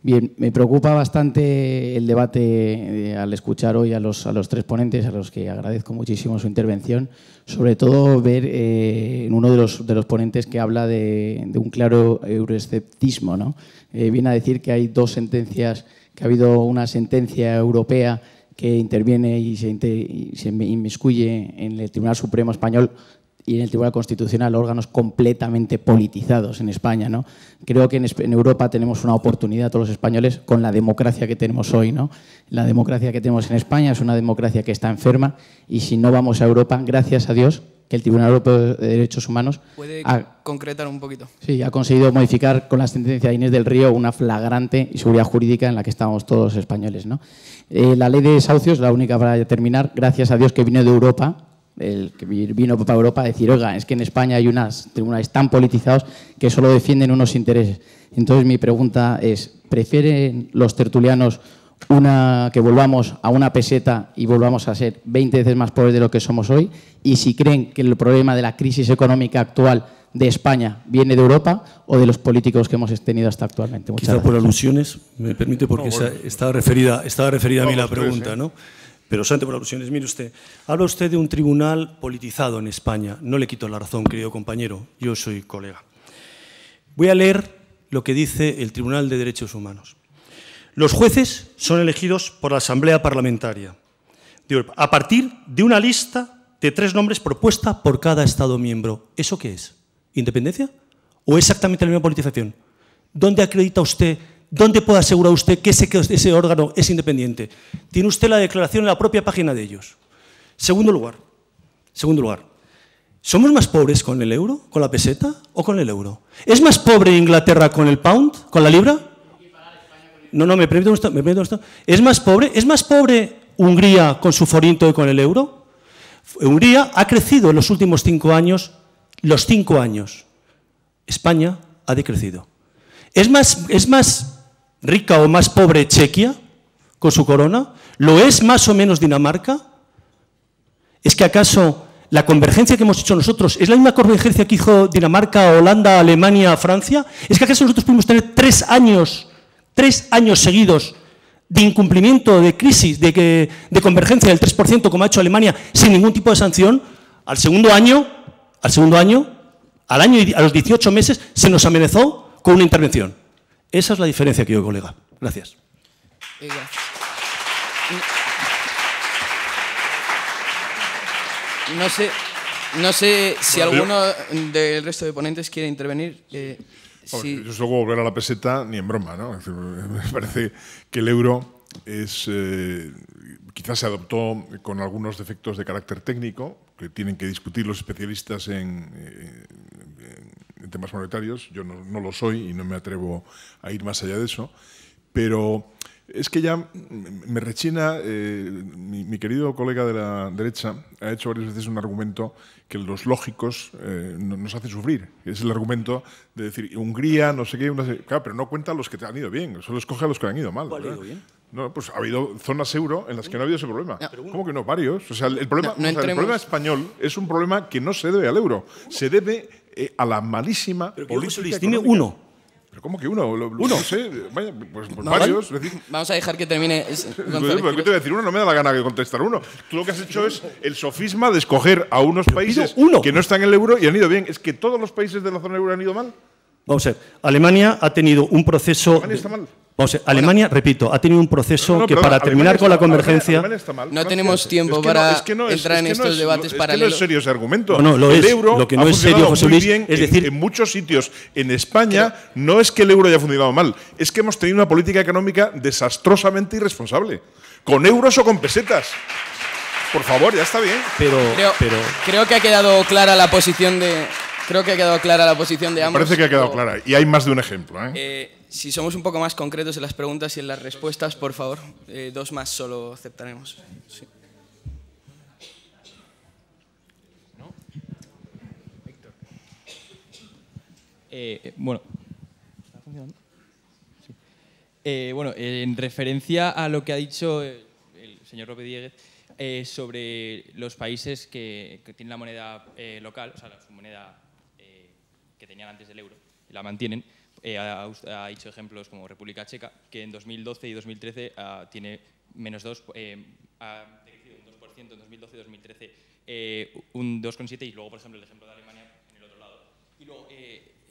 Bien, me preocupa bastante el debate al escuchar hoy a los tres ponentes, a los que agradezco muchísimo su intervención, sobre todo ver en uno de los ponentes que habla de un claro euroesceptismo, ¿no? Viene a decir que hay dos sentencias, que ha habido una sentencia europea que interviene y se inmiscuye en el Tribunal Supremo Español y en el Tribunal Constitucional, órganos completamente politizados en España, ¿no? Creo que en Europa tenemos una oportunidad todos los españoles con la democracia que tenemos hoy, ¿no? La democracia que tenemos en España es una democracia que está enferma y si no vamos a Europa, gracias a Dios, que el Tribunal Europeo de Derechos Humanos ¿Puede concretar un poquito? Sí, ha conseguido modificar con la sentencia de Inés del Río una flagrante inseguridad jurídica en la que estábamos todos los españoles, ¿no? La ley de desahucios, la única para terminar, gracias a Dios que vino de Europa, que vino para Europa a decir, oiga, es que en España hay unos tribunales tan politizados que solo defienden unos intereses. Entonces mi pregunta es, ¿prefieren los tertulianos que volvamos a una peseta y volvamos a ser 20 veces más pobres de lo que somos hoy? Y si creen que el problema de la crisis económica actual de España viene de Europa o de los políticos que hemos tenido hasta actualmente. Muchas gracias. Por alusiones, me permite, porque estaba referida a mí la pregunta, ¿no? Pero solamente por alusiones. Mire usted, habla usted de un tribunal politizado en España. No le quito la razón, querido compañero, yo soy colega. Voy a leer lo que dice el Tribunal de Derechos Humanos. Los jueces son elegidos por la Asamblea Parlamentaria de Europa, a partir de una lista de 3 nombres propuesta por cada Estado miembro. ¿Eso qué es? ¿Independencia? ¿O exactamente la misma politización? ¿Dónde acredita usted, dónde puede asegurar usted que ese órgano es independiente? Tiene usted la declaración en la propia página de ellos. Segundo lugar, ¿somos más pobres con el euro, con la peseta o con el euro? ¿Es más pobre Inglaterra con el pound, con la libra? No, me permito esto. ¿Es más pobre Hungría con su forinte y con el euro? Hungría ha crecido en los últimos 5 años, los 5 años. España ha decrecido. ¿Es más rica o más pobre Chequia con su corona? ¿Lo es más o menos Dinamarca? ¿Es que acaso la convergencia que hemos hecho nosotros es la misma convergencia que hizo Dinamarca, Holanda, Alemania, Francia? ¿Es que acaso nosotros pudimos tener 3 años seguidos de incumplimiento, de crisis, de convergencia del 3%, como ha hecho Alemania, sin ningún tipo de sanción? Al segundo año, a los 18 meses, se nos amenazó con una intervención. Esa es la diferencia, querido colega. Gracias. Gracias. No sé si alguno del resto de ponentes quiere intervenir. Sí. Yo luego volver a la peseta ni en broma, ¿no? Es decir, me parece que el euro es quizás se adoptó con algunos defectos de carácter técnico que tienen que discutir los especialistas en temas monetarios. Yo no lo soy y no me atrevo a ir más allá de eso, pero es que ya me rechina, mi querido colega de la derecha ha hecho varias veces un argumento que los lógicos nos hace sufrir. Es el argumento de decir, Hungría, no sé qué, claro, pero no cuenta los que te han ido bien, solo escoge a los que han ido mal. ¿Cuál ha ido bien? No, pues ha habido zonas euro en las que no ha habido ese problema. ¿Cómo que no? Varios. O sea, el problema español es un problema que no se debe al euro. Se debe a la malísima política dime económica. uno. ¿Pero cómo que uno? No sé. Vaya, pues varios. Es decir, Vamos a dejar que termine. ¿Qué te voy a decir? Uno no me da la gana de contestar uno. Tú lo que has hecho es el sofisma de escoger a unos países que no están en el euro y han ido bien. ¿Es que todos los países de la zona euro han ido mal? Vamos a ver, Alemania ha tenido un proceso... ¿Alemania está mal? Vamos a ver, Alemania, repito, ha tenido un proceso que para terminar con la convergencia... No tenemos tiempo para entrar en estos debates paralelos. No es serio ese argumento. No, lo es. El euro Lo que no ha es serio, funcionado José muy Luis, bien es decir... en muchos sitios. En España no es que el euro haya funcionado mal, es que hemos tenido una política económica desastrosamente irresponsable. ¿Con euros o con pesetas? Por favor, ya está bien. Creo que ha quedado clara la posición de... ambos. Parece que ha quedado clara. Y hay más de un ejemplo. Si somos un poco más concretos en las preguntas y en las respuestas, por favor, 2 más solo aceptaremos. Sí. En referencia a lo que ha dicho el señor López Dieguez sobre los países que tienen la moneda local, o sea, su moneda que tenían antes del euro, la mantienen. Ha dicho ejemplos como República Checa, que en 2012 y 2013 tiene -2, ha crecido un 2% en 2012 y 2013, un 2,7%, y luego, por ejemplo, el ejemplo de Alemania en el otro lado. Y luego,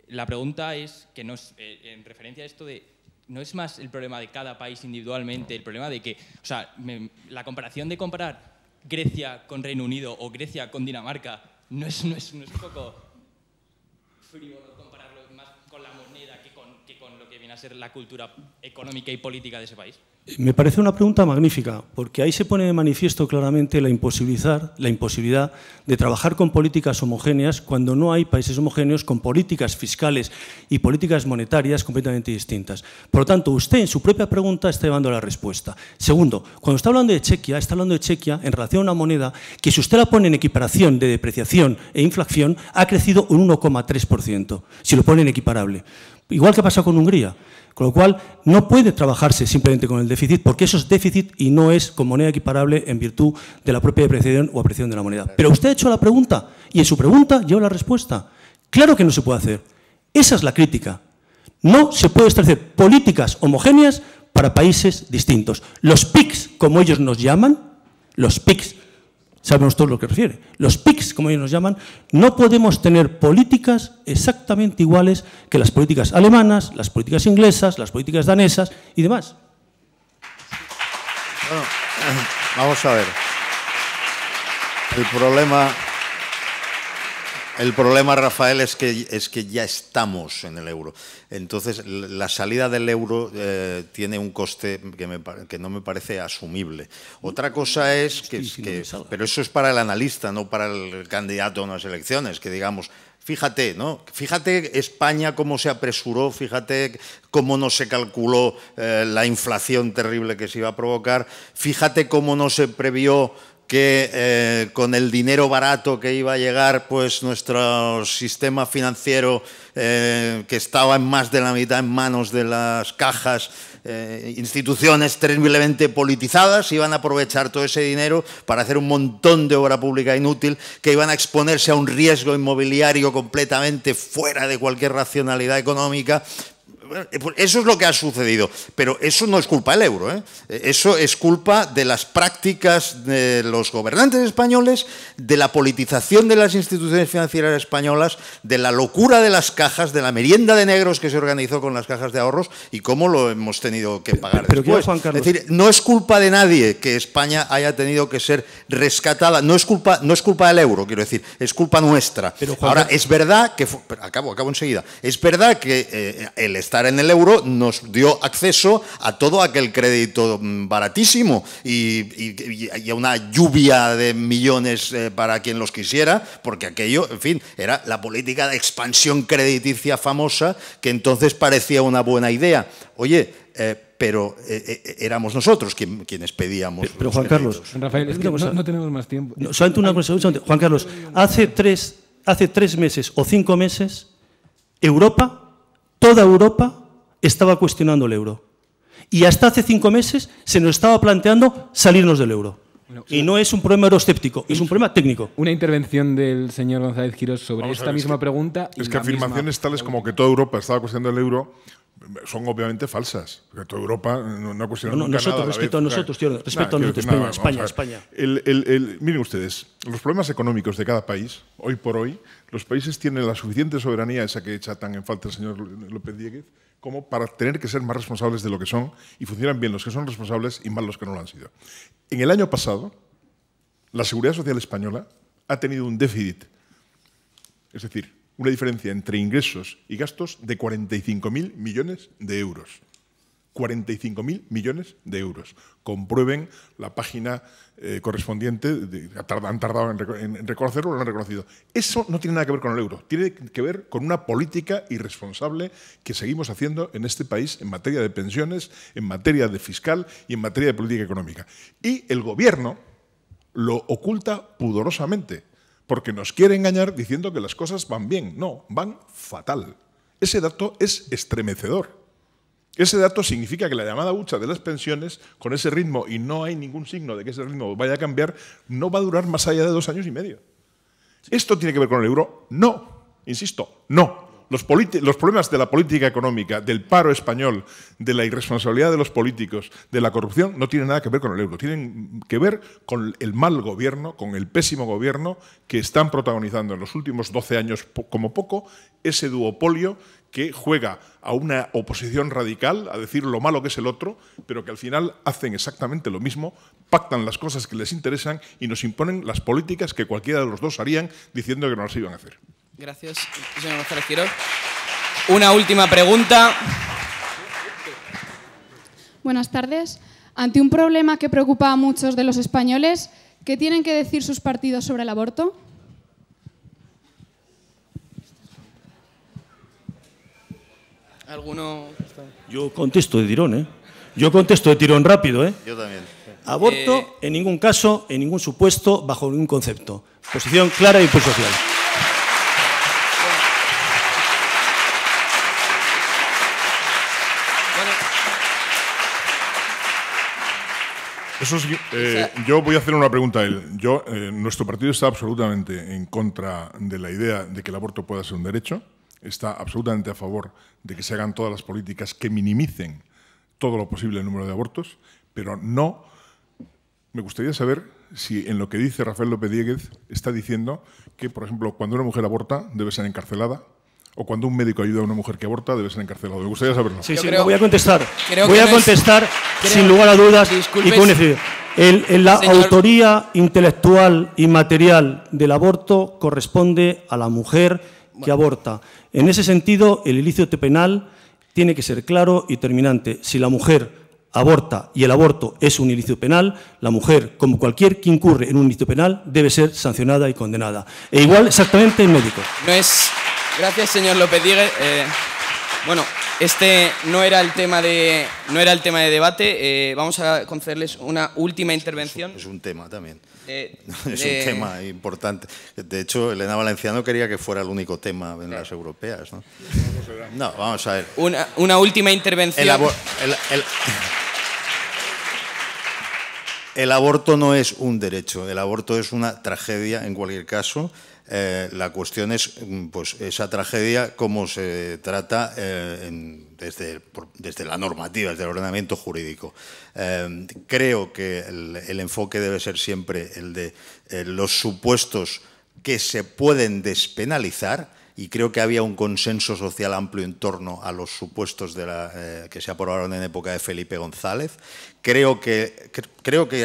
la pregunta es, que no es, en referencia a esto de, ¿no es más el problema de cada país individualmente, el problema de que, o sea, la comparación de comparar Grecia con Reino Unido o Grecia con Dinamarca, no es un poco frívolo compararlo más con la moneda que con lo que viene a ser la cultura económica y política de ese país? Me parece una pregunta magnífica, porque ahí se pone de manifiesto claramente la imposibilidad de trabajar con políticas homogéneas cuando no hay países homogéneos con políticas fiscales y políticas monetarias completamente distintas. Por lo tanto, usted en su propia pregunta está llevando la respuesta. Segundo, cuando está hablando de Chequia, está hablando de Chequia en relación a una moneda que, si usted la pone en equiparación de depreciación e inflación, ha crecido un 1,3%, si lo pone en equiparable. Igual que pasa con Hungría. Con lo cual, no puede trabajarse simplemente con el déficit, porque eso es déficit y no es con moneda equiparable en virtud de la propia depreciación o apreciación de la moneda. Pero usted ha hecho la pregunta y en su pregunta lleva la respuesta. Claro que no se puede hacer. Esa es la crítica. No se puede establecer políticas homogéneas para países distintos. Los PICs, como ellos nos llaman, los PICs, sabemos todos lo que refiere. Los PICs, como ellos nos llaman, no podemos tener políticas exactamente iguales que las políticas alemanas, las políticas inglesas, las políticas danesas y demás. Bueno, vamos a ver. El problema, Rafael, es que ya estamos en el euro. Entonces, la salida del euro tiene un coste que no me parece asumible. Otra cosa es pero eso es para el analista, no para el candidato a unas elecciones, que digamos, fíjate, ¿no? Fíjate España cómo se apresuró, fíjate cómo no se calculó la inflación terrible que se iba a provocar, fíjate cómo no se previó que con el dinero barato que iba a llegar, pues nuestro sistema financiero, que estaba en más de la mitad en manos de las cajas, instituciones terriblemente politizadas, iban a aprovechar todo ese dinero para hacer un montón de obra pública inútil, que iban a exponerse a un riesgo inmobiliario completamente fuera de cualquier racionalidad económica. Eso es lo que ha sucedido, pero eso no es culpa del euro, ¿eh? Eso es culpa de las prácticas de los gobernantes españoles, de la politización de las instituciones financieras españolas, de la locura de las cajas, de la merienda de negros que se organizó con las cajas de ahorros y cómo lo hemos tenido que pagar después. Es decir, no es culpa de nadie que España haya tenido que ser rescatada, no es culpa del euro, quiero decir, es culpa nuestra. Ahora, es verdad que, acabo enseguida, es verdad que el estar en el euro nos dio acceso a todo aquel crédito baratísimo y a una lluvia de millones para quien los quisiera, porque aquello, en fin, era la política de expansión crediticia famosa que entonces parecía una buena idea. Oye, pero éramos nosotros quienes pedíamos. Pero Juan Carlos, Rafael, es que no tenemos más tiempo. Solamente una cosa, Juan Carlos, hace tres meses o 5 meses, toda Europa estaba cuestionando el euro. y hasta hace 5 meses se nos estaba planteando salirnos del euro. Y no es un problema euroscéptico, es un problema técnico. Una intervención del señor González Quirós sobre esta misma pregunta. Es que afirmaciones tales como que toda Europa estaba cuestionando el euro son obviamente falsas. Porque toda Europa no ha cuestionado nunca nosotros, nada. Respecto a nosotros, tío, respecto a nosotros, España. Miren ustedes, los problemas económicos de cada país, hoy por hoy, los países tienen la suficiente soberanía, esa que echa tan en falta el señor López Dieguez, como para tener que ser más responsables de lo que son, y funcionan bien los que son responsables y mal los que no lo han sido. En el año pasado, la Seguridad Social Española ha tenido un déficit, es decir, una diferencia entre ingresos y gastos de 45.000 millones de euros. 45.000 millones de euros. Comprueben la página correspondiente, han tardado en reconocerlo o lo han reconocido. Eso no tiene nada que ver con el euro, tiene que ver con una política irresponsable que seguimos haciendo en este país en materia de pensiones, en materia de fiscal y en materia de política económica. Y el gobierno lo oculta pudorosamente, porque nos quiere engañar diciendo que las cosas van bien. No, van fatal. Ese dato es estremecedor. Ese dato significa que la llamada hucha de las pensiones, con ese ritmo, y no hay ningún signo de que ese ritmo vaya a cambiar, no va a durar más allá de 2 años y medio. ¿Esto tiene que ver con el euro? No. Insisto, no. Los problemas de la política económica, del paro español, de la irresponsabilidad de los políticos, de la corrupción, no tienen nada que ver con el euro. Tienen que ver con el mal gobierno, con el pésimo gobierno que están protagonizando en los últimos 12 años, como poco, ese duopolio que juega a una oposición radical, a decir lo malo que es el otro, pero que al final hacen exactamente lo mismo, pactan las cosas que les interesan y nos imponen las políticas que cualquiera de los dos harían diciendo que no las iban a hacer. Gracias, señor González Quirós. Una última pregunta. Buenas tardes. Ante un problema que preocupa a muchos de los españoles, ¿qué tienen que decir sus partidos sobre el aborto? ¿Alguno? Yo contesto de tirón, ¿eh? Yo contesto de tirón rápido, ¿eh? Yo también. Aborto, en ningún caso, en ningún supuesto, bajo ningún concepto. Posición clara y impulso social. Yo voy a hacer una pregunta a él. Nuestro partido está absolutamente en contra de la idea de que el aborto pueda ser un derecho. Está absolutamente a favor de que se hagan todas las políticas que minimicen todo lo posible el número de abortos, pero no. Me gustaría saber si en lo que dice Rafael López Dieguez está diciendo que, por ejemplo, cuando una mujer aborta debe ser encarcelada, o cuando un médico ayuda a una mujer que aborta debe ser encarcelado. Me gustaría saberlo. Sí, voy a contestar. Voy a contestar sin lugar a dudas y con decidir. La autoría intelectual y material del aborto corresponde a la mujer que aborta. En ese sentido, el ilícito penal tiene que ser claro y terminante. Si la mujer aborta y el aborto es un ilícito penal, la mujer, como cualquier que incurre en un ilícito penal, debe ser sancionada y condenada. E igual exactamente el médico. No es... Gracias, señor López Dieguez. Bueno, este no era el tema de debate. Vamos a concederles una última intervención. Es un tema también. Es un tema importante. De hecho, Elena Valenciano quería que fuera el único tema en las europeas, ¿no? No, vamos a ver. Una última intervención. El aborto no es un derecho, el aborto es una tragedia en cualquier caso. La cuestión es, pues, esa tragedia, cómo se trata desde la normativa, desde el ordenamiento jurídico. Creo que el enfoque debe ser siempre el de los supuestos que se pueden despenalizar, y creo que había un consenso social amplio en torno a los supuestos que se aprobaron en época de Felipe González. Creo que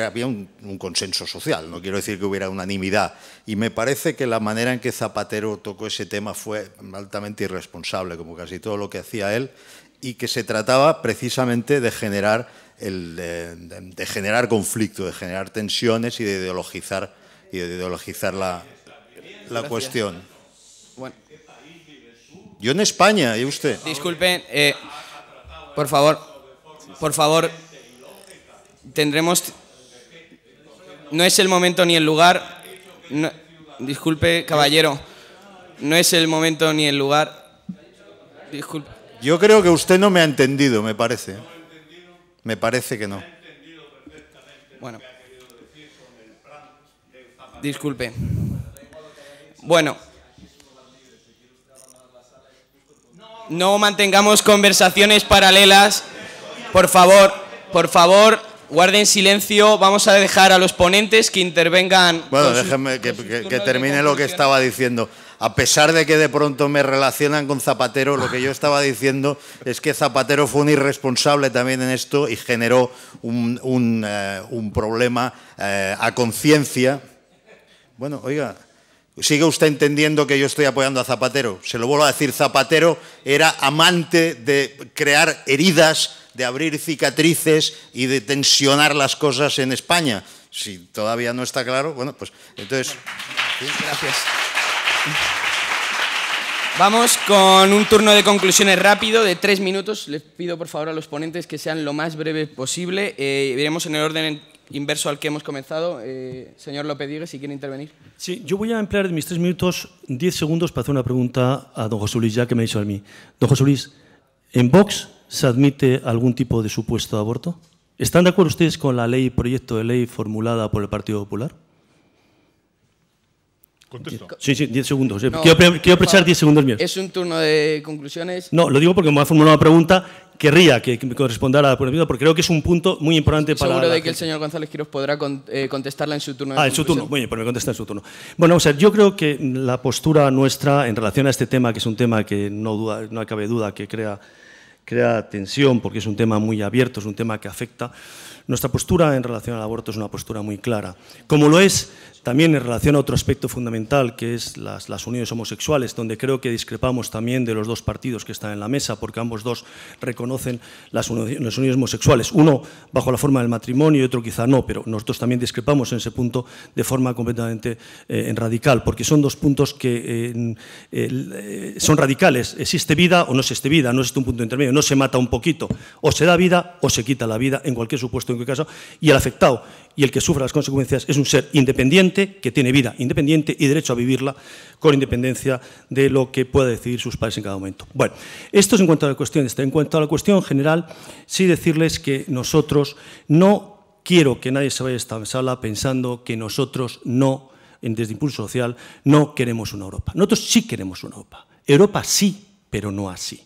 había un consenso social, no quiero decir que hubiera unanimidad, y me parece que la manera en que Zapatero tocó ese tema fue altamente irresponsable, como casi todo lo que hacía él, y que se trataba precisamente de generar conflicto, de generar tensiones y de ideologizar la cuestión. Bueno. Yo en España, ¿y usted? Disculpen, por favor, tendremos... No es el momento ni el lugar... No, disculpe, caballero, no es el momento ni el lugar... Disculpe. Yo creo que usted no me ha entendido, me parece. Me parece que no. Bueno. Disculpe. Bueno. No mantengamos conversaciones paralelas. Por favor, guarden silencio. Vamos a dejar a los ponentes que intervengan. Bueno, déjenme que termine lo que estaba diciendo. A pesar de que de pronto me relacionan con Zapatero, lo que yo estaba diciendo es que Zapatero fue un irresponsable también en esto y generó un problema a conciencia. Bueno, oiga, ¿sigue usted entendiendo que yo estoy apoyando a Zapatero? Se lo vuelvo a decir, Zapatero era amante de crear heridas, de abrir cicatrices y de tensionar las cosas en España. Si todavía no está claro, bueno, pues entonces... Sí, gracias. Vamos con un turno de conclusiones rápido de 3 minutos. Les pido por favor a los ponentes que sean lo más breves posible. Iremos en el orden inverso al que hemos comenzado. Señor López Diegues, si quiere intervenir. Sí, yo voy a emplear en mis 3 minutos 10 segundos para hacer una pregunta a don José Luis, ya que me ha dicho a mí. Don José Luis, ¿en Vox se admite algún tipo de supuesto aborto? ¿Están de acuerdo ustedes con la proyecto de ley formulada por el Partido Popular? Contesto. Sí, 10 segundos. No, quiero aprovechar 10 segundos míos. Es un turno de conclusiones. No, lo digo porque me ha formulado una pregunta. Querría que me correspondara porque creo que es un punto muy importante para... Seguro de que el señor González Quiroz podrá contestarla en su turno. En su turno. Muy bien, pues me contesta en su turno. Bueno, o sea, yo creo que la postura nuestra en relación a este tema, que es un tema que no cabe duda que crea tensión, porque es un tema muy abierto, es un tema que afecta. Nuestra postura en relación al aborto es una postura muy clara. Como lo es también en relación a otro aspecto fundamental, que es las uniones homosexuales, donde creo que discrepamos también de los dos partidos que están en la mesa, porque ambos dos reconocen las uniones homosexuales. Uno bajo la forma del matrimonio y otro quizá no, pero nosotros también discrepamos en ese punto de forma completamente radical, porque son dos puntos que son radicales. ¿Existe vida o no existe vida? No existe un punto intermedio. No se mata un poquito. O se da vida o se quita la vida, en cualquier supuesto, en cualquier caso. Y el afectado y el que sufre las consecuencias es un ser independiente, que tiene vida independiente y derecho a vivirla con independencia de lo que pueda decidir sus padres en cada momento. Bueno, esto es en cuanto a la cuestión esta. En cuanto a la cuestión general, sí decirles que nosotros no quiero que nadie se vaya a esta sala pensando que nosotros no, desde Impulso Social, no queremos una Europa. Nosotros sí queremos una Europa. Europa sí, pero no así.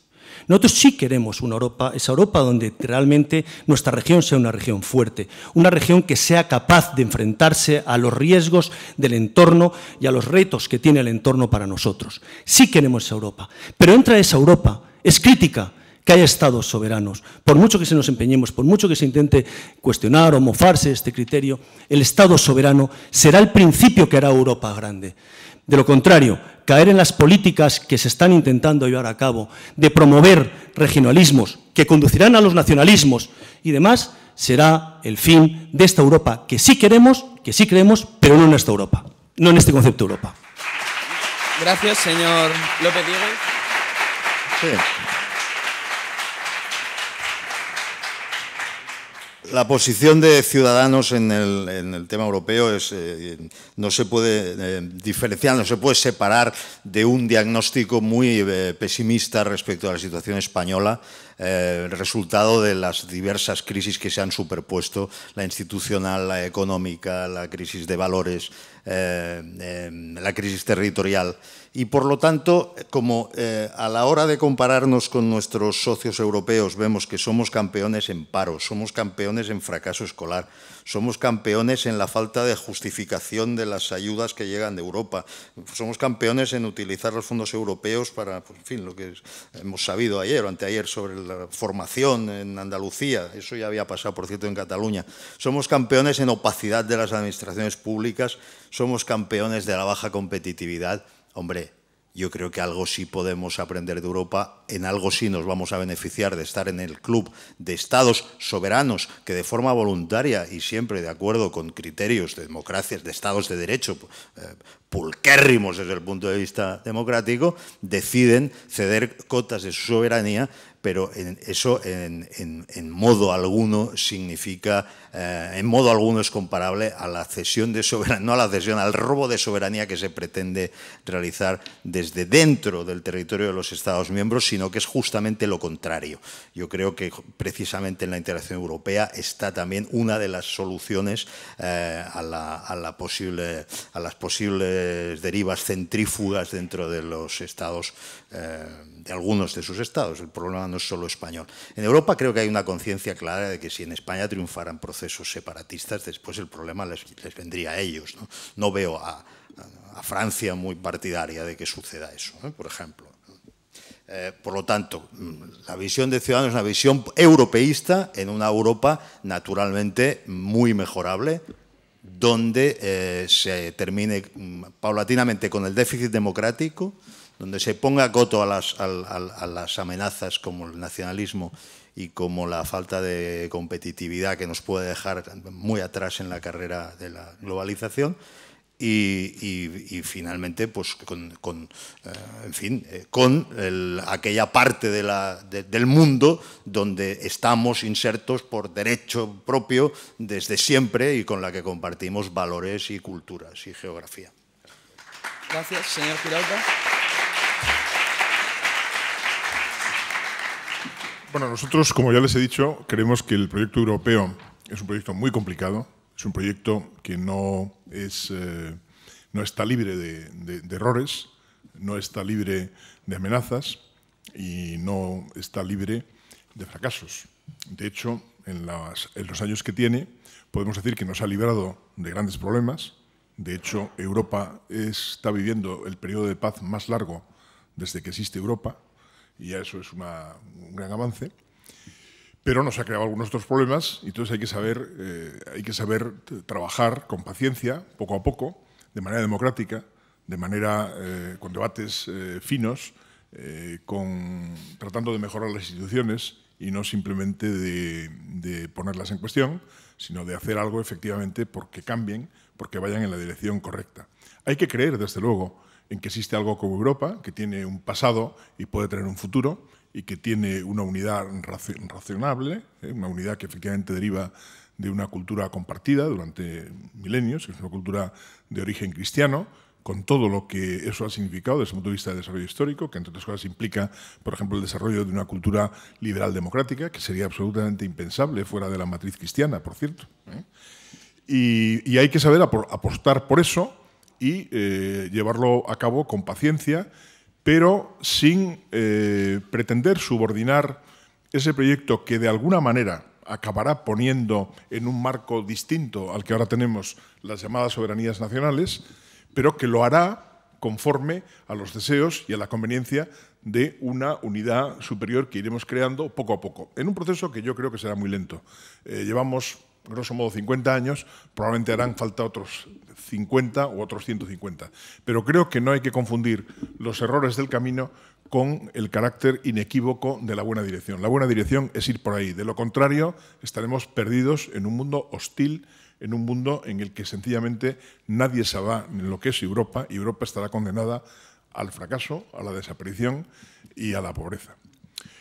Nosotros sí queremos una Europa, esa Europa donde realmente nuestra región sea una región fuerte, una región que sea capaz de enfrentarse a los riesgos del entorno y a los retos que tiene el entorno para nosotros. Sí queremos esa Europa, pero dentro de esa Europa es crítica que haya estados soberanos. Por mucho que se nos empeñemos, por mucho que se intente cuestionar o mofarse de este criterio, el Estado soberano será el principio que hará Europa grande. De lo contrario, caer en las políticas que se están intentando llevar a cabo, de promover regionalismos que conducirán a los nacionalismos y demás, será el fin de esta Europa que sí queremos, pero no en esta Europa, no en este concepto de Europa. Gracias, señor López Diegues. Sí. La posición de Ciudadanos en el tema europeo no se puede diferenciar, no se puede separar de un diagnóstico muy pesimista respecto a la situación española, el resultado de las diversas crisis que se han superpuesto, la institucional, la económica, la crisis de valores, la crisis territorial. Y por lo tanto, como a la hora de compararnos con nuestros socios europeos vemos que somos campeones en paro, somos campeones en fracaso escolar, somos campeones en la falta de justificación de las ayudas que llegan de Europa, somos campeones en utilizar los fondos europeos para, pues, en fin, lo que hemos sabido ayer o anteayer sobre la formación en Andalucía, eso ya había pasado, por cierto, en Cataluña. Somos campeones en opacidad de las administraciones públicas, somos campeones de la baja competitividad. Hombre, yo creo que algo sí podemos aprender de Europa, en algo sí nos vamos a beneficiar de estar en el club de estados soberanos que de forma voluntaria y siempre de acuerdo con criterios de democracias, de estados de derecho, pulquérrimos desde el punto de vista democrático, deciden ceder cotas de su soberanía, pero eso en modo alguno significa, en modo alguno es comparable a la cesión de soberanía, no a la cesión, al robo de soberanía que se pretende realizar desde dentro del territorio de los Estados miembros, sino sino que es justamente lo contrario. Yo creo que precisamente en la integración europea está también una de las soluciones a las posibles derivas centrífugas dentro de los estados, de algunos de sus estados. El problema no es solo español. En Europa creo que hay una conciencia clara de que si en España triunfaran procesos separatistas, después el problema les vendría a ellos, ¿no? No veo a Francia muy partidaria de que suceda eso, ¿no? Por ejemplo. Por lo tanto, la visión de Ciudadanos es una visión europeísta en una Europa naturalmente muy mejorable, donde se termine paulatinamente con el déficit democrático, donde se ponga coto a las amenazas como el nacionalismo y como la falta de competitividad que nos puede dejar muy atrás en la carrera de la globalización. Y finalmente, pues con aquella parte del mundo donde estamos insertos por derecho propio desde siempre y con la que compartimos valores y culturas y geografía. Gracias, señor Girauta. Bueno, nosotros, como ya les he dicho, creemos que el proyecto europeo es un proyecto muy complicado. Es un proyecto que no está libre de errores, no está libre de amenazas y no está libre de fracasos. De hecho, en los años que tiene, podemos decir que nos ha librado de grandes problemas. De hecho, Europa está viviendo el periodo de paz más largo desde que existe Europa, y ya eso es un gran avance. Pero nos ha creado algunos otros problemas y entonces hay que saber trabajar con paciencia, poco a poco, de manera democrática, de manera con debates finos, tratando de mejorar las instituciones y no simplemente de ponerlas en cuestión, sino de hacer algo efectivamente porque cambien, porque vayan en la dirección correcta. Hay que creer, desde luego, en que existe algo como Europa, que tiene un pasado y puede tener un futuro, y que tiene una unidad razonable, una unidad que efectivamente deriva de una cultura compartida durante milenios, que es una cultura de origen cristiano, con todo lo que eso ha significado desde el punto de vista del desarrollo histórico, que entre otras cosas implica, por ejemplo, el desarrollo de una cultura liberal democrática, que sería absolutamente impensable fuera de la matriz cristiana, por cierto. Y hay que saber apostar por eso y llevarlo a cabo con paciencia, pero sin pretender subordinar ese proyecto que de alguna manera acabará poniendo en un marco distinto al que ahora tenemos las llamadas soberanías nacionales, pero que lo hará conforme a los deseos y a la conveniencia de una unidad superior que iremos creando poco a poco, en un proceso que yo creo que será muy lento. Llevamos, grosso modo, 50 años, probablemente harán falta otros 50 u otros 150. Pero creo que no hay que confundir los errores del camino con el carácter inequívoco de la buena dirección. La buena dirección es ir por ahí. De lo contrario, estaremos perdidos en un mundo hostil, en un mundo en el que sencillamente nadie sabrá lo que es Europa, y Europa estará condenada al fracaso, a la desaparición y a la pobreza.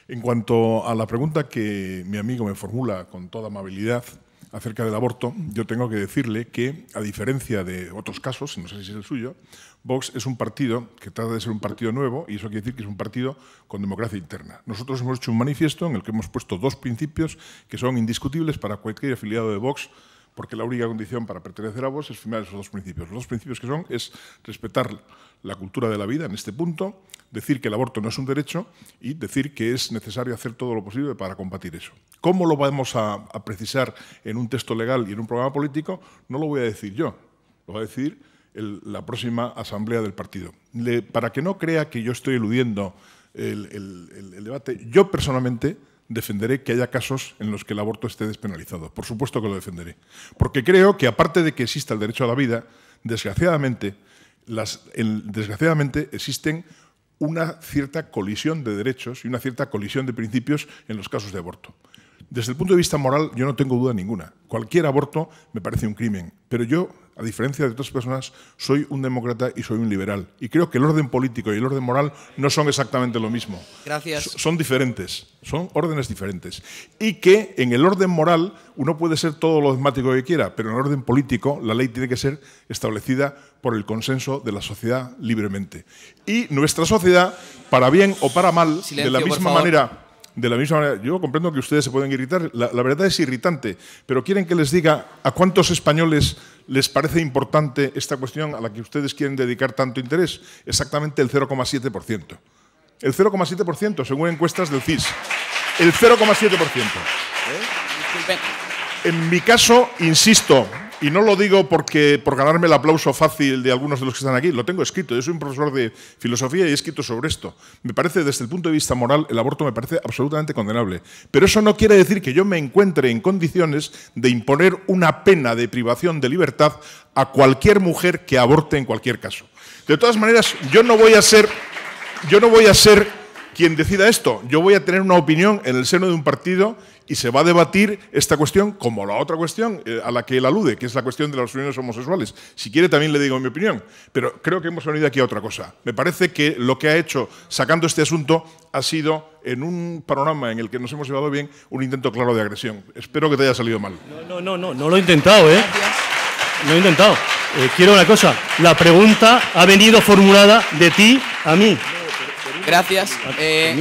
En cuanto a la pregunta que mi amigo me formula con toda amabilidad acerca del aborto, yo tengo que decirle que, a diferencia de otros casos, no sé si es el suyo, Vox es un partido que trata de ser un partido nuevo, y eso quiere decir que es un partido con democracia interna. Nosotros hemos hecho un manifiesto en el que hemos puesto dos principios que son indiscutibles para cualquier afiliado de Vox, porque la única condición para pertenecer a Vox es firmar esos dos principios. Los dos principios que son es respetar la cultura de la vida en este punto, decir que el aborto no es un derecho y decir que es necesario hacer todo lo posible para combatir eso. ¿Cómo lo vamos a precisar en un texto legal y en un programa político? No lo voy a decir yo, lo va a decir la próxima asamblea del partido. Para que no crea que yo estoy eludiendo el debate, yo personalmente defenderé que haya casos en los que el aborto esté despenalizado. Por supuesto que lo defenderé. Porque creo que, aparte de que exista el derecho a la vida, desgraciadamente existen una cierta colisión de derechos y una cierta colisión de principios en los casos de aborto. Desde el punto de vista moral, yo no tengo duda ninguna. Cualquier aborto me parece un crimen. Pero yo a diferencia de otras personas, soy un demócrata y soy un liberal. Y creo que el orden político y el orden moral no son exactamente lo mismo. Gracias. Son diferentes, son órdenes diferentes. Y que en el orden moral uno puede ser todo lo dogmático que quiera, pero en el orden político la ley tiene que ser establecida por el consenso de la sociedad libremente. Y nuestra sociedad, para bien o para mal, Silencio, de la por misma favor. manera, yo comprendo que ustedes se pueden irritar, la verdad es irritante, pero quieren que les diga a cuántos españoles les parece importante esta cuestión a la que ustedes quieren dedicar tanto interés. Exactamente el 0,7%. El 0,7% según encuestas del CIS. El 0,7%. Disculpen. En mi caso, insisto, y no lo digo por ganarme el aplauso fácil de algunos de los que están aquí, lo tengo escrito, yo soy un profesor de filosofía y he escrito sobre esto. Me parece, desde el punto de vista moral, el aborto me parece absolutamente condenable. Pero eso no quiere decir que yo me encuentre en condiciones de imponer una pena de privación de libertad a cualquier mujer que aborte en cualquier caso. De todas maneras, yo no voy a ser quien decida esto. Yo voy a tener una opinión en el seno de un partido y se va a debatir esta cuestión como la otra cuestión a la que él alude, que es la cuestión de las uniones homosexuales. Si quiere también le digo mi opinión, pero creo que hemos venido aquí a otra cosa. Me parece que lo que ha hecho sacando este asunto ha sido, en un panorama en el que nos hemos llevado bien, un intento claro de agresión. Espero que te haya salido mal. No lo he intentado, ¿eh? No he intentado. Quiero una cosa, la pregunta ha venido formulada de ti a mí. Gracias.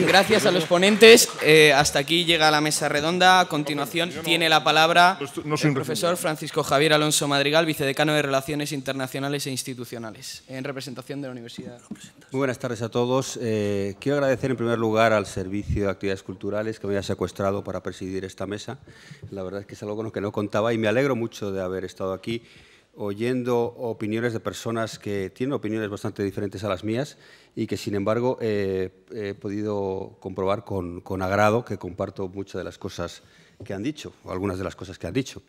Gracias a los ponentes. Hasta aquí llega la mesa redonda. A continuación tiene la palabra el profesor Francisco Javier Alonso Madrigal, vicedecano de Relaciones Internacionales e Institucionales, en representación de la Universidad. Muy buenas tardes a todos. Quiero agradecer en primer lugar al Servicio de Actividades Culturales que me haya secuestrado para presidir esta mesa. La verdad es que es algo con lo que no contaba y me alegro mucho de haber estado aquí oyendo opiniones de personas que tienen opiniones bastante diferentes a las mías y que, sin embargo, he podido comprobar con agrado que comparto muchas de las cosas que han dicho, o algunas de las cosas que han dicho.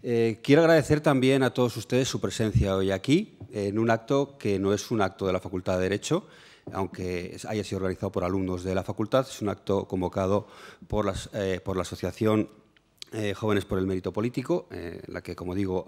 Quiero agradecer también a todos ustedes su presencia hoy aquí, en un acto que no es un acto de la Facultad de Derecho, aunque haya sido organizado por alumnos de la facultad, es un acto convocado por la Asociación Jóvenes por el Mérito Político, entre la que, como digo,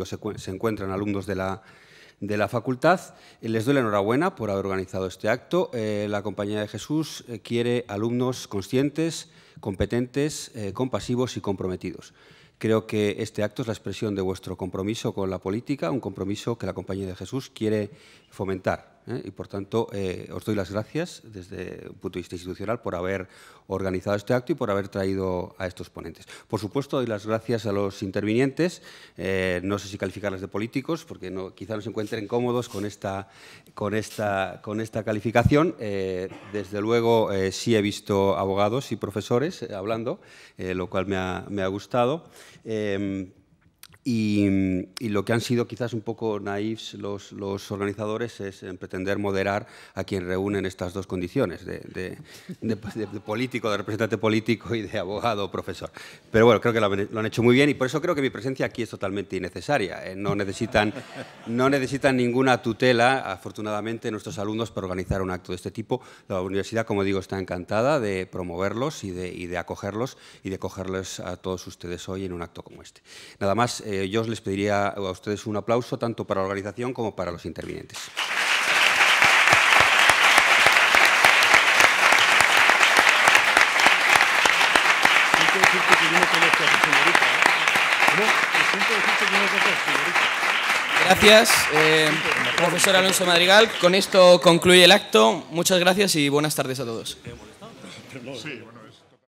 se encuentran alumnos de la facultad. Les doy la enhorabuena por haber organizado este acto. La Compañía de Jesús quiere alumnos conscientes, competentes, compasivos y comprometidos. Creo que este acto es la expresión de vuestro compromiso con la política, un compromiso que la Compañía de Jesús quiere fomentar. Y, por tanto, os doy las gracias desde un punto de vista institucional por haber organizado este acto y por haber traído a estos ponentes. Por supuesto, doy las gracias a los intervinientes. No sé si calificarles de políticos, porque quizá no se encuentren cómodos con esta calificación. Desde luego, sí he visto abogados y profesores hablando, lo cual me ha gustado. Y lo que han sido quizás un poco naifs los organizadores es en pretender moderar a quien reúnen estas dos condiciones, de político, de representante político y de abogado o profesor. Pero bueno, creo que lo han hecho muy bien y por eso creo que mi presencia aquí es totalmente innecesaria. No necesitan ninguna tutela, afortunadamente, nuestros alumnos para organizar un acto de este tipo. La universidad, como digo, está encantada de promoverlos y de acogerlos y de cogerlos a todos ustedes hoy en un acto como este. Nada más. Yo les pediría a ustedes un aplauso tanto para la organización como para los intervinientes. Gracias, profesor Alonso Madrigal. Con esto concluye el acto. Muchas gracias y buenas tardes a todos. Sí, bueno.